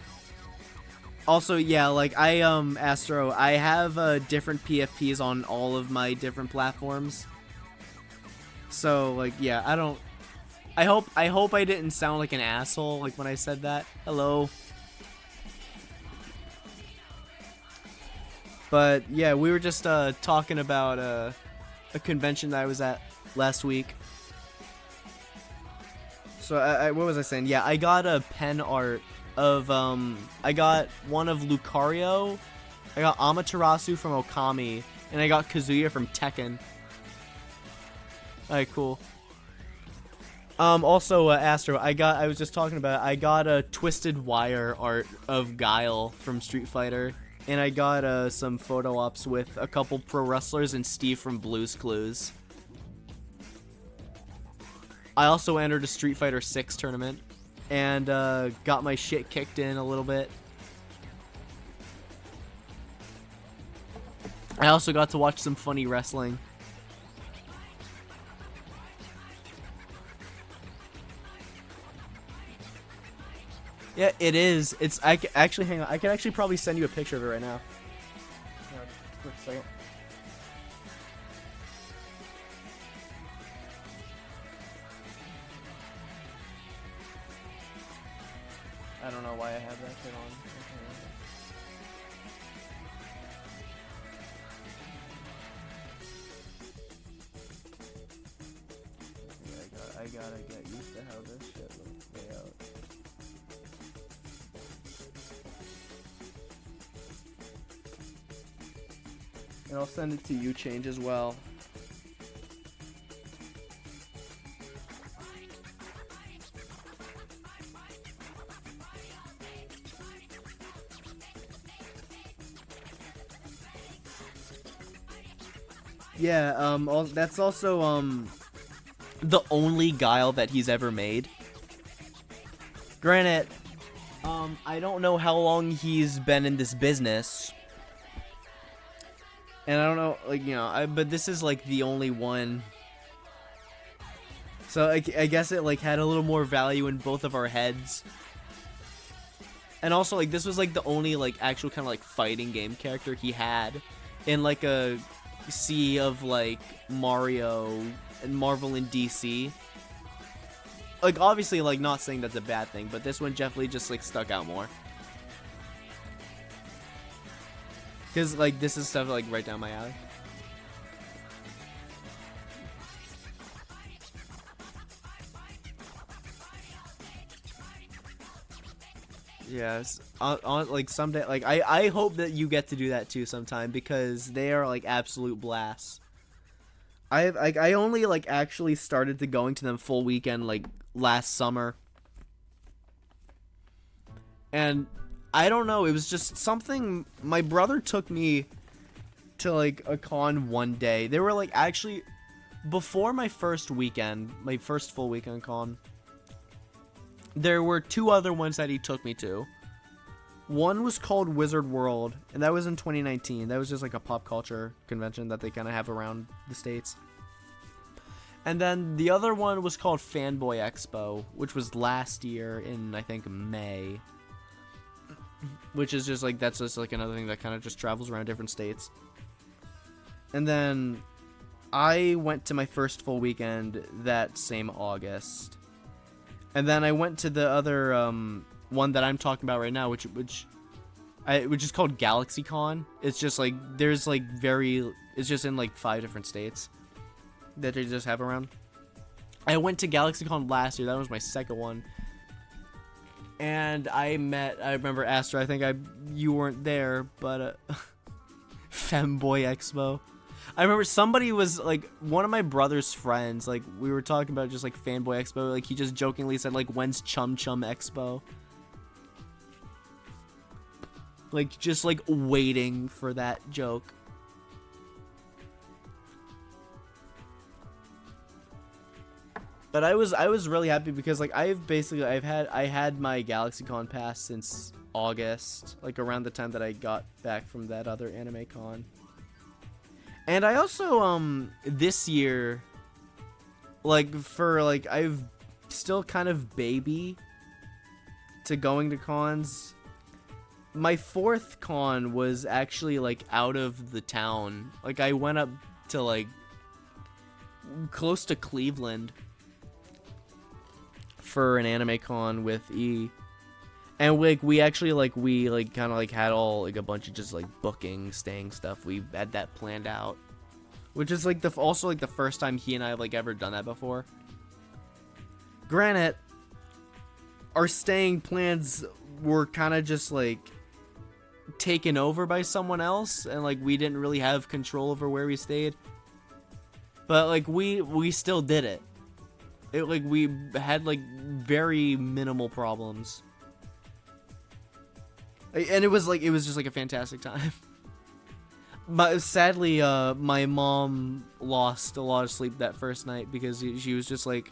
A: Also, yeah, like Astro, I have different PFPs on all of my different platforms. So, like, yeah, I hope I didn't sound like an asshole like when I said that. Hello. But yeah, we were just talking about a convention that I was at last week. So what was I saying? Yeah, I got a pen art of I got one of Lucario, I got Amaterasu from Okami, and I got Kazuya from Tekken. Alright, cool. Also, Astro, I was just talking about it. I got a Twisted Wire art of Guile from Street Fighter, and I got some photo ops with a couple pro wrestlers and Steve from Blue's Clues. I also entered a Street Fighter 6 tournament, and got my shit kicked in a little bit. I also got to watch some funny wrestling. Yeah, it is. Actually, hang on. I can actually probably send you a picture of it right now. Quick second. I don't know why I have that shit on. Yeah, I gotta get used to how this shit looks lay out. And I'll send it to you, Change, as well. Yeah, that's also, the only Guile that he's ever made. Granted, I don't know how long he's been in this business. And I don't know, like, you know, but this is, like, the only one. So, I guess it, like, had a little more value in both of our heads. And also, like, this was, like, the only, like, actual kind of, like, fighting game character he had in, like, a sea of, like, Mario and Marvel and DC. Like, obviously, like, not saying that's a bad thing, but this one definitely just, like, stuck out more. Because, like, this is stuff, like, right down my alley. Yes, on like someday, like I hope that you get to do that too sometime, because they are like absolute blasts. I only like actually started to going to them full weekend like last summer, and I don't know, it was just something. My brother took me to like a con one day. They were like actually before my first weekend, my first full weekend con. There were two other ones that he took me to. One was called Wizard World, and that was in 2019. That was just like a pop culture convention that they kind of have around the States. And then the other one was called Fanboy Expo, which was last year in, I think, May. Which is just like, that's just like another thing that kind of just travels around different states. And then I went to my first full weekend that same August. And then I went to the other one that I'm talking about right now, which is called GalaxyCon. It's just like there's like it's just in like 5 different states that they just have around. I went to GalaxyCon last year. That was my second one. And I remember Astra. I think you weren't there, but Femboy Expo. I remember somebody was like, one of my brother's friends, like we were talking about just like Fanboy Expo, like he just jokingly said like, when's Chum Chum Expo? Like just like waiting for that joke. But I was really happy because like I had my GalaxyCon pass since August, like around the time that I got back from that other anime con. And I also, this year, like, I've still kind of baby to going to cons. My 4th con was actually, like, out of the town. Like, I went up to, like, close to Cleveland for an anime con with E. And like we actually like kind of like had all like a bunch of just like booking, staying stuff. We had that planned out, which is like also like the first time he and I have like ever done that before. Granted, our staying plans were kind of just like taken over by someone else, and like we didn't really have control over where we stayed. But like we still did it. It like we had like very minimal problems. And it was just like a fantastic time. But sadly, my mom lost a lot of sleep that first night because she was just like,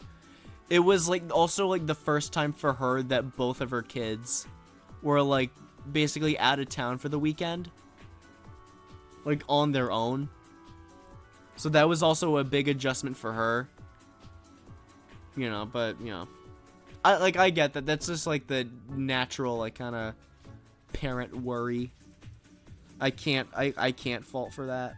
A: it was like also like the first time for her that both of her kids were like basically out of town for the weekend, like on their own. So that was also a big adjustment for her. You know, but you know, I get that. That's just like the natural like kind of parent worry. I can't fault for that.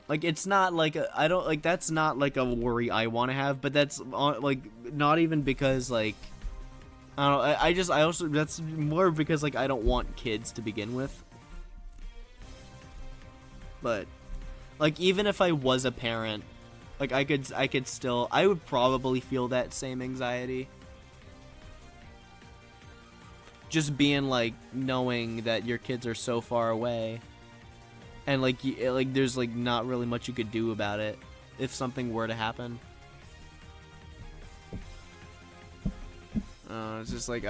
A: Like it's not like I don't like that's not like a worry I want to have, but that's like not even because like I don't know, I also that's more because like I don't want kids to begin with. But like even if I was a parent, like I could still, I would probably feel that same anxiety. Just being like knowing that your kids are so far away, and like there's like not really much you could do about it if something were to happen. It's just like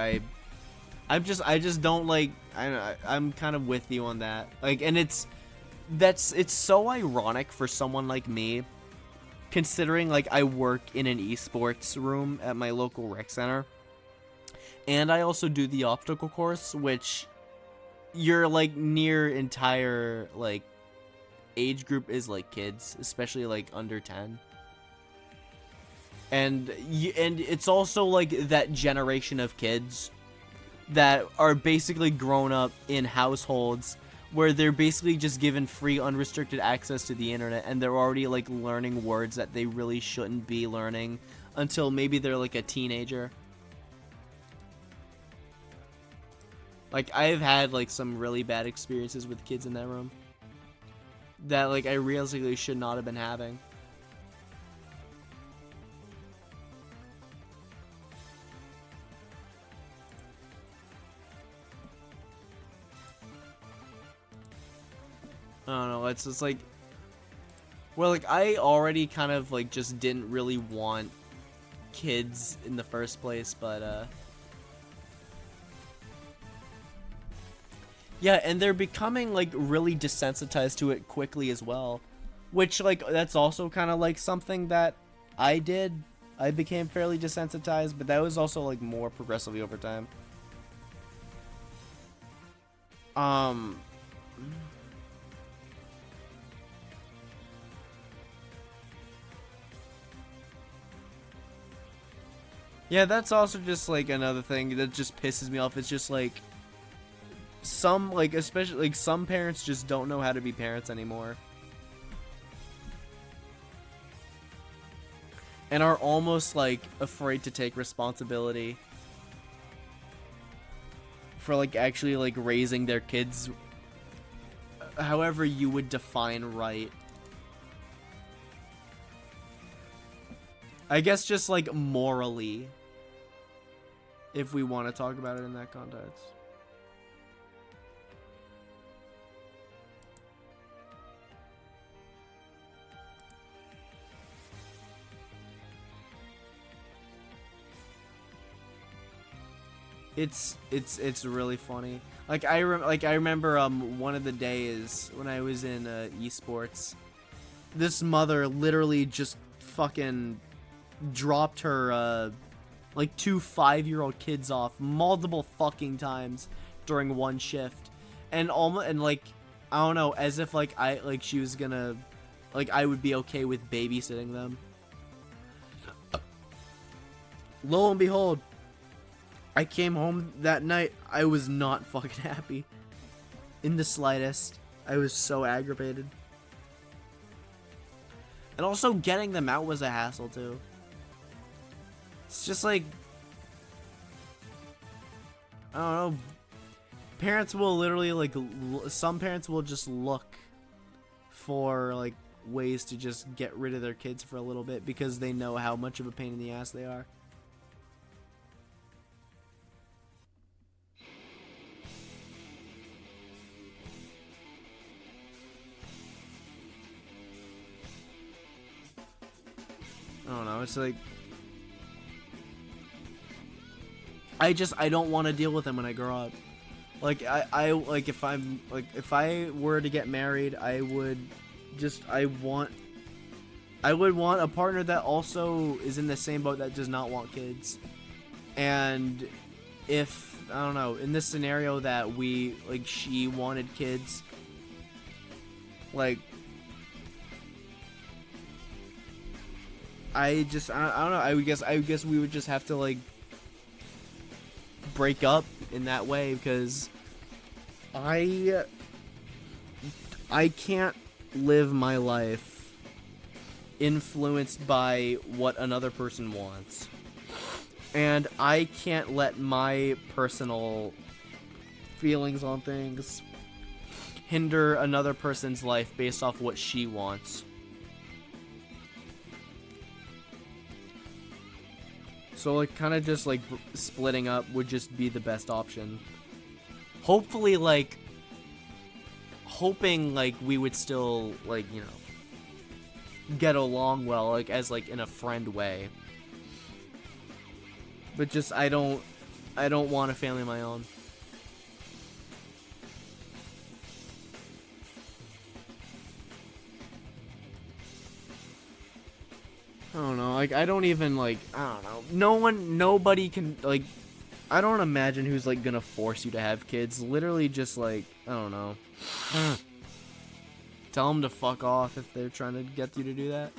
A: I just don't like. I'm kind of with you on that. Like, and it's so ironic for someone like me, considering like I work in an esports room at my local rec center, and I also do the optical course, which your like near entire like age group is like kids, especially like under 10. And it's also like that generation of kids that are basically grown up in households where they're basically just given free unrestricted access to the internet, and they're already like learning words that they really shouldn't be learning until maybe they're like a teenager. Like, I've had like some really bad experiences with kids in that room that like I realistically should not have been having. I don't know, it's just like, well, like, I already kind of like just didn't really want kids in the first place, but yeah, and they're becoming like really desensitized to it quickly as well, which like that's also kind of like something that I did. I became fairly desensitized, but that was also like more progressively over time. Yeah, that's also just like another thing that just pisses me off. It's just like some like, especially like some parents just don't know how to be parents anymore, and are almost like afraid to take responsibility for like actually like raising their kids however you would define right. I guess just like morally, if we want to talk about it in that context. It's really funny. Like I remember one of the days when I was in esports, this mother literally just fucking dropped her like 2 5-year-old kids off multiple fucking times during one shift, and almost, and like, I don't know, as if like she was gonna, like, I would be okay with babysitting them. Lo and behold, I came home that night, I was not fucking happy in the slightest. I was so aggravated. And also getting them out was a hassle too. It's just like, I don't know, parents will literally like, some parents will just look for like ways to just get rid of their kids for a little bit because they know how much of a pain in the ass they are. I don't know, it's like, I don't want to deal with them when I grow up. Like, I like, if I'm like, if I were to get married, I would want a partner that also is in the same boat, that does not want kids. And if, I don't know, in this scenario that we, like, she wanted kids, like, I don't know, I guess we would just have to like break up in that way, because I can't live my life influenced by what another person wants, and I can't let my personal feelings on things hinder another person's life based off what she wants. So, like, kind of just, like, splitting up would just be the best option. Hopefully, like, hoping, like, we would still, like, you know, get along well, like, as, like, in a friend way. But just, I don't I don't want a family of my own. I don't know, like, I don't even, like, I don't know. Nobody can, like, I don't imagine who's, like, gonna force you to have kids. Literally just, like, I don't know. Tell them to fuck off if they're trying to get you to do that.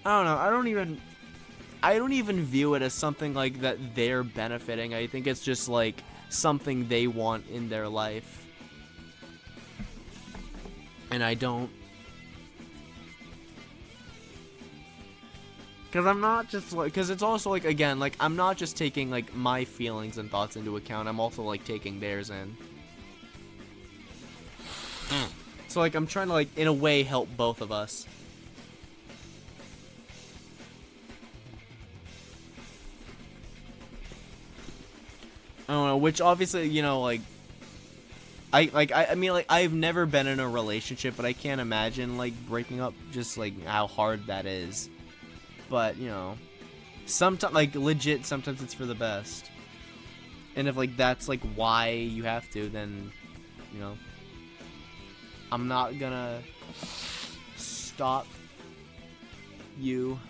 A: I don't know, I don't even view it as something, like, that they're benefiting. I think it's just, like, something they want in their life. And I don't. Because I'm not just, like, because it's also, like, again, like, I'm not just taking, like, my feelings and thoughts into account. I'm also, like, taking theirs in. So, like, I'm trying to, like, in a way, help both of us. I don't know, which obviously, you know, like, I mean, like, I've never been in a relationship, but I can't imagine, like, breaking up, just, like, how hard that is. But, you know, sometimes, like, legit, sometimes it's for the best. And if, like, that's, like, why you have to, then, you know, I'm not gonna stop you.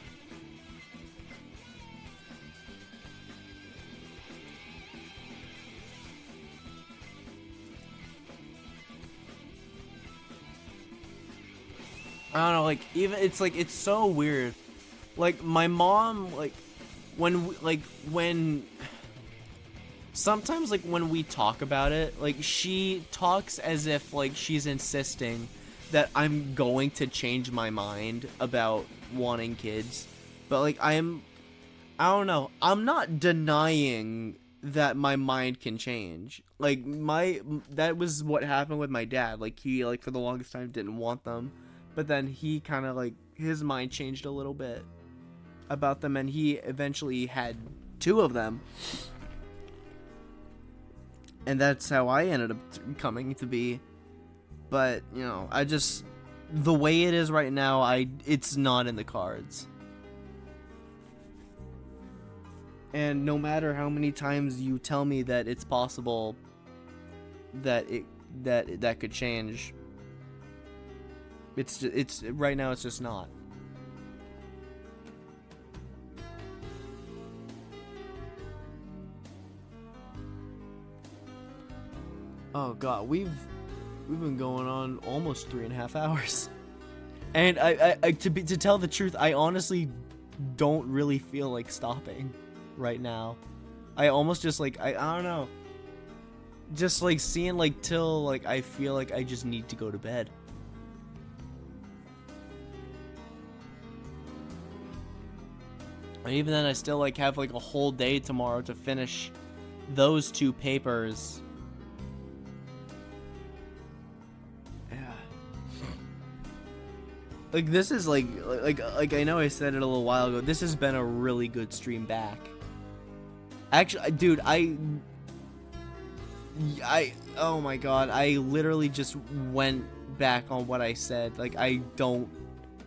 A: I don't know, like, even, it's, like, it's so weird. Like, my mom, like, when sometimes, like, when we talk about it, like, she talks as if, like, she's insisting that I'm going to change my mind about wanting kids. But, like, I don't know, I'm not denying that my mind can change. Like, that was what happened with my dad. Like, he, like, for the longest time didn't want them. But then he kind of, like, his mind changed a little bit about them, and he eventually had 2 of them. And that's how I ended up coming to be. But, you know, I just, the way it is right now, it's not in the cards. And no matter how many times you tell me that it's possible that that could change, it's right now, it's just not. Oh god, we've been going on almost 3.5 hours, and I to tell the truth, I honestly don't really feel like stopping right now. I almost just, like, I don't know, just, like, seeing, like, till, like, I feel like I just need to go to bed. And even then, I still, like, have, like, a whole day tomorrow to finish those 2 papers. Yeah. Like, this is, like, I know I said it a little while ago. This has been a really good stream back. Actually, dude, oh my god, I literally just went back on what I said. Like, I don't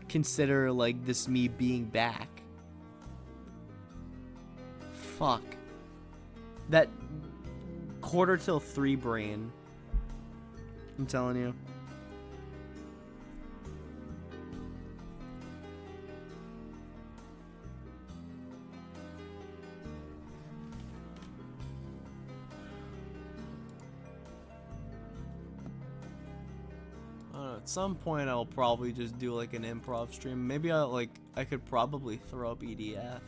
A: consider, like, this me being back. Fuck. That 2:45 brain. I'm telling you. I don't know, at some point I'll probably just do, like, an improv stream. Maybe I could probably throw up EDF.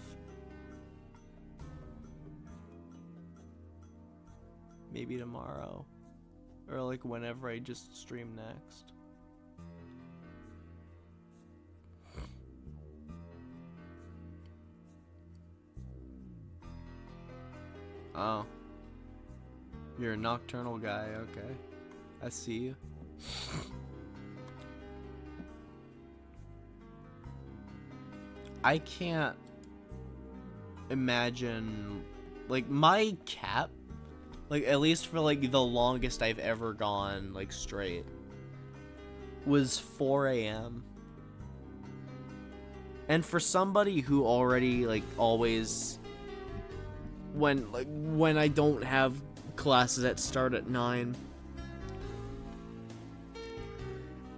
A: Maybe tomorrow, or, like, whenever I just stream next. Oh, you're a nocturnal guy. Okay, I see you. I can't imagine, like, my cap, like, at least for, like, the longest I've ever gone, like, straight, was 4 a.m. And for somebody who already, like, always, when I don't have classes that start at 9,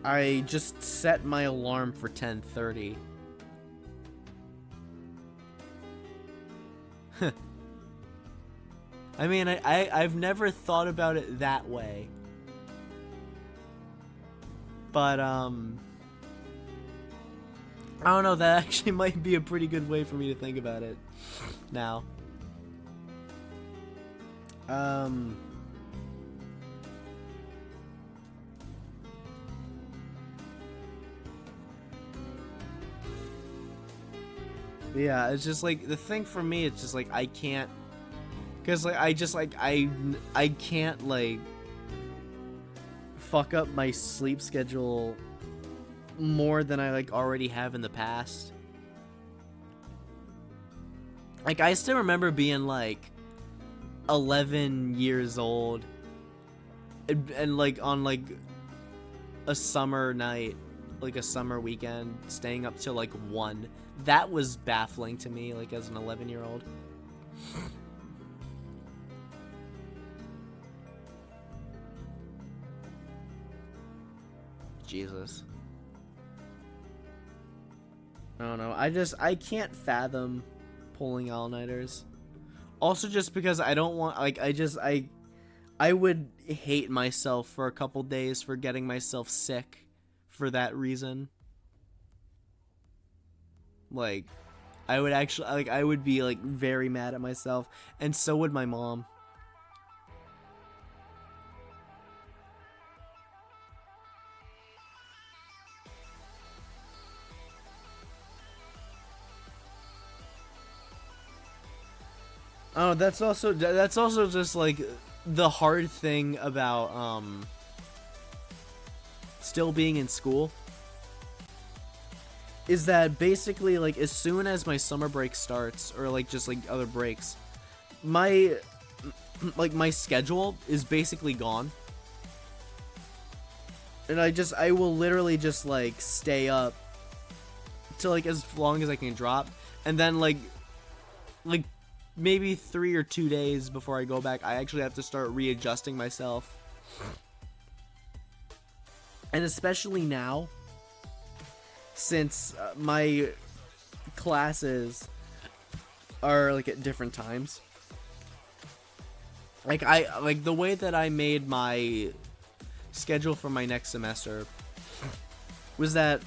A: I just set my alarm for 10:30. I mean, I've never thought about it that way. But, I don't know, that actually might be a pretty good way for me to think about it now. Yeah, it's just like, the thing for me, it's just like, I can't, because like, I can't like fuck up my sleep schedule more than I like already have in the past. Like, I still remember being like 11 years old and like on like a summer night, like a summer weekend, staying up till like 1. That was baffling to me, like, as an 11-year-old. Jesus. I don't know. I can't fathom pulling all-nighters. Also, just because I don't want, like, I would hate myself for a couple days for getting myself sick for that reason. Like, I would actually, like, I would be, like, very mad at myself, and so would my mom. Oh, that's also just, like, the hard thing about, still being in school. Is that basically, like, as soon as my summer break starts, or like just like other breaks, my schedule is basically gone, and I will literally just like stay up till like as long as I can drop, and then like maybe 3 or 2 days before I go back, I actually have to start readjusting myself. And especially now, since my classes are like at different times, like the way that I made my schedule for my next semester was that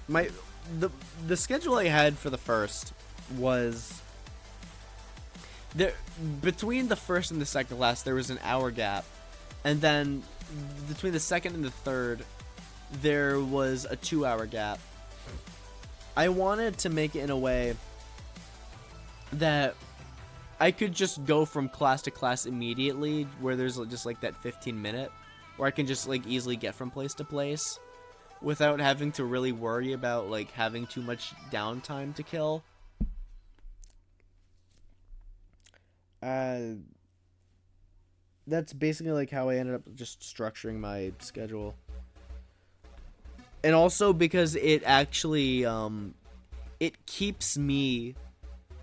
A: the schedule I had for the first was there, between the first and the second class there was an hour gap, and then between the second and the third there was a 2-hour gap. I wanted to make it in a way that I could just go from class to class immediately, where there's just like that 15-minute, where I can just like easily get from place to place without having to really worry about like having too much downtime to kill. That's basically like how I ended up just structuring my schedule. And also because it actually, it keeps me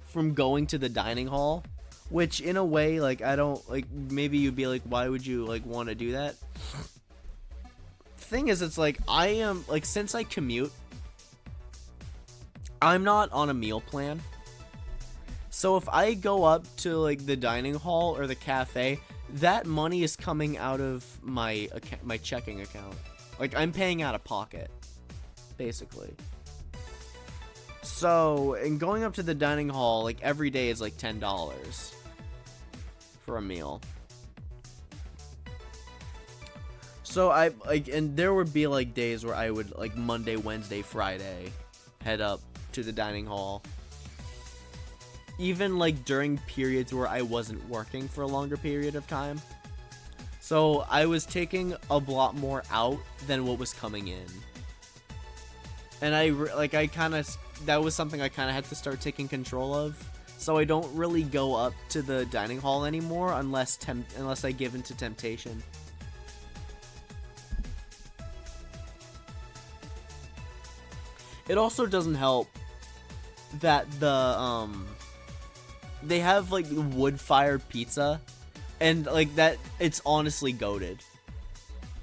A: from going to the dining hall, which in a way, like, I don't, like, maybe you'd be like, why would you, like, want to do that? Thing is, it's like, I am, like, since I commute, I'm not on a meal plan. So if I go up to, like, the dining hall or the cafe, that money is coming out of my checking account. Like, I'm paying out of pocket, basically. So, and going up to the dining hall, like, every day is, like, $10 for a meal. So, and there would be, like, days where I would, like, Monday, Wednesday, Friday, head up to the dining hall. Even, like, during periods where I wasn't working for a longer period of time. So I was taking a lot more out than what was coming in. And that was something I kind of had to start taking control of. So I don't really go up to the dining hall anymore unless I give into temptation. It also doesn't help that they have like wood fire pizza, and like that it's honestly goated.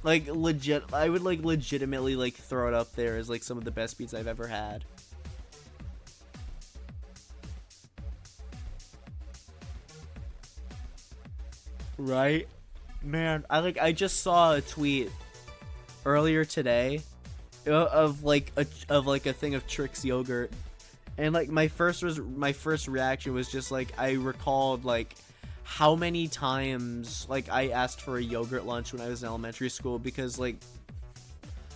A: Like legit, I would like legitimately like throw it up there as like some of the best pizza I've ever had. Right? Man, I just saw a tweet earlier today of like a thing of Trix yogurt, and like my first reaction was just like I recalled like how many times like I asked for a yogurt lunch when I was in elementary school, because like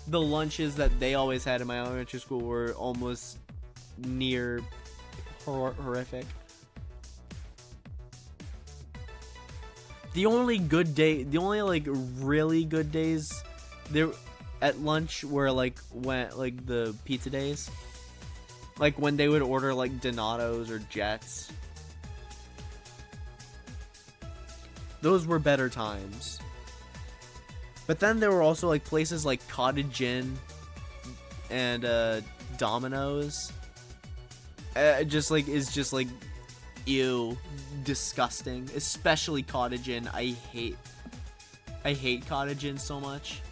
A: the lunches that they always had in my elementary school were almost near horrific. The only like really good days there at lunch were like when like the pizza days, like when they would order like Donatos or Jets. Those were better times. But then there were also like places like Cottage Inn and Domino's. Just like is just like ew, disgusting. Especially Cottage Inn. I hate Cottage Inn so much.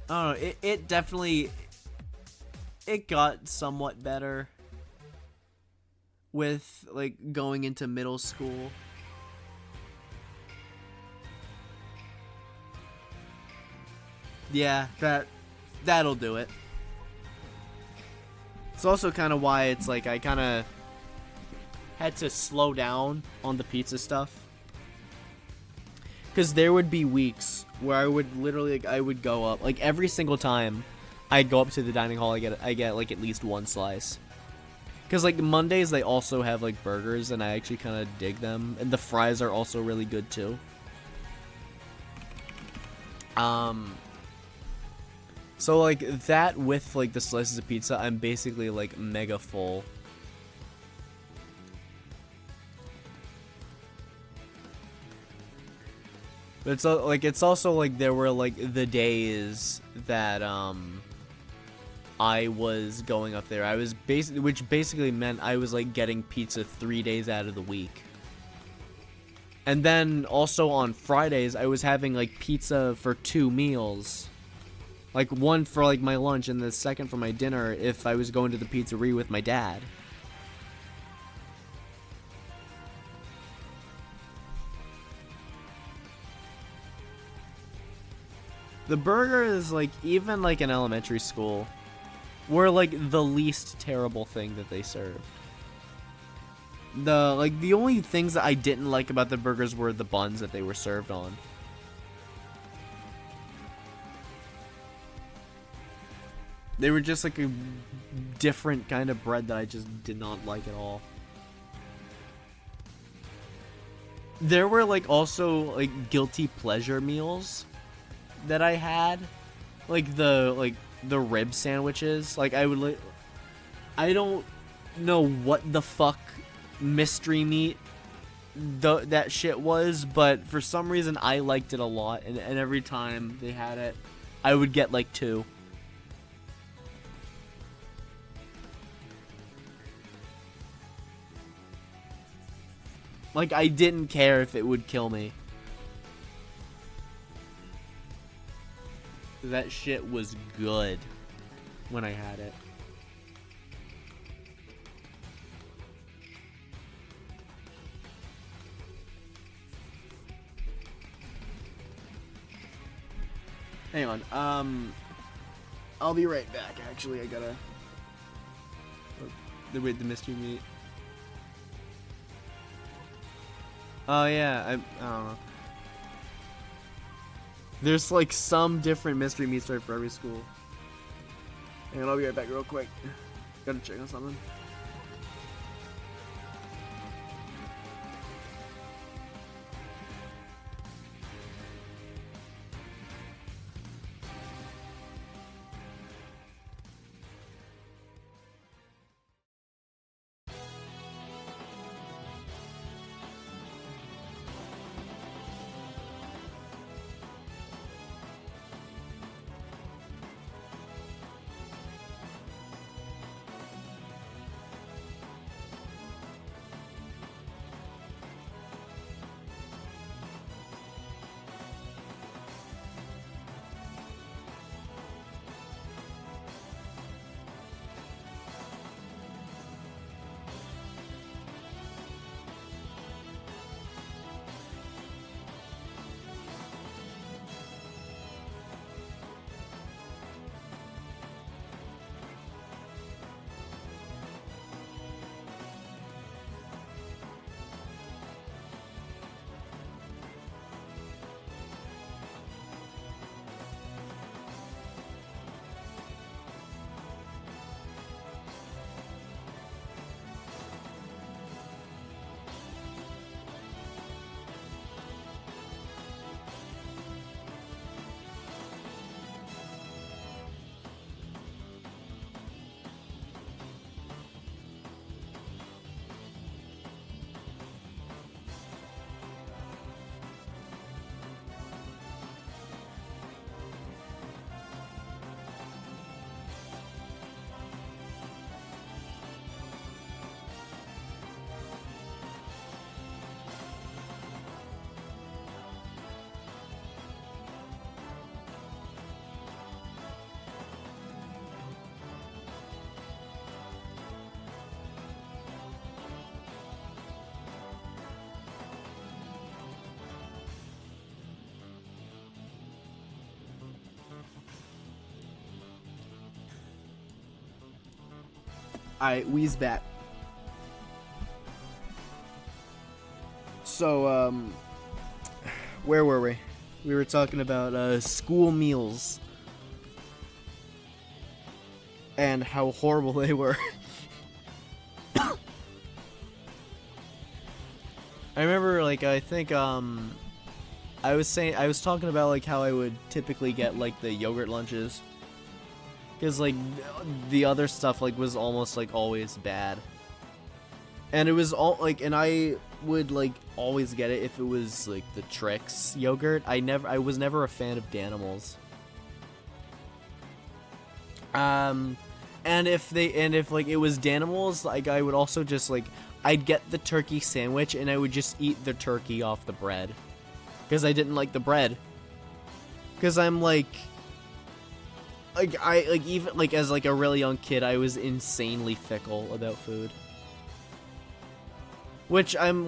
A: I don't know, it definitely it got somewhat better with like going into middle school. Yeah, that'll do it. It's also kind of why it's like I kind of had to slow down on the pizza stuff, because there would be weeks where I would literally like, I would go up like every single time I'd go up to the dining hall. I get like at least one slice, because like Mondays they also have like burgers, and I actually kind of dig them, and the fries are also really good too. So like that with like the slices of pizza, I'm basically like mega full. But it's also like there were like the days that I was going up there. I was which basically meant I was like getting pizza 3 days out of the week. And then also on Fridays I was having like pizza for 2 meals. Like one for like my lunch and the second for my dinner if I was going to the pizzeria with my dad. The burgers, like, even, like, in elementary school, were, like, the least terrible thing that they served. The only things that I didn't like about the burgers were the buns that they were served on. They were just, like, a different kind of bread that I just did not like at all. There were, like, also, like, guilty pleasure meals that I had, like the rib sandwiches. Like I don't know what the fuck mystery meat that shit was, but for some reason I liked it a lot, and every time they had it I would get like 2. Like I didn't care if it would kill me. That shit was good when I had it. Hang on, I'll be right back. Actually, I gotta the mystery meat. Oh yeah, I don't know. There's like some different mystery meats right for every school. And I'll be right back real quick. Gotta check on something. Alright, we's back. So, where were we? We were talking about, school meals. And how horrible they were. I remember, like, I think, I was talking about, like, how I would typically get, like, the yogurt lunches. Because, like, the other stuff, like, was almost, like, always bad. And it was all, like, and I would, like, always get it if it was, like, the Trix yogurt. I was never a fan of Danimals. And if like, it was Danimals, like, I would also just, like, I'd get the turkey sandwich, and I would just eat the turkey off the bread. Because I didn't like the bread. Because I'm, like, even, like, as, like, a really young kid, I was insanely fickle about food. Which I'm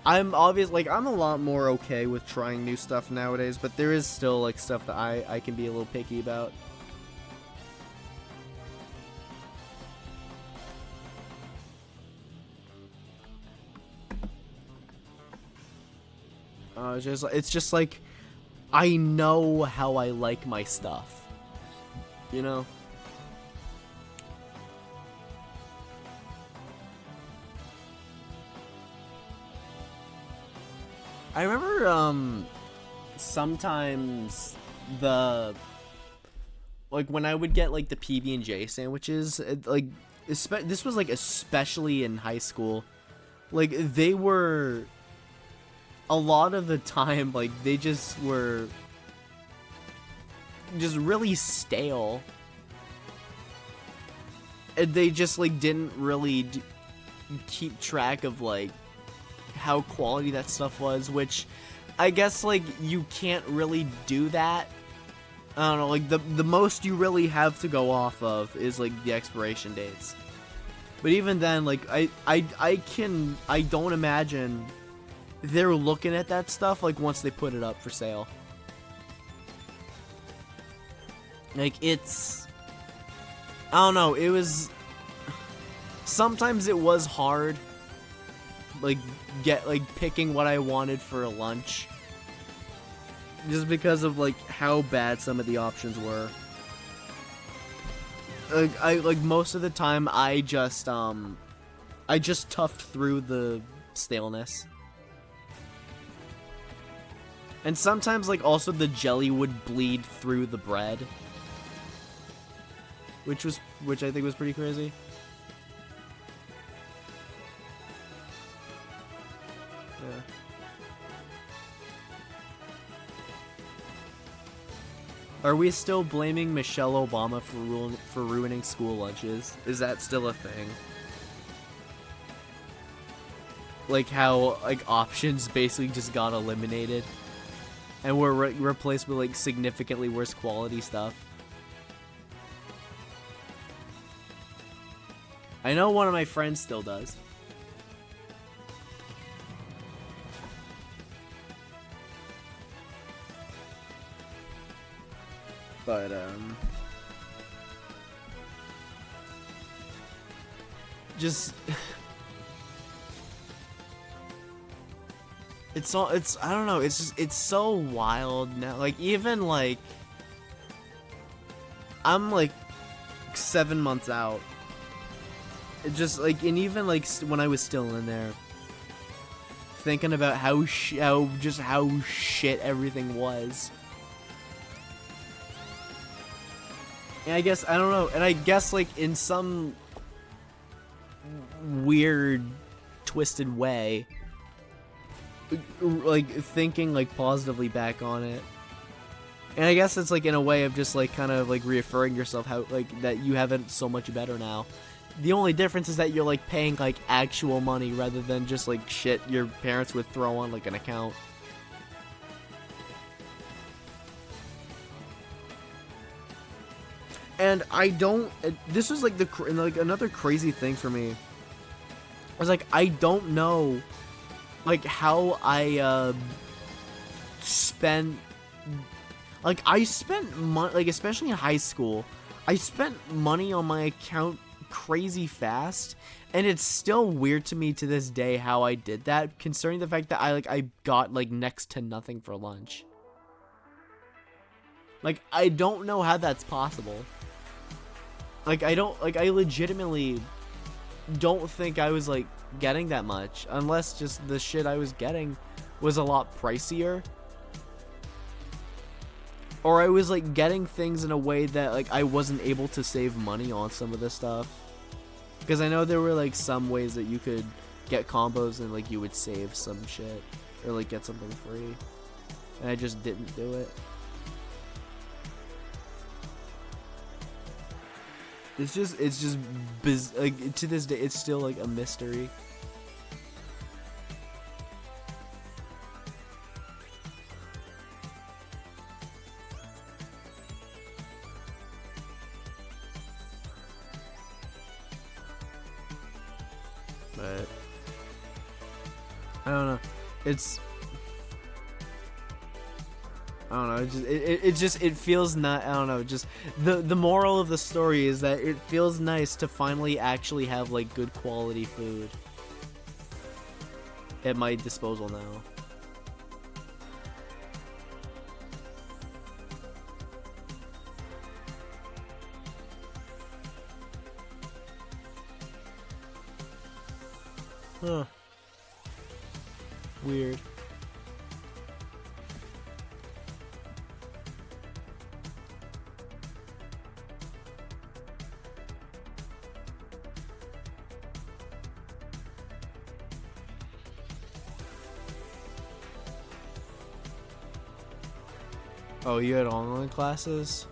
A: obvious, like, I'm a lot more okay with trying new stuff nowadays, but there is still, like, stuff that I can be a little picky about. It's just like, I know how I like my stuff, you know? I remember, sometimes like, when I would get, like, the PB&J sandwiches, this was, like, especially in high school, like, they were, a lot of the time, like, they just were just really stale. And they just, like, didn't really keep track of, like, how quality that stuff was, which I guess, like, you can't really do that. I don't know, like, the most you really have to go off of is, like, the expiration dates. But even then, like, I don't imagine they're looking at that stuff, like, once they put it up for sale. Like, it's, I don't know, it was, sometimes it was hard, like, picking what I wanted for lunch, just because of, like, how bad some of the options were. Like, most of the time, I just toughed through the staleness. And sometimes, like, also the jelly would bleed through the bread, which I think was pretty crazy. Yeah. Are we still blaming Michelle Obama for ruining school lunches? Is that still a thing? Like, how, like, options basically just got eliminated and were replaced with, like, significantly worse quality stuff. I know one of my friends still does. But, just, I don't know, it's so wild now. Like, even, like, I'm, like, 7 months out. It just, like, and even, like, when I was still in there, thinking about how shit everything was. And I guess, I don't know, and I guess, like, in some weird, twisted way, like, thinking, like, positively back on it. And I guess it's, like, in a way of just, like, kind of, like, reassuring yourself how, like, that you have it so much better now. The only difference is that you're, like, paying, like, actual money rather than just, like, shit your parents would throw on, like, an account. And I don't, this was, like, like, another crazy thing for me. I was like, I don't know, like, how I, spent, like, I spent money, like, especially in high school, I spent money on my account crazy fast, and it's still weird to me to this day how I did that, considering the fact that I got like next to nothing for lunch. Like, I don't know how that's possible. Like, I legitimately don't think I was like getting that much, unless just the shit I was getting was a lot pricier, or I was like getting things in a way that like I wasn't able to save money on some of this stuff. Because I know there were like some ways that you could get combos and like you would save some shit or like get something free, and I just didn't do it. It's just like to this day it's still like a mystery. But I don't know. I don't know. It feels not. I don't know. Just the moral of the story is that it feels nice to finally actually have like good quality food at my disposal now. Huh. Weird. Oh, you had online classes?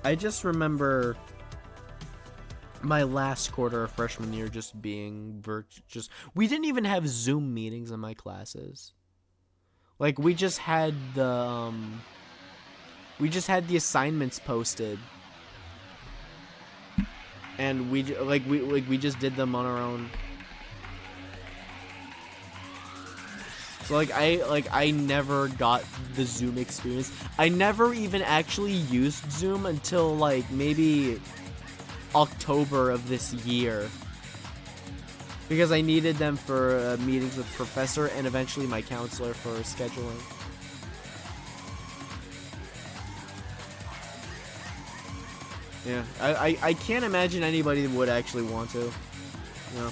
A: I just remember my last quarter of freshman year just being we didn't even have Zoom meetings in my classes. Like, we just had the assignments posted, and we just did them on our own. So I never got the Zoom experience. I never even actually used Zoom until like maybe October of this year, because I needed them for meetings with professor and eventually my counselor for scheduling. Yeah, I can't imagine anybody would actually want to. No.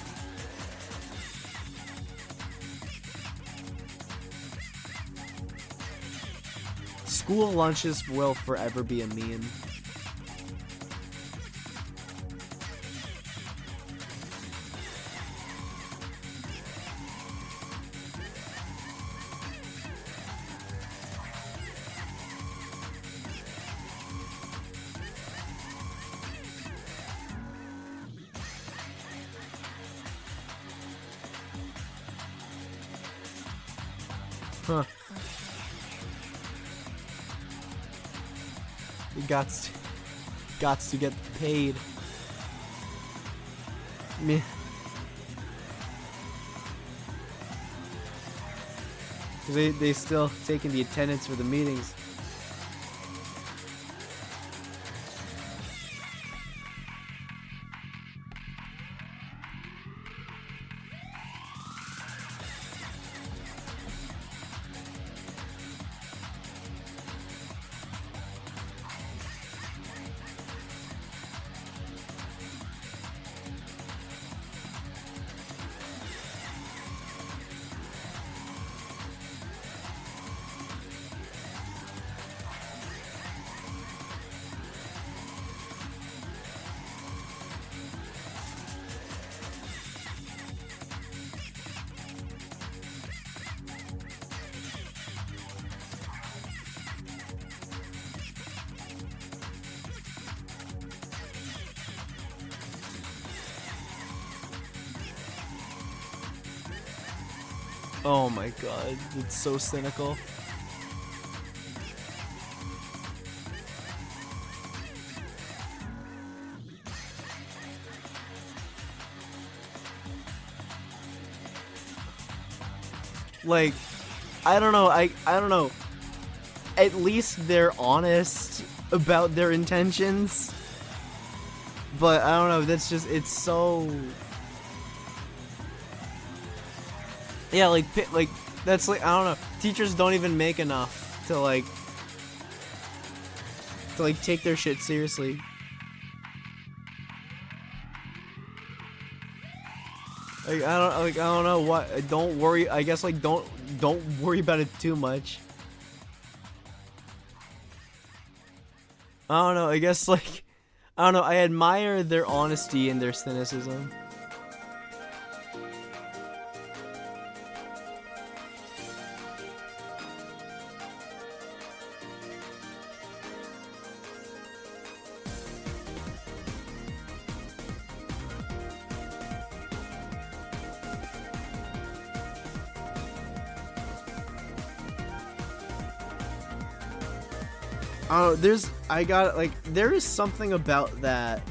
A: School lunches will forever be a meme. Huh. You got to get paid. Me. They still taking the attendance for the meetings. Oh my god, it's so cynical. Like, I don't know, I don't know. at least they're honest about their intentions. But I don't know, that's just, it's so... Yeah, like, that's like, I don't know, teachers don't even make enough to like take their shit seriously. Like, I don't know what, don't worry, I guess, like, don't worry about it too much. I don't know, I guess, like, I don't know, I admire their honesty and their cynicism. Oh, there is something about that.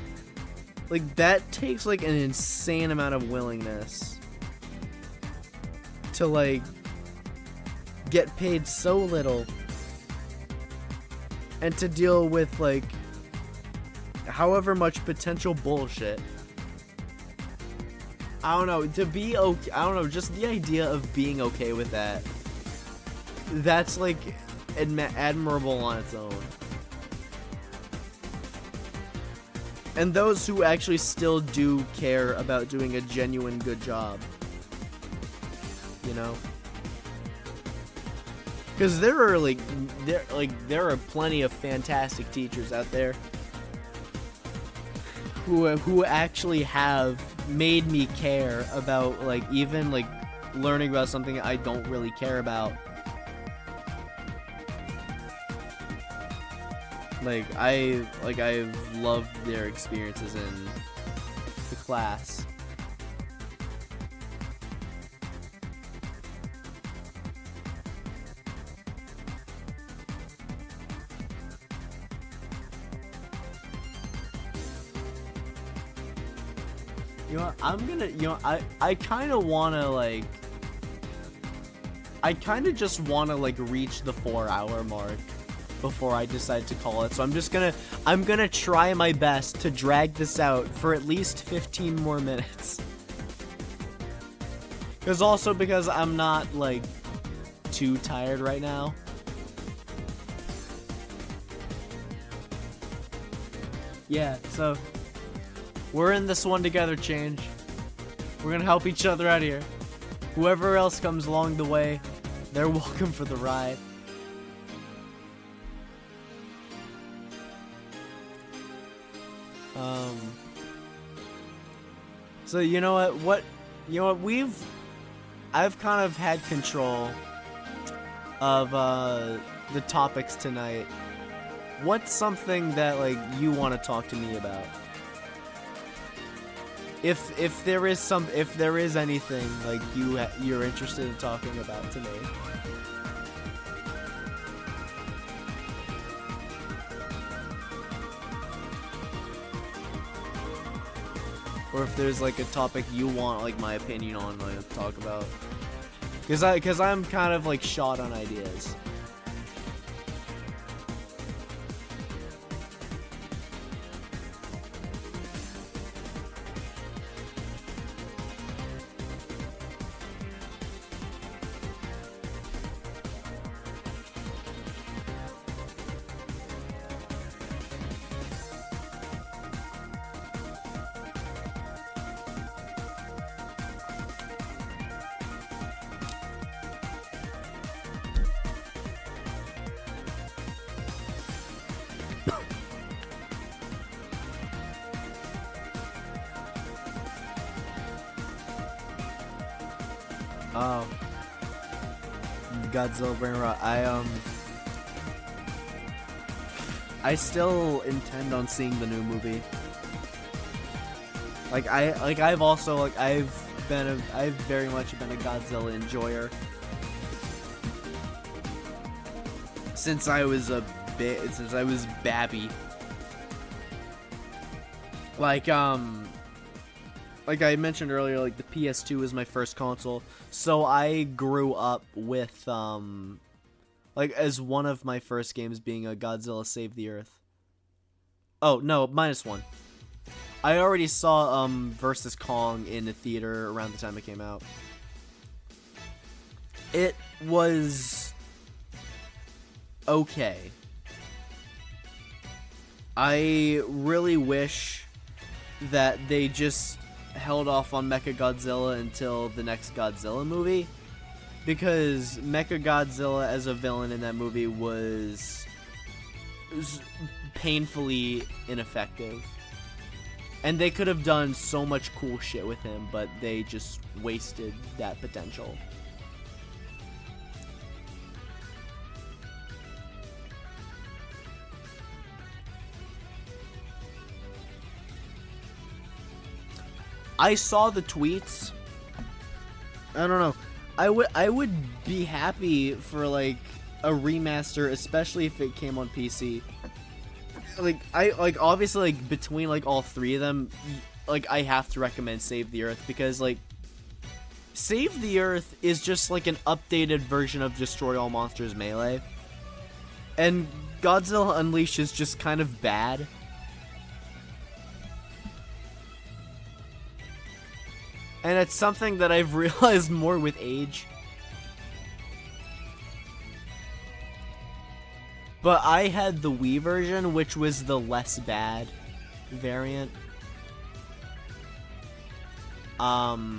A: Like, that takes, like, an insane amount of willingness to, like, get paid so little and to deal with, like, however much potential bullshit. I don't know, to be okay, I don't know, just the idea of being okay with that. That's, like, admirable on its own. And those who actually still do care about doing a genuine good job, you know, because there are plenty of fantastic teachers out there who actually have made me care about, like, even like learning about something I don't really care about. I've loved their experiences in the class. You know what, I kind of want to, like, I kind of just want to, like, reach the 4-hour mark before I decide to call it. So I'm gonna try my best to drag this out for at least 15 more minutes. Because I'm not, like, too tired right now. Yeah, so we're in this one together, Change. We're gonna help each other out here. Whoever else comes along the way, they're welcome for the ride. So you know what? I've kind of had control of the topics tonight. What's something that, like, you want to talk to me about? If there is anything, like, you're interested in talking about to me. Or if there's, like, a topic you want, like, my opinion on, like, talk about. Cause I'm kind of, like, short on ideas. Oh, Godzilla Brain Rot. I still intend on seeing the new movie. I've very much been a Godzilla enjoyer since I was babby. Like I mentioned earlier, like, the PS2 was my first console, so I grew up with like as one of my first games being a Godzilla Save the Earth. Oh no, -1. I already saw versus Kong in the theater around the time it came out. It was okay. I really wish that they just held off on Mechagodzilla until the next Godzilla movie, because Mechagodzilla as a villain in that movie was painfully ineffective. And they could have done so much cool shit with him, but they just wasted that potential. I saw the tweets. I don't know. I would be happy for like a remaster, especially if it came on PC. Like obviously like between like all three of them, like I have to recommend Save the Earth, because like Save the Earth is just like an updated version of Destroy All Monsters Melee. And Godzilla Unleashed is just kind of bad. And it's something that I've realized more with age. But I had the Wii version, which was the less bad variant. I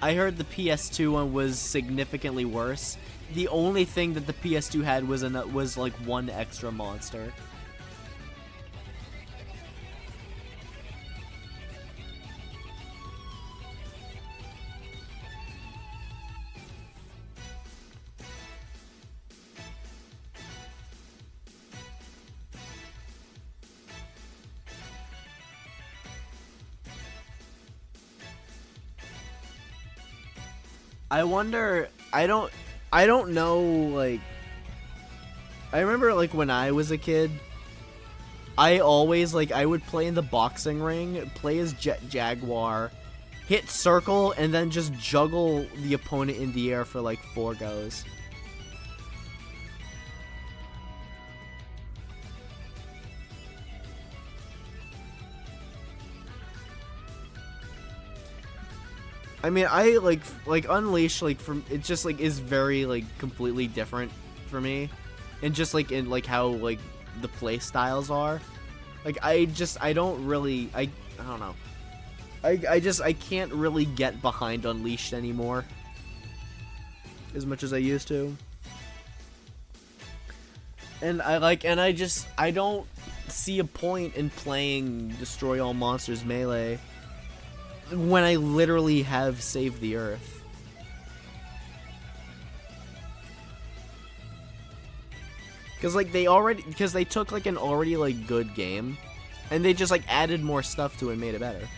A: heard the PS2 one was significantly worse. The only thing that the PS2 had was like one extra monster. I wonder, I don't know, like, I remember, like, when I was a kid, I always, like, I would play in the boxing ring, play as Jet Jaguar, hit circle, and then just juggle the opponent in the air for, like, 4 goes. I mean, I like Unleashed, like, from it just like is very like completely different for me, and just like in like how like the play styles are, like I don't really I don't know, I can't really get behind Unleashed anymore as much as I used to, and I don't see a point in playing Destroy All Monsters Melee when I literally have Save the Earth. Because like they took like an already like good game, and they just like added more stuff to it and made it better.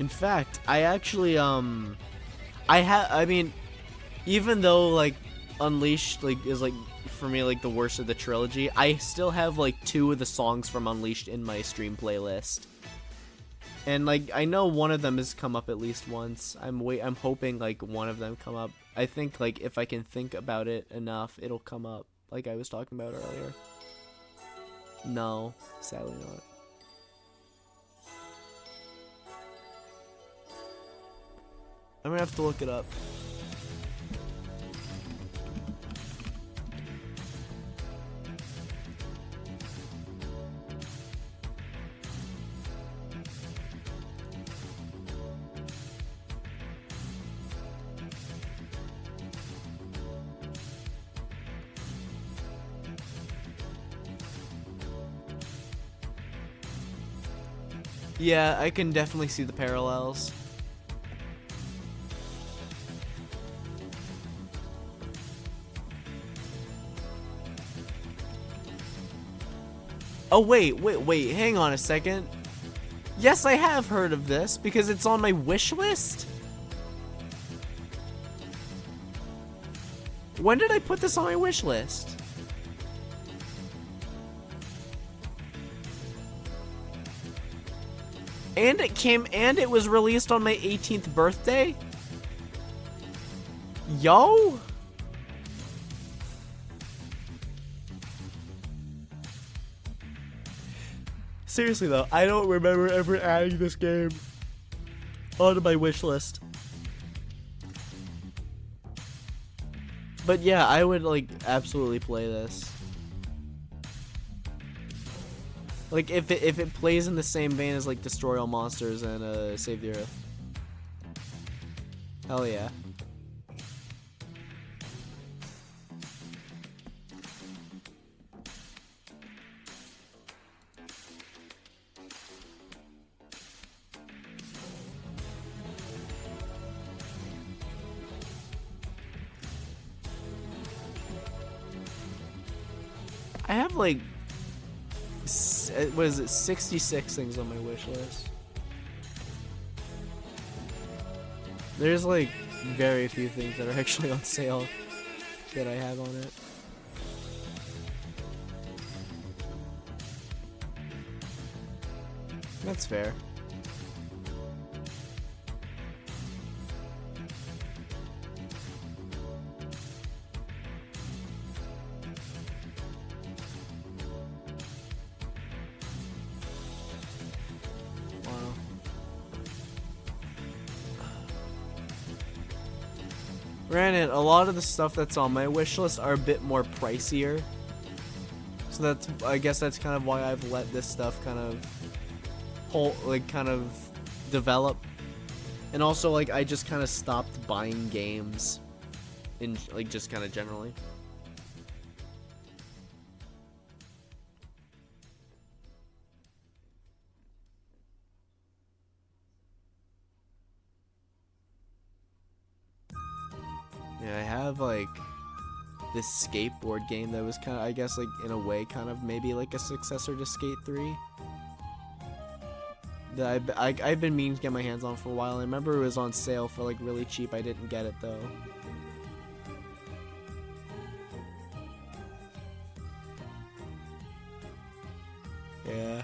A: In fact, I actually, I mean, even though, like, Unleashed, like, is, like, for me, like, the worst of the trilogy, I still have, like, 2 of the songs from Unleashed in my stream playlist. And, like, I know one of them has come up at least once. I'm hoping, like, one of them come up. I think, like, if I can think about it enough, it'll come up, like I was talking about earlier. No, sadly not. I'm gonna have to look it up. Yeah, I can definitely see the parallels. Oh, wait, hang on a second. Yes, I have heard of this, because it's on my wish list. When did I put this on my wish list? And it was released on my 18th birthday? Yo? Seriously though, I don't remember ever adding this game onto my wish list. But yeah, I would like absolutely play this. Like if it plays in the same vein as like Destroy All Monsters and Save the Earth. Hell yeah. I have like, what is it, 66 things on my wish list. There's like very few things that are actually on sale that I have on it. That's fair. Granted, a lot of the stuff that's on my wish list are a bit more pricier. So that's, I guess that's kind of why I've let this stuff kind of develop. And also, like, I just kind of stopped buying games in, like, just kind of generally. Yeah, I have like this skateboard game that was kind of, I guess, like in a way, kind of maybe like a successor to Skate 3. That I've been meaning to get my hands on for a while. I remember it was on sale for like really cheap. I didn't get it though. Yeah.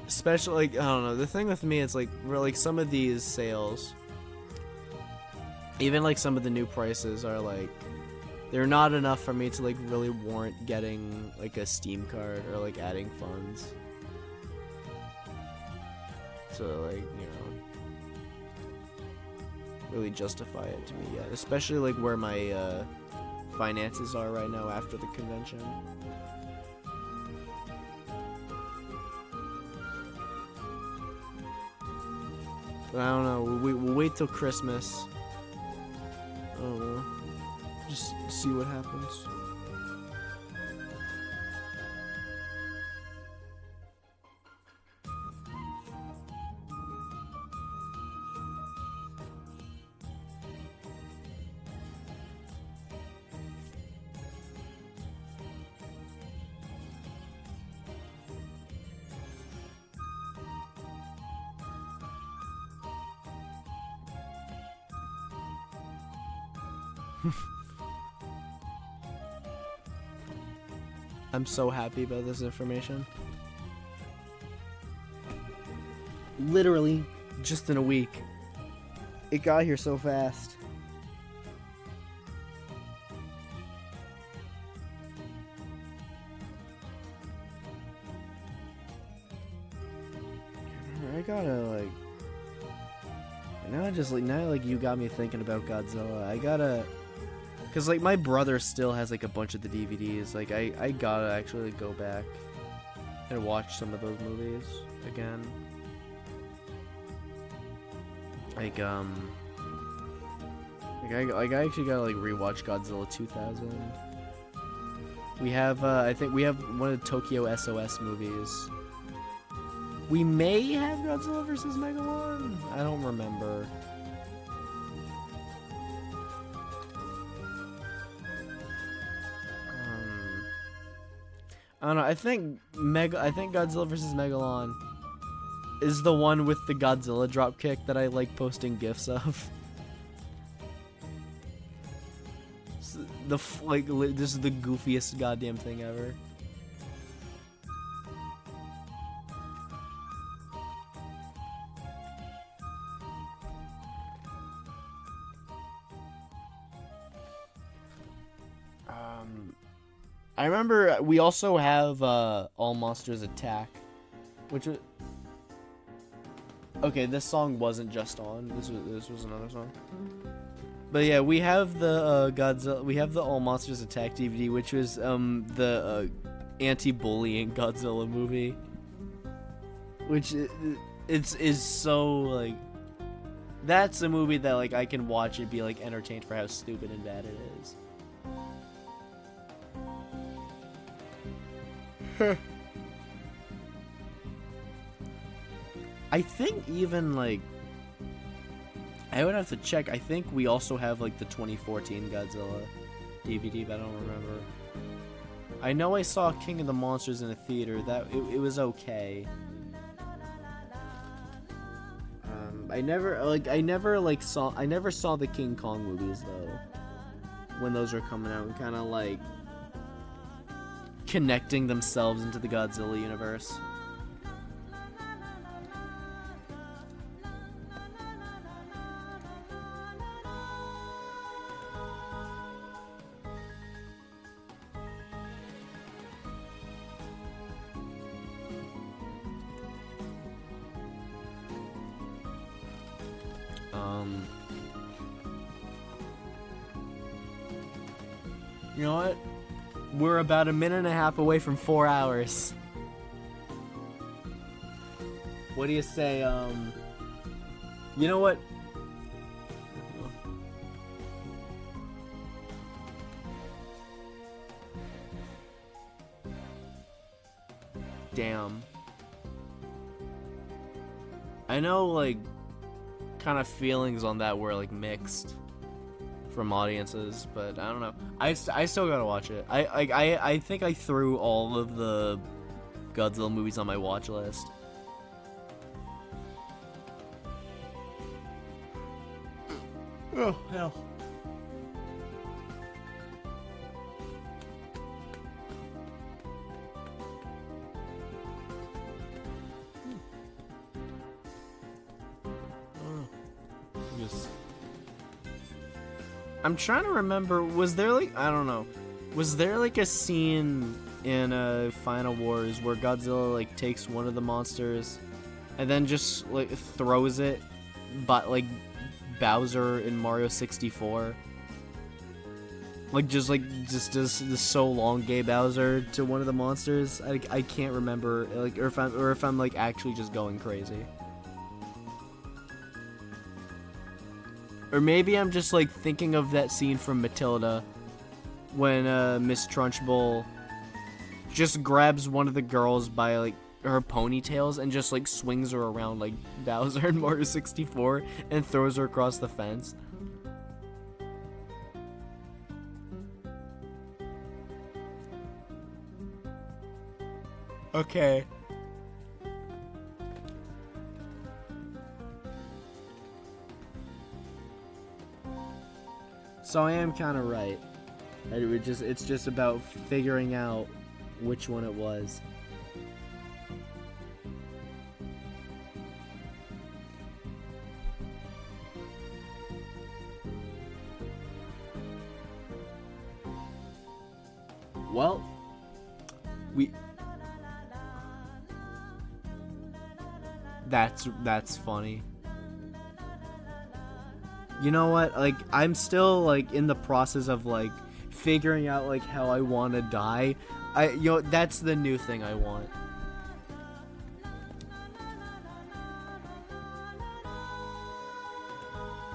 A: Especially, like, I don't know, the thing with me is, like, really, some of these sales, even, like, some of the new prices are, like, they're not enough for me to, like, really warrant getting, like, a Steam card or, like, adding funds. So, like, you know, really justify it to me yet. Especially, like, where my, finances are right now after the convention. I don't know. We'll wait till Christmas. I don't know. Just see what happens. I'm so happy about this information. Literally, just in a week. It got here so fast. I gotta, like... Now you got me thinking about Godzilla. I gotta... Because, like, my brother still has, like, a bunch of the DVDs. Like, I gotta actually go back and watch some of those movies again. Like, I actually gotta, like, rewatch Godzilla 2000. We have, I think we have one of the Tokyo SOS movies. We may have Godzilla vs. Megalon? I don't remember. I don't know. I think Godzilla vs. Megalon is the one with the Godzilla dropkick that I like posting gifs of. This is the goofiest goddamn thing ever. I remember we also have All Monsters Attack, which was okay. This song wasn't just on. This was another song. But yeah, we have the Godzilla. We have the All Monsters Attack DVD, which was the anti-bullying Godzilla movie, which is so like that's a movie that like I can watch and be like entertained for how stupid and bad it is. I think even like I would have to check. I think we also have like the 2014 Godzilla DVD, but I don't remember. I know I saw King of the Monsters in a theater. That it was okay. I never saw the King Kong movies though. When those were coming out, and kind of like connecting themselves into the Godzilla universe. You know what? We're about a minute and a half away from 4 hours. What do you say, you know what? Damn. I know, like, kind of feelings on that were, like, mixed from audiences, but I don't know. I still gotta watch it. I think I threw all of the Godzilla movies on my watch list. Oh hell. I'm trying to remember, was there like, I don't know, was there like a scene in Final Wars where Godzilla like takes one of the monsters and then just like throws it, but like Bowser in Mario 64? Like just does this so long gay Bowser to one of the monsters? I can't remember, like, or if I'm like actually just going crazy. Or maybe I'm just like thinking of that scene from Matilda when Miss Trunchbull just grabs one of the girls by like her ponytails and just like swings her around like Bowser in Mario 64 and throws her across the fence. Okay. So I am kind of right. It's just about figuring out which one it was. Well, that's funny. You know what? Like, I'm still like in the process of like figuring out like how I want to die. That's the new thing I want.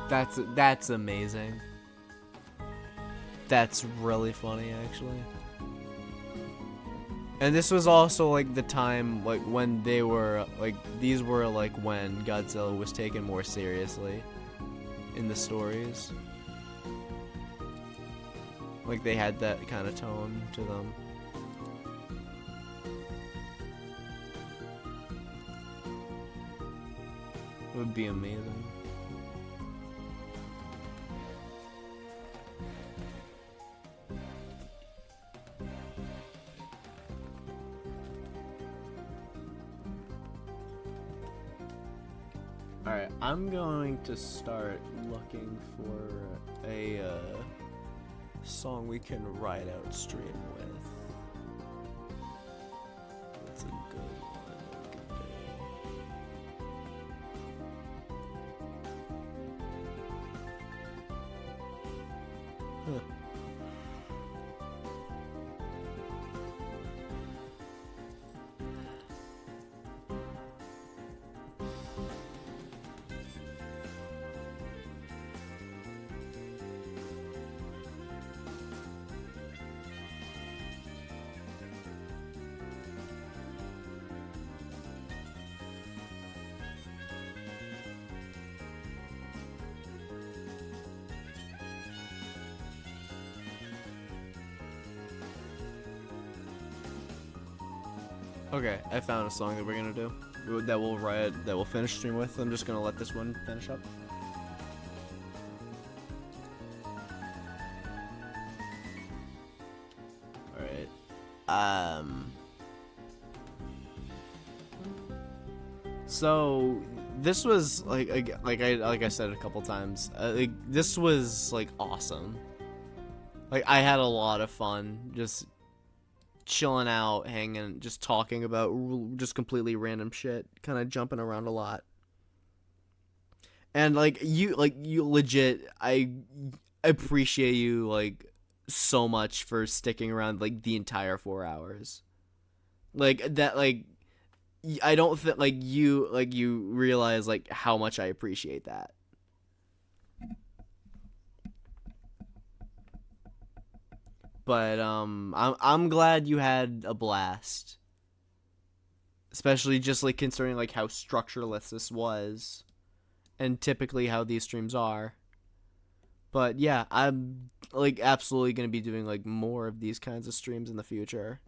A: That's amazing. That's really funny, actually. And this was also like the time like when they were like these were like when Godzilla was taken more seriously in the stories. Like they had that kind of tone to them. It would be amazing. Alright, I'm going to start looking for a song we can ride out stream with. What's a good one we could do? Huh. Okay, I found a song that we're gonna do that we'll finish stream with. I'm just gonna let this one finish up. All right. So this was like I said a couple times. This was like awesome. Like I had a lot of fun just chilling out, hanging, just talking about just completely random shit, kind of jumping around a lot. And like you legit, I appreciate you like so much for sticking around like the entire 4 hours. Like that, like I don't think like you realize like how much I appreciate that. But I'm glad you had a blast, especially just like considering like how structureless this was, and typically how these streams are. But yeah, I'm like absolutely gonna be doing like more of these kinds of streams in the future.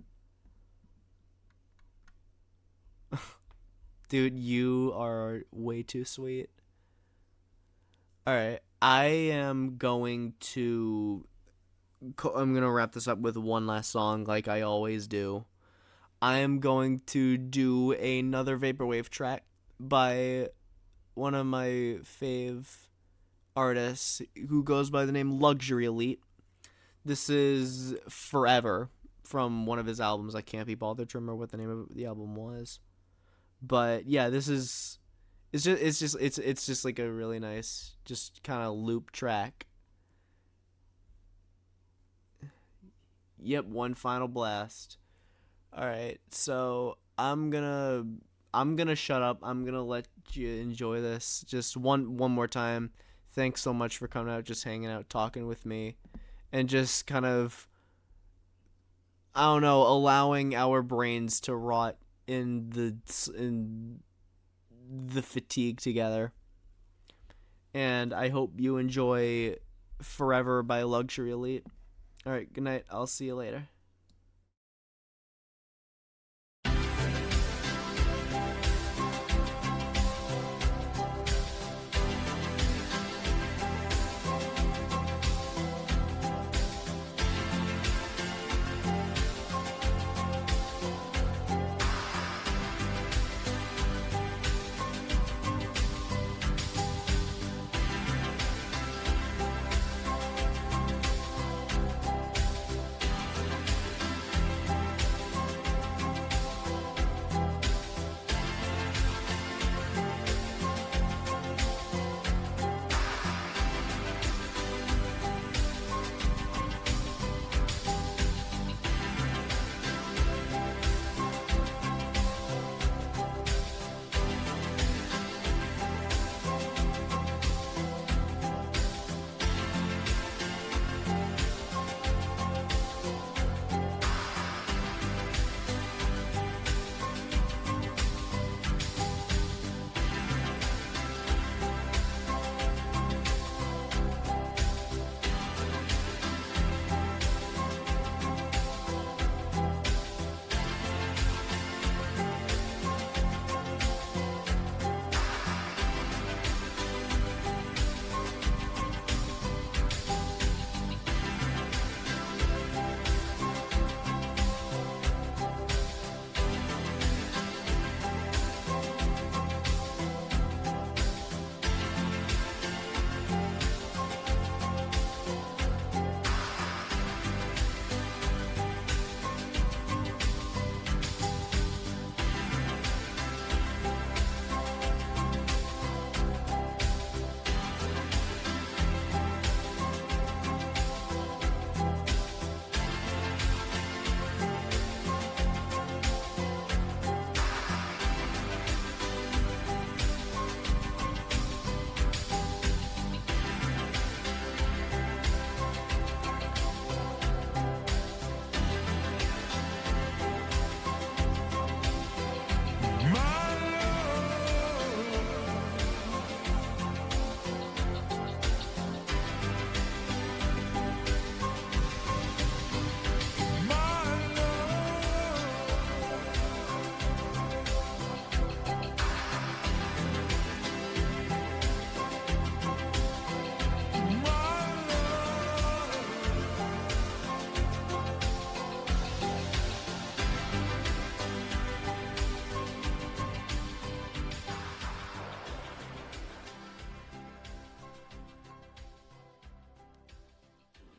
A: Dude, you are way too sweet. All right, I'm gonna wrap this up with one last song, like I always do. I am going to do another vaporwave track by one of my fave artists who goes by the name Luxury Elite. This is Forever from one of his albums. I can't be bothered to remember what the name of the album was, but yeah, this is it's just like a really nice, just kind of loop track. Yep, one final blast. All right, so I'm gonna shut up. I'm gonna let you enjoy this just one more time. Thanks so much for coming out, just hanging out, talking with me, and just kind of, I don't know, allowing our brains to rot in the fatigue together. And I hope you enjoy Forever by Luxury Elite. All right, good night. I'll see you later.